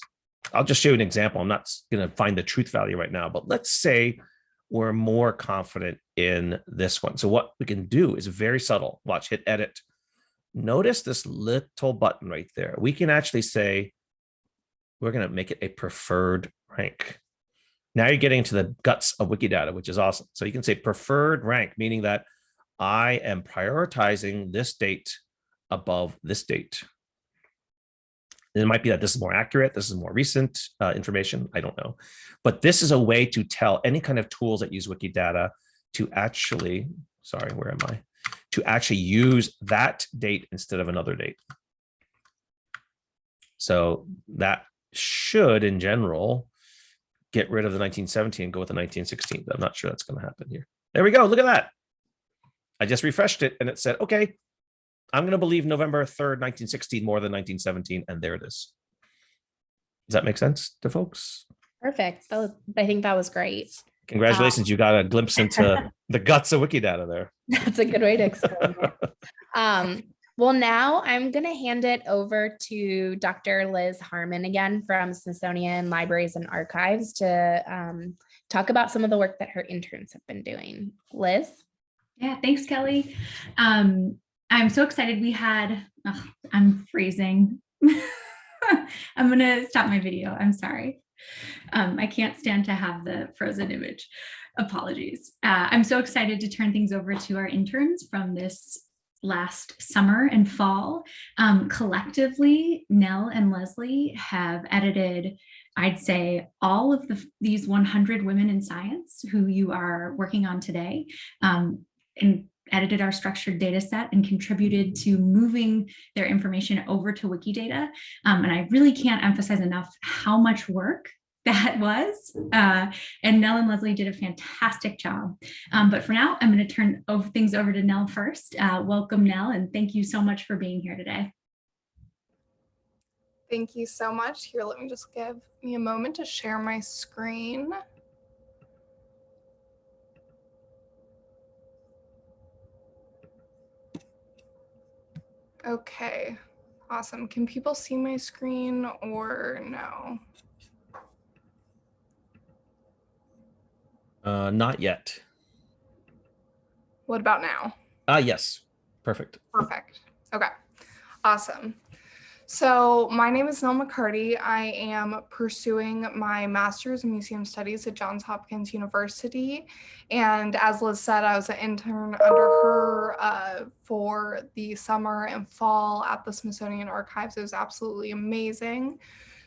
I'll just show you an example. I'm not going to find the truth value right now, but let's say we're more confident in this one. So what we can do is very subtle. Watch, hit edit. Notice this little button right there. We can actually say, we're going to make it a preferred rank. Now you're getting into the guts of Wikidata, which is awesome. So you can say preferred rank, meaning that I am prioritizing this date above this date. It might be that this is more accurate, this is more recent information, I don't know. But this is a way to tell any kind of tools that use Wikidata to actually, sorry, where am I? To actually use that date instead of another date. So that should, in general, get rid of the 1917 and go with the 1916. But I'm not sure that's going to happen here. There we go. Look at that. I just refreshed it and it said, okay, I'm going to believe November 3rd, 1916 more than 1917. And there it is. Does that make sense to folks? Perfect. I think that was great. Congratulations. You got a glimpse into the guts of Wikidata there. That's a good way to explain it. Well, now I'm going to hand it over to Dr. Liz Harmon again from Smithsonian Libraries and Archives to talk about some of the work that her interns have been doing. Liz? Yeah, thanks, Kelly. I'm so excited. We had, I'm freezing. I'm going to stop my video. I'm sorry. I can't stand to have the frozen image. Apologies. I'm so excited to turn things over to our interns from this last summer and fall. Collectively, Nell and Leslie have edited, I'd say, all of these 100 women in science who you are working on today. And edited our structured data set and contributed to moving their information over to Wikidata. And I really can't emphasize enough how much work that was. And Nell and Leslie did a fantastic job. But for now, I'm going to turn things over to Nell first. Welcome, Nell, and thank you so much for being here today. Thank you so much. Here, let me just give me a moment to share my screen. Okay, awesome. Can people see my screen or no? Not yet. What about now? Yes, perfect. Perfect. Okay, awesome. So my name is Nell McCarty. I am pursuing my master's in museum studies at Johns Hopkins University. And as Liz said, I was an intern under her for the summer and fall at the Smithsonian Archives. It was absolutely amazing.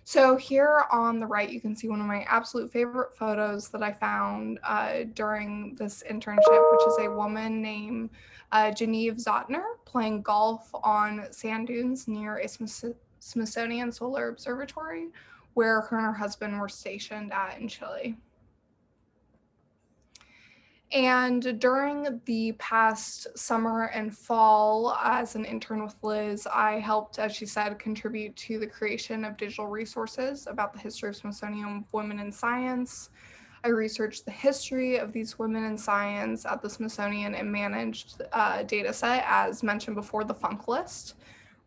So here on the right, you can see one of my absolute favorite photos that I found during this internship, which is a woman named Genevieve Zotner playing golf on sand dunes near a Smithsonian Solar Observatory, where her and her husband were stationed at in Chile. And during the past summer and fall, as an intern with Liz, I helped, as she said, contribute to the creation of digital resources about the history of Smithsonian women in science. I researched the history of these women in science at the Smithsonian and managed a data set, as mentioned before, the Funk List,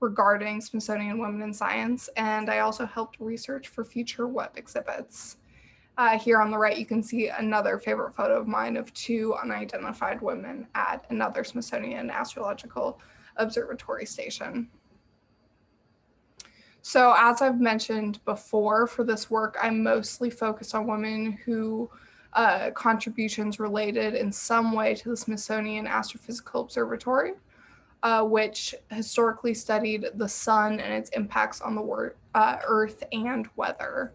regarding Smithsonian women in science. And I also helped research for future web exhibits. Here on the right, you can see another favorite photo of mine of two unidentified women at another Smithsonian Astrological Observatory station. So as I've mentioned before, for this work, I'm mostly focused on women who contributions related in some way to the Smithsonian Astrophysical Observatory, which historically studied the sun and its impacts on the Earth and weather.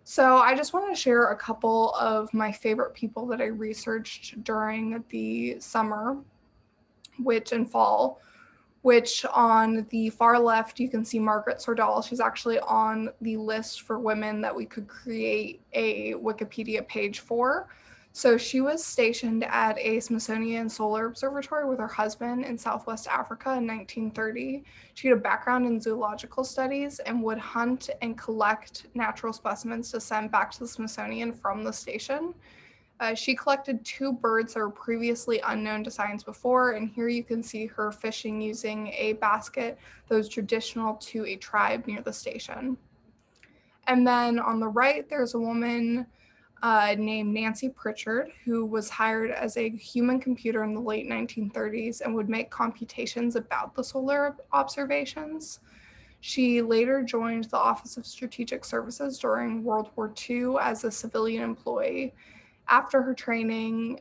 So I just want to share a couple of my favorite people that I researched during the summer, and fall, which on the far left, you can see Margaret Sordahl. She's actually on the list for women that we could create a Wikipedia page for. So she was stationed at a Smithsonian Solar Observatory with her husband in Southwest Africa in 1930. She had a background in zoological studies and would hunt and collect natural specimens to send back to the Smithsonian from the station. She collected two birds that were previously unknown to science before, and here you can see her fishing using a basket that was traditional to a tribe near the station. And then on the right, there's a woman named Nancy Pritchard, who was hired as a human computer in the late 1930s and would make computations about the solar observations. She later joined the Office of Strategic Services during World War II as a civilian employee. After her training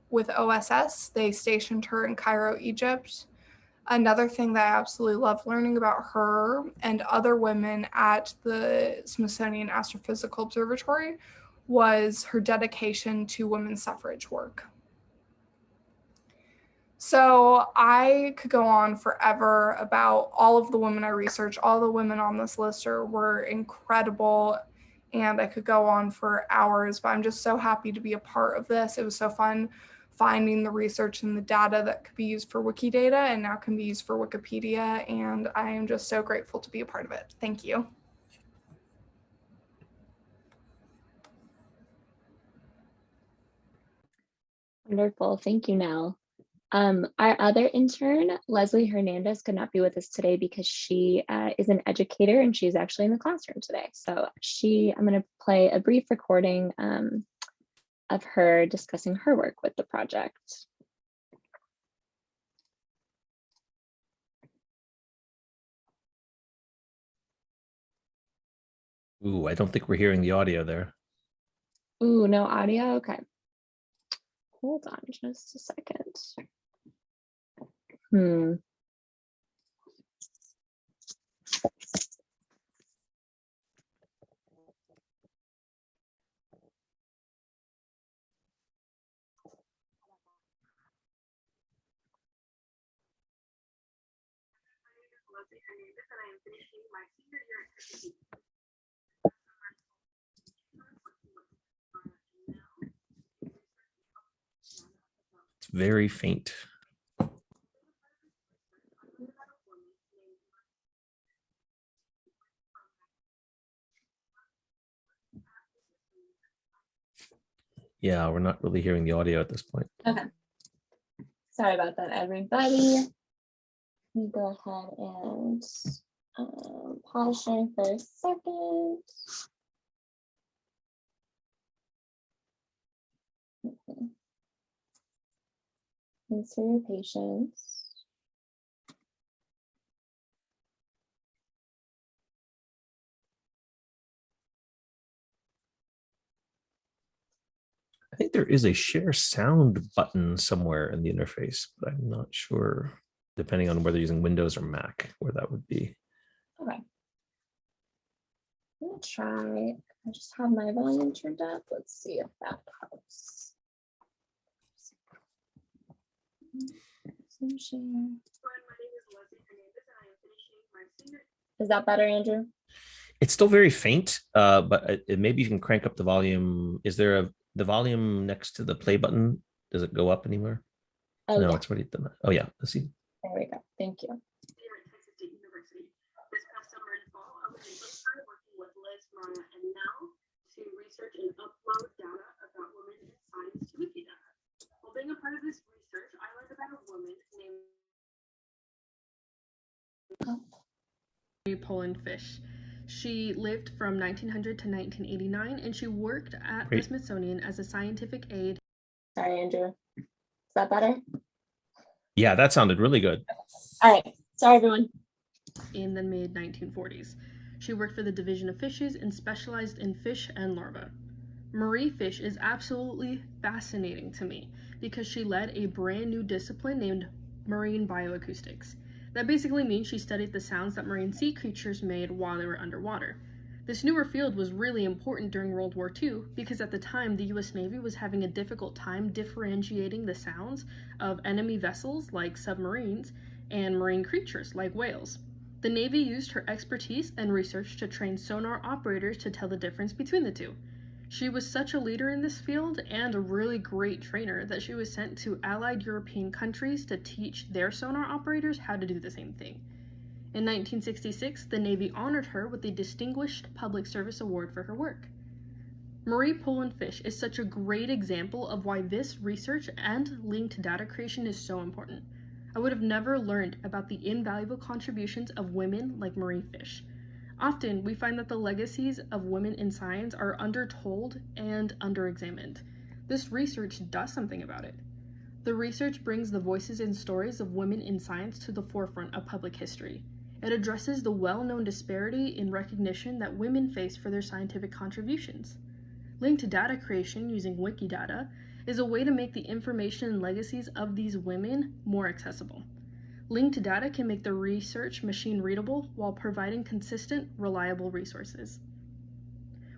with OSS, they stationed her in Cairo, Egypt. Another thing that I absolutely love learning about her and other women at the Smithsonian Astrophysical Observatory was her dedication to women's suffrage work. So I could go on forever about all of the women I researched. All the women on this list were incredible, and I could go on for hours, but I'm just so happy to be a part of this. It was so fun finding the research and the data that could be used for Wikidata and now can be used for Wikipedia, and I am just so grateful to be a part of it. Thank you. Wonderful. Thank you, Nell. Our other intern, Leslie Hernandez, could not be with us today because she is an educator and she's actually in the classroom today. So I'm going to play a brief recording of her discussing her work with the project. Ooh, I don't think we're hearing the audio there. Ooh, no audio? Okay. Hold on just a second. It's very faint. Yeah, we're not really hearing the audio at this point. Okay. Sorry about that, everybody. Let me go ahead and pause sharing for a second. Okay. Thanks for your patience. I think there is a share sound button somewhere in the interface, but I'm not sure, depending on whether you're using Windows or Mac, where that would be. Okay. I'm gonna try. I just have my volume turned up. Let's see if that helps. Is that better, Andrew? It's still very faint, but maybe you can crank up the volume. Is there the volume next to the play button? Does it go up anymore? Oh, no, yeah. it's already done that. Oh yeah, let's see. There we go. Thank you. This past summer and fall, I was in Pittsburgh working with Liz Harmon and now to research and upload data about women in science to Wikidata. While being a part of this research, I learned about a woman named Poland Fish. She lived from 1900 to 1989, and she worked at the Smithsonian as a scientific aide. Sorry, Andrew. Is that better? Yeah, that sounded really good. All right. Sorry, everyone. In the mid-1940s. She worked for the Division of Fishes and specialized in fish and larvae. Marie Fish is absolutely fascinating to me because she led a brand new discipline named marine bioacoustics. That basically means she studied the sounds that marine sea creatures made while they were underwater. This newer field was really important during World War II because at the time the US Navy was having a difficult time differentiating the sounds of enemy vessels like submarines and marine creatures like whales. The Navy used her expertise and research to train sonar operators to tell the difference between the two. She was such a leader in this field and a really great trainer that she was sent to Allied European countries to teach their sonar operators how to do the same thing. In 1966, the Navy honored her with the Distinguished Public Service Award for her work. Marie Poland Fish is such a great example of why this research and linked data creation is so important. I would have never learned about the invaluable contributions of women like Marie Fish. Often, we find that the legacies of women in science are undertold and underexamined. This research does something about it. The research brings the voices and stories of women in science to the forefront of public history. It addresses the well-known disparity in recognition that women face for their scientific contributions. Linked data creation using Wikidata is a way to make the information and legacies of these women more accessible. Linked data can make the research machine readable while providing consistent, reliable resources.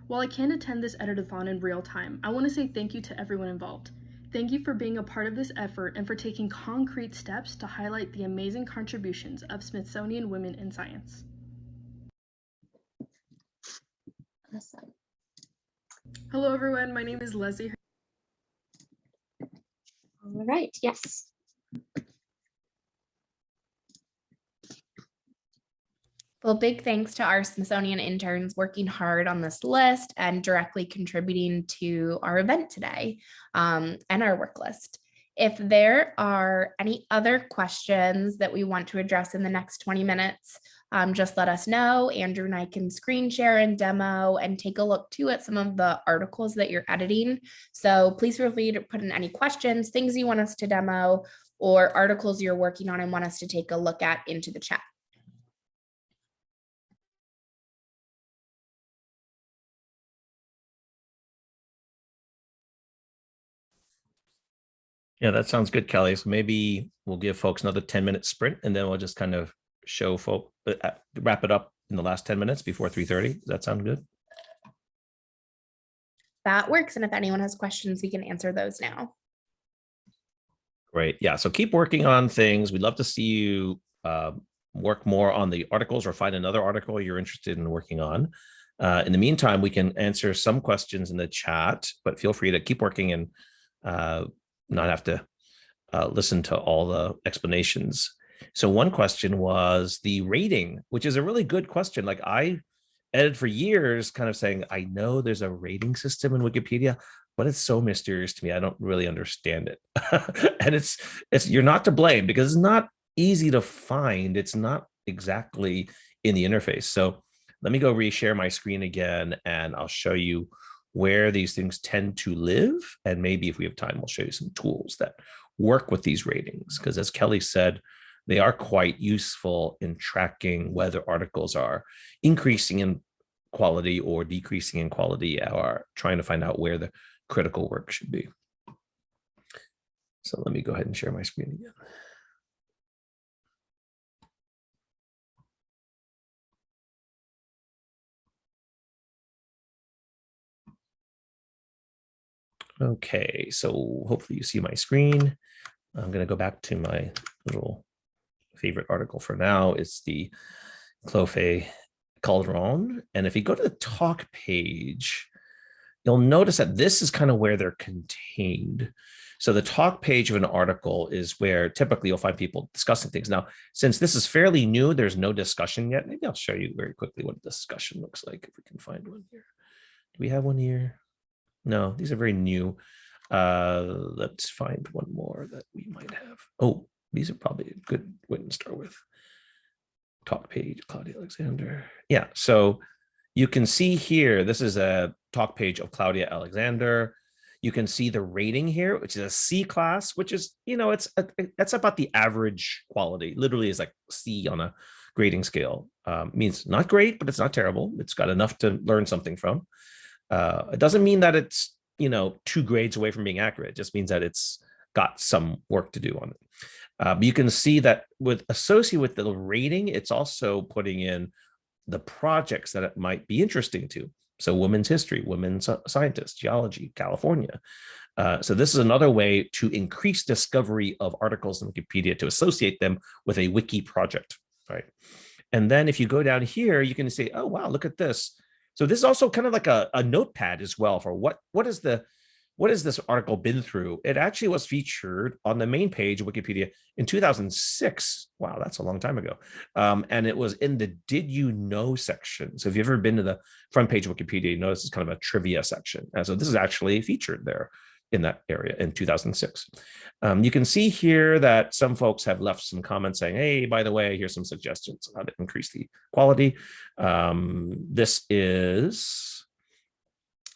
While I can't attend this edit-a-thon in real time, I want to say thank you to everyone involved. Thank you for being a part of this effort and for taking concrete steps to highlight the amazing contributions of Smithsonian women in science. Awesome. Hello everyone, my name is Leslie. All right, yes. Well, big thanks to our Smithsonian interns working hard on this list and directly contributing to our event today and our work list. If there are any other questions that we want to address in the next 20 minutes, just let us know. Andrew and I can screen share and demo and take a look too at some of the articles that you're editing. So please feel free to put in any questions, things you want us to demo, or articles you're working on and want us to take a look at into the chat. Yeah, that sounds good, Kelly. So maybe we'll give folks another 10-minute sprint and then we'll just kind of show folk, wrap it up in the last 10 minutes before 3:30. Does that sound good? That works. And if anyone has questions, we can answer those now. Great. Yeah. So keep working on things. We'd love to see you work more on the articles or find another article you're interested in working on. In the meantime, we can answer some questions in the chat, but feel free to keep working and not have to listen to all the explanations. So one question was the rating, which is a really good question. Like I edited for years kind of saying, I know there's a rating system in Wikipedia, but it's so mysterious to me. I don't really understand it. And it's you're not to blame because it's not easy to find. It's not exactly in the interface. So let me go reshare my screen again, and I'll show you where these things tend to live. And maybe if we have time, we'll show you some tools that work with these ratings. Because as Kelly said, they are quite useful in tracking whether articles are increasing in quality or decreasing in quality, or trying to find out where the critical work should be. So let me go ahead and share my screen again. Okay, so hopefully you see my screen. I'm going to go back to my little favorite article for now. It's the Cleophae Calderon. And if you go to the talk page, you'll notice that this is kind of where they're contained. So the talk page of an article is where typically you'll find people discussing things. Now, since this is fairly new, there's no discussion yet. Maybe I'll show you very quickly what a discussion looks like if we can find one here. Do we have one here? No, these are very new. Let's find one more that we might have. Oh, these are probably a good one to start with. Talk page, Claudia Alexander. Yeah, so you can see here, this is a talk page of Claudia Alexander. You can see the rating here, which is a C class, which is, you know, that's about the average quality. Literally is like C on a grading scale. Means not great, but it's not terrible. It's got enough to learn something from. It doesn't mean that it's, you know, 2 grades away from being accurate. It just means that it's got some work to do on it. But you can see that associated with the rating, it's also putting in the projects that it might be interesting to. So women's history, women scientists, geology, California. So this is another way to increase discovery of articles in Wikipedia, to associate them with a wiki project, right? And then if you go down here, you can say, oh, wow, look at this. So this is also kind of like a notepad as well for what has this article been through. It actually was featured on the main page of Wikipedia in 2006. Wow, that's a long time ago. And it was in the Did You Know section. So if you've ever been to the front page of Wikipedia, you notice it's kind of a trivia section. And so this is actually featured there in that area in 2006. You can see here that some folks have left some comments saying, hey, by the way, here's some suggestions on how to increase the quality. This is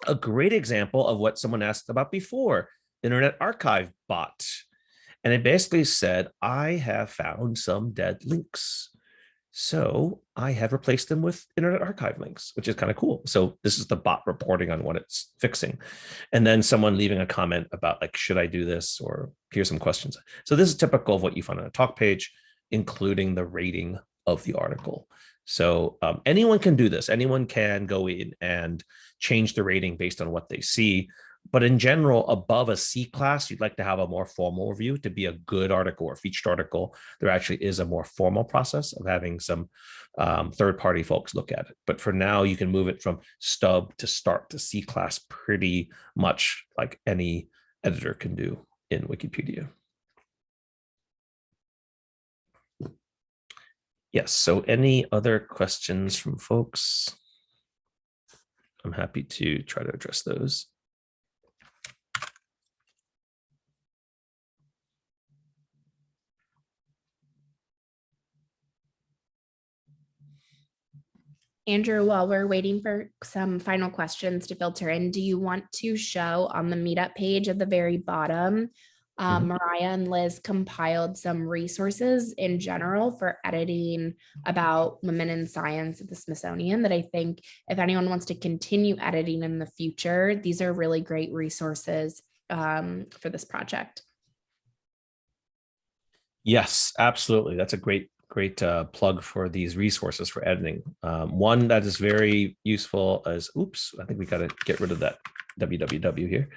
a great example of what someone asked about before, Internet Archive bot. And it basically said, I have found some dead links. So I have replaced them with Internet Archive links, which is kind of cool. So this is the bot reporting on what it's fixing. And then someone leaving a comment about like, should I do this? Or here's some questions. So this is typical of what you find on a talk page, including the rating of the article. So anyone can do this. Anyone can go in and change the rating based on what they see. But in general, above a C class, you'd like to have a more formal review. To be a good article or featured article, there actually is a more formal process of having some third-party folks look at it. But for now, you can move it from stub to start to C class pretty much like any editor can do in Wikipedia. Yes, so any other questions from folks? I'm happy to try to address those. Andrew, while we're waiting for some final questions to filter in, do you want to show on the Meetup page at the very bottom, Mariah and Liz compiled some resources in general for editing about women in science at the Smithsonian that I think if anyone wants to continue editing in the future, these are really great resources for this project. Yes, absolutely. That's a great plug for these resources for editing. One that is very useful is, oops, I think we got to get rid of that www here.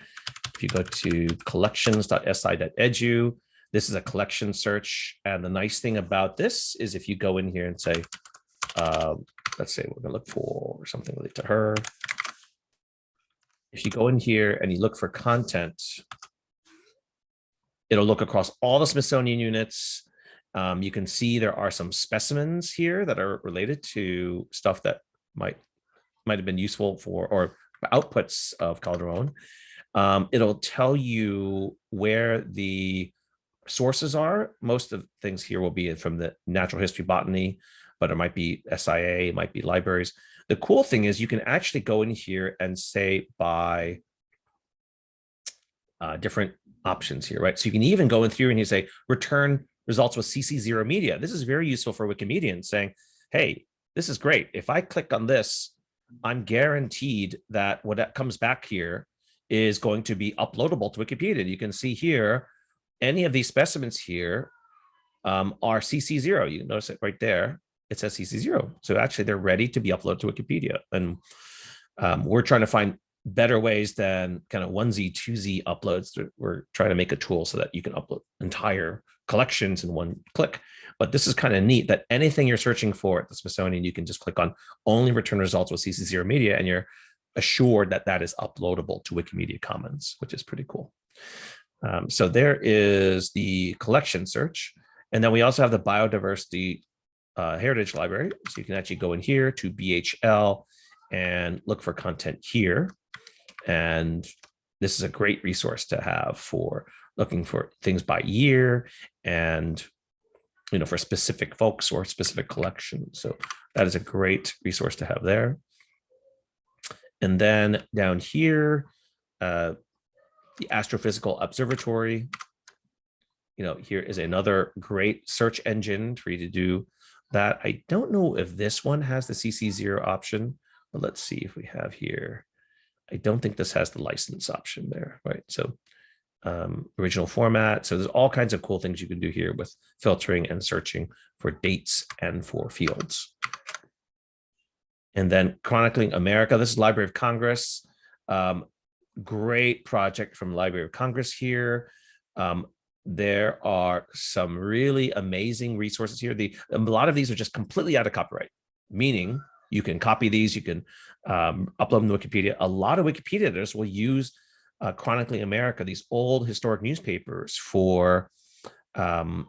If you go to collections.si.edu, This is a collection search. And the nice thing about this is if you go in here and say, let's say we're going to look for something related to her. If you go in here and you look for content, it'll look across all the Smithsonian units. You can see there are some specimens here that are related to stuff that might have been useful for, or outputs of Calderon. It'll tell you where the sources are. Most of the things here will be from the natural history botany, but it might be SIA, it might be libraries. The cool thing is you can actually go in here and say by different options here, right? So you can even go in through and you say, return results with CC0 media. This is very useful for Wikimedians saying, hey, this is great. If I click on this, I'm guaranteed that what comes back here is going to be uploadable to Wikipedia. You can see here, any of these specimens here are CC0. You can notice it right there. It says CC0. So actually they're ready to be uploaded to Wikipedia. And we're trying to find better ways than kind of onesie, twosie uploads. We're trying to make a tool so that you can upload entire collections in one click. But this is kind of neat that anything you're searching for at the Smithsonian, you can just click on only return results with CC0 media, and you're assured that that is uploadable to Wikimedia Commons, which is pretty cool. So there is the collection search. And then we also have the biodiversity heritage library. So you can actually go in here to BHL and look for content here. And this is a great resource to have for looking for things by year and, you know, for specific folks or specific collections. So that is a great resource to have there. And then down here, the Astrophysical Observatory, you know, here is another great search engine for you to do that. I don't know if this one has the CC0 option, but let's see if we have here. I don't think this has the license option there, right? So original format. So there's all kinds of cool things you can do here with filtering and searching for dates and for fields. And then Chronicling America. This is Library of Congress. Great project from Library of Congress here. There are some really amazing resources here. A lot of these are just completely out of copyright, meaning you can copy these, you can upload them to Wikipedia. A lot of Wikipedia editors will use Chronicling America, these old historic newspapers, for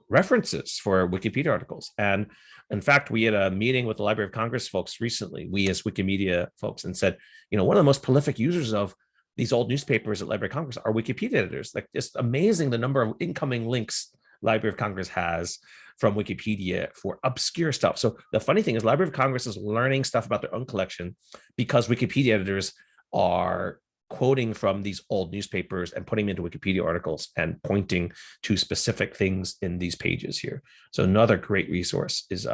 references for Wikipedia articles. And in fact, we had a meeting with the Library of Congress folks recently, we as Wikimedia folks, and said, you know, one of the most prolific users of these old newspapers at Library of Congress are Wikipedia editors. Like, just amazing the number of incoming links Library of Congress has from Wikipedia for obscure stuff. So the funny thing is Library of Congress is learning stuff about their own collection because Wikipedia editors are quoting from these old newspapers and putting them into Wikipedia articles and pointing to specific things in these pages here. So another great resource is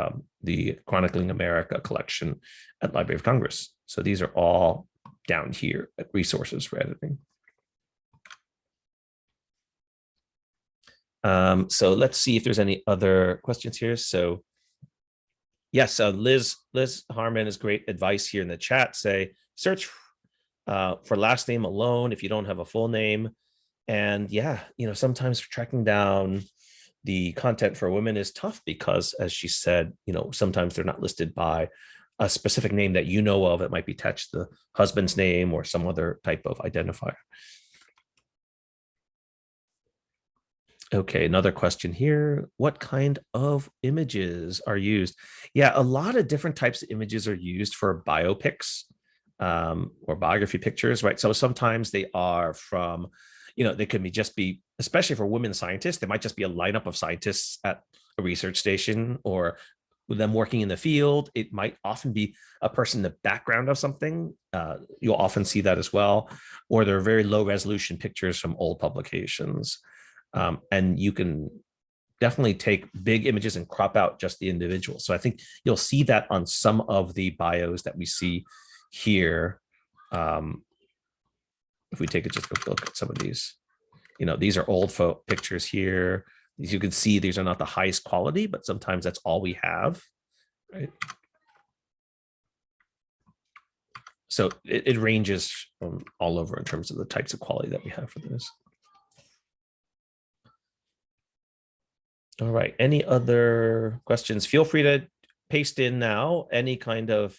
the Chronicling America collection at Library of Congress. So these are all down here at resources for editing. So let's see if there's any other questions here. So yes, Liz Harmon is great advice here in the chat. Say, search for last name alone if you don't have a full name. And yeah, you know, sometimes tracking down the content for women is tough because, as she said, you know, sometimes they're not listed by a specific name that you know of. It might be attached to the husband's name or some other type of identifier. Okay, another question here. What kind of images are used? Yeah, a lot of different types of images are used for biopics or biography pictures, right? So sometimes they are from, you know, they can be just be, especially for women scientists, they might just be a lineup of scientists at a research station, or with them working in the field. It might often be a person in the background of something. You'll often see that as well. Or they're very low resolution pictures from old publications. And you can definitely take big images and crop out just the individual. So I think you'll see that on some of the bios that we see here. If we take just a look at some of these, you know, these are old pictures here. As you can see, these are not the highest quality, but sometimes that's all we have, right? So it ranges from all over in terms of the types of quality that we have for this. All right. Any other questions? Feel free to paste in now any kind of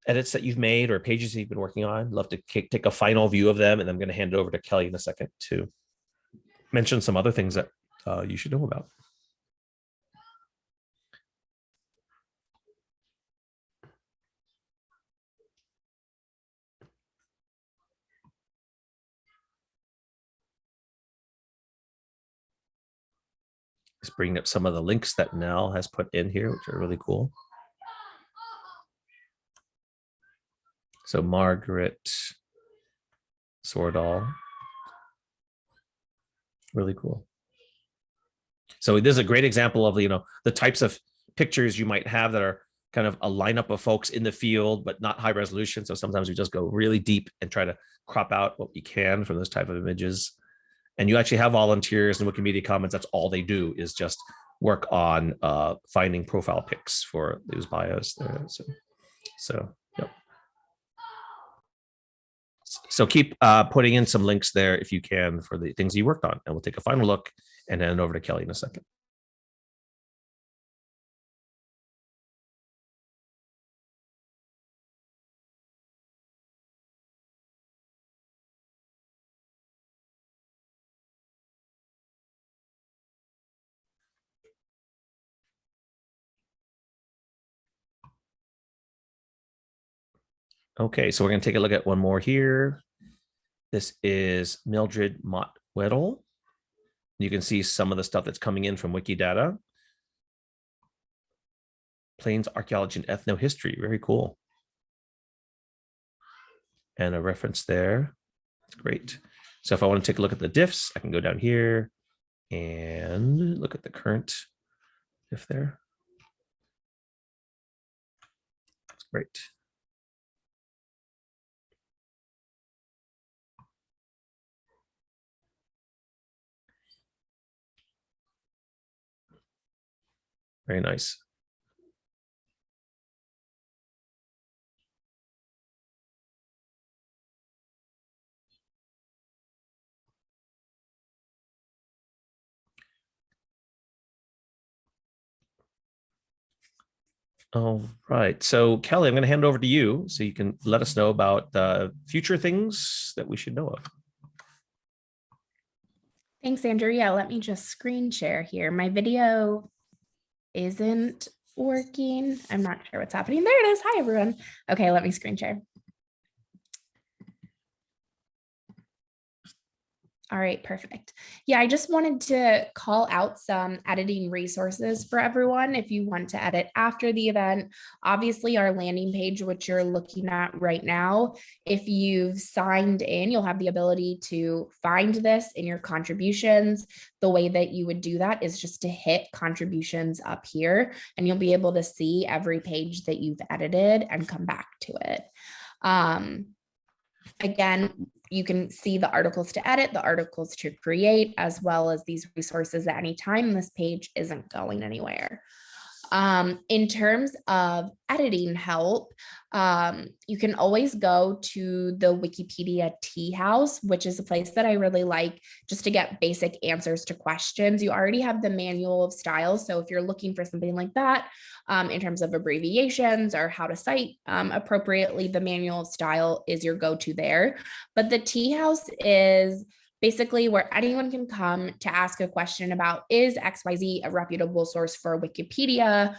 edits that you've made or pages that you've been working on. Love to take a final view of them, and I'm going to hand it over to Kelly in a second to mention some other things that you should know about. Just bringing up some of the links that Nell has put in here, which are really cool. So Margaret Swordall, really cool. So this is a great example of, the types of pictures you might have that are kind of a lineup of folks in the field, but not high resolution. So sometimes we just go really deep and try to crop out what we can from those type of images. And you actually have volunteers in Wikimedia Commons. That's all they do is just work on finding profile pics for those bios there. So yep. So keep putting in some links there if you can for the things you worked on, and we'll take a final look and hand it over to Kelly in a second. Okay, so we're going to take a look at one more here. This is Mildred Mott-Weddle. You can see some of the stuff that's coming in from Wikidata. Plains Archaeology and Ethnohistory, very cool. And a reference there, that's great. So if I want to take a look at the diffs, I can go down here and look at the current diff there. That's great. Very nice. All right. So Kelly, I'm going to hand it over to you so you can let us know about future things that we should know of. Thanks, Andrew. Yeah, let me just screen share here. My video isn't working. I'm not sure what's happening. There it is. Hi, everyone. Okay, let me screen share. All right, perfect. Yeah, I just wanted to call out some editing resources for everyone if you want to edit after the event. Obviously, our landing page, which you're looking at right now, if you've signed in, you'll have the ability to find this in your contributions. The way that you would do that is just to hit contributions up here, and you'll be able to see every page that you've edited and come back to it. Again, you can see the articles to edit, the articles to create, as well as these resources at any time. This page isn't going anywhere. In terms of editing help, you can always go to the Wikipedia Tea House, which is a place that I really like just to get basic answers to questions. You already have the manual of styles. So if you're looking for something like that, in terms of abbreviations or how to cite appropriately, the manual of style is your go-to there. But the Tea House is basically where anyone can come to ask a question about, is XYZ a reputable source for Wikipedia?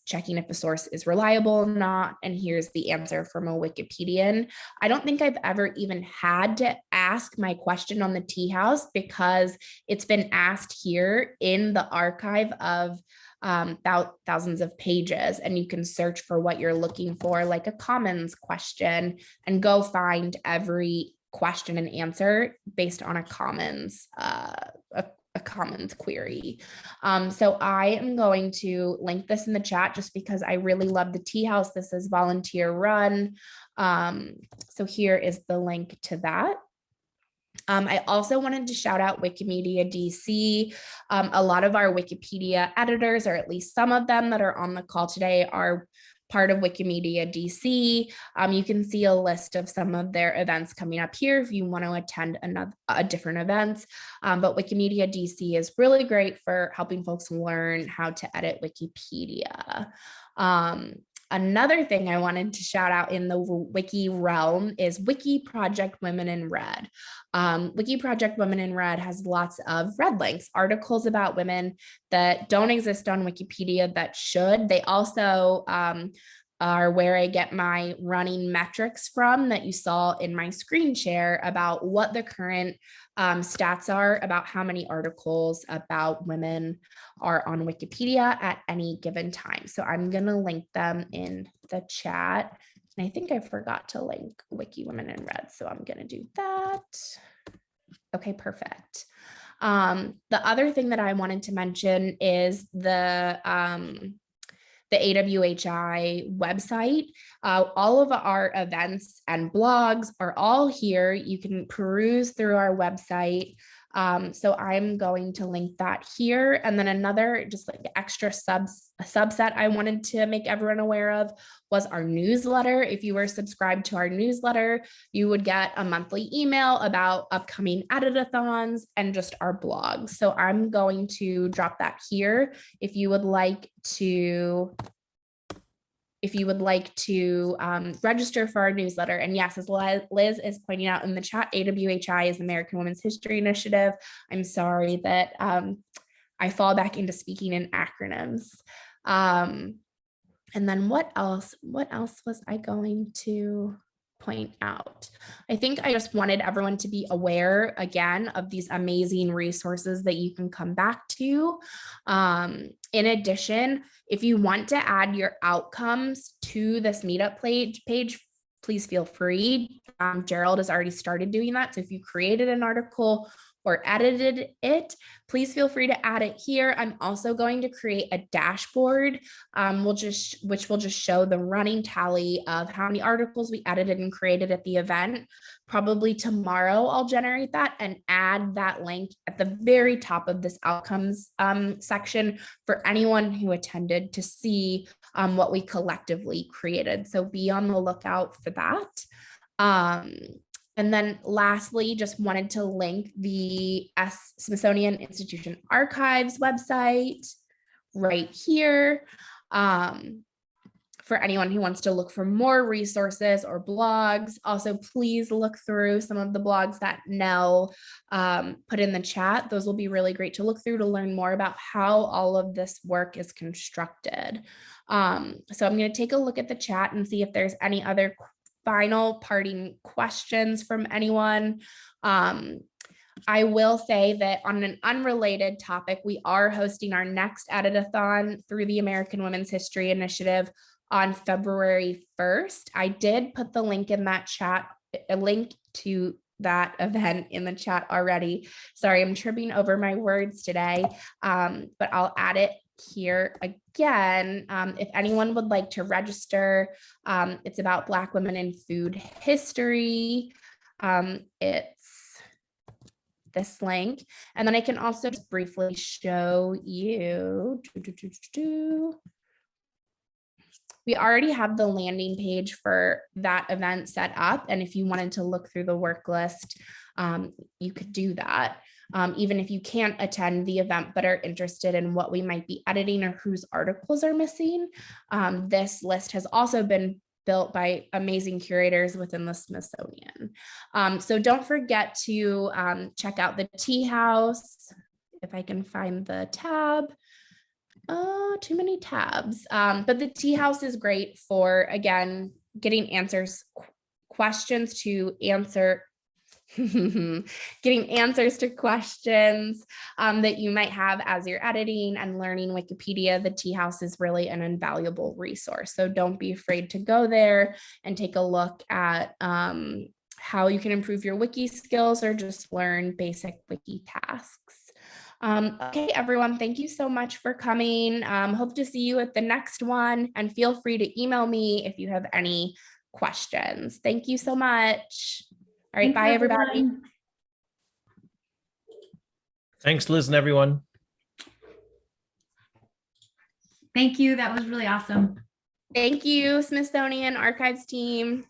Checking if a source is reliable or not. And here's the answer from a Wikipedian. I don't think I've ever even had to ask my question on the Tea House because it's been asked here in the archive of thousands of pages, and you can search for what you're looking for, like a Commons question, and go find every question and answer based on a Commons Commons query. So I am going to link this in the chat just because I really love the Tea House. This is volunteer run. So here is the link to that. I also wanted to shout out Wikimedia DC. A lot of our Wikipedia editors, or at least some of them that are on the call today, are part of Wikimedia DC. You can see a list of some of their events coming up here if you want to attend different events. But Wikimedia DC is really great for helping folks learn how to edit Wikipedia. Another thing I wanted to shout out in the wiki realm is Wiki Project Women in Red. Wiki Project Women in Red has lots of red links, articles about women that don't exist on Wikipedia that should. They also are where I get my running metrics from that you saw in my screen share about what the current stats are about how many articles about women are on Wikipedia at any given time. So I'm going to link them in the chat. And I think I forgot to link Wiki Women in Red, so I'm going to do that. Okay, perfect. The other thing that I wanted to mention is the AWHI website. All of our events and blogs are all here. You can peruse through our website. So I'm going to link that here. And then another just like extra subset I wanted to make everyone aware of was our newsletter. If you were subscribed to our newsletter, you would get a monthly email about upcoming edit-a-thons and just our blog. So I'm going to drop that here if you would like to register for our newsletter. And yes, as Liz is pointing out in the chat, AWHI is American Women's History Initiative. I'm sorry that I fall back into speaking in acronyms. And then what else was I going to point out? I think I just wanted everyone to be aware again of these amazing resources that you can come back to. In addition, if you want to add your outcomes to this Meetup page, please feel free. Gerald has already started doing that. So if you created an article or edited it, please feel free to add it here. I'm also going to create a dashboard, which will just show the running tally of how many articles we edited and created at the event. Probably tomorrow I'll generate that and add that link at the very top of this outcomes section for anyone who attended to see what we collectively created. So be on the lookout for that. And then lastly, just wanted to link the Smithsonian Institution Archives website right here for anyone who wants to look for more resources or blogs. Also, please look through some of the blogs that Nell put in the chat. Those will be really great to look through to learn more about how all of this work is constructed. So I'm going to take a look at the chat and see if there's any other final parting questions from anyone. I will say that on an unrelated topic, we are hosting our next edit-a-thon through the American Women's History Initiative on February 1st. I did put the link in that chat, a link to that event in the chat already. Sorry, I'm tripping over my words today, but I'll add it here again. If anyone would like to register, it's about Black women in food history. It's this link. And then I can also just briefly show you. We already have the landing page for that event set up. And if you wanted to look through the work list, you could do that. Even if you can't attend the event but are interested in what we might be editing or whose articles are missing, this list has also been built by amazing curators within the Smithsonian. So don't forget to check out the Tea House, if I can find the tab. Too many tabs, but the Tea House is great for, again, getting questions to answer getting answers to questions that you might have as you're editing and learning Wikipedia. The Tea House is really an invaluable resource. So don't be afraid to go there and take a look at how you can improve your wiki skills or just learn basic wiki tasks. Okay, everyone, thank you so much for coming. Hope to see you at the next one, and feel free to email me if you have any questions. Thank you so much. All right, bye everybody. Thanks, Liz and everyone. Thank you. That was really awesome. Thank you, Smithsonian Archives team.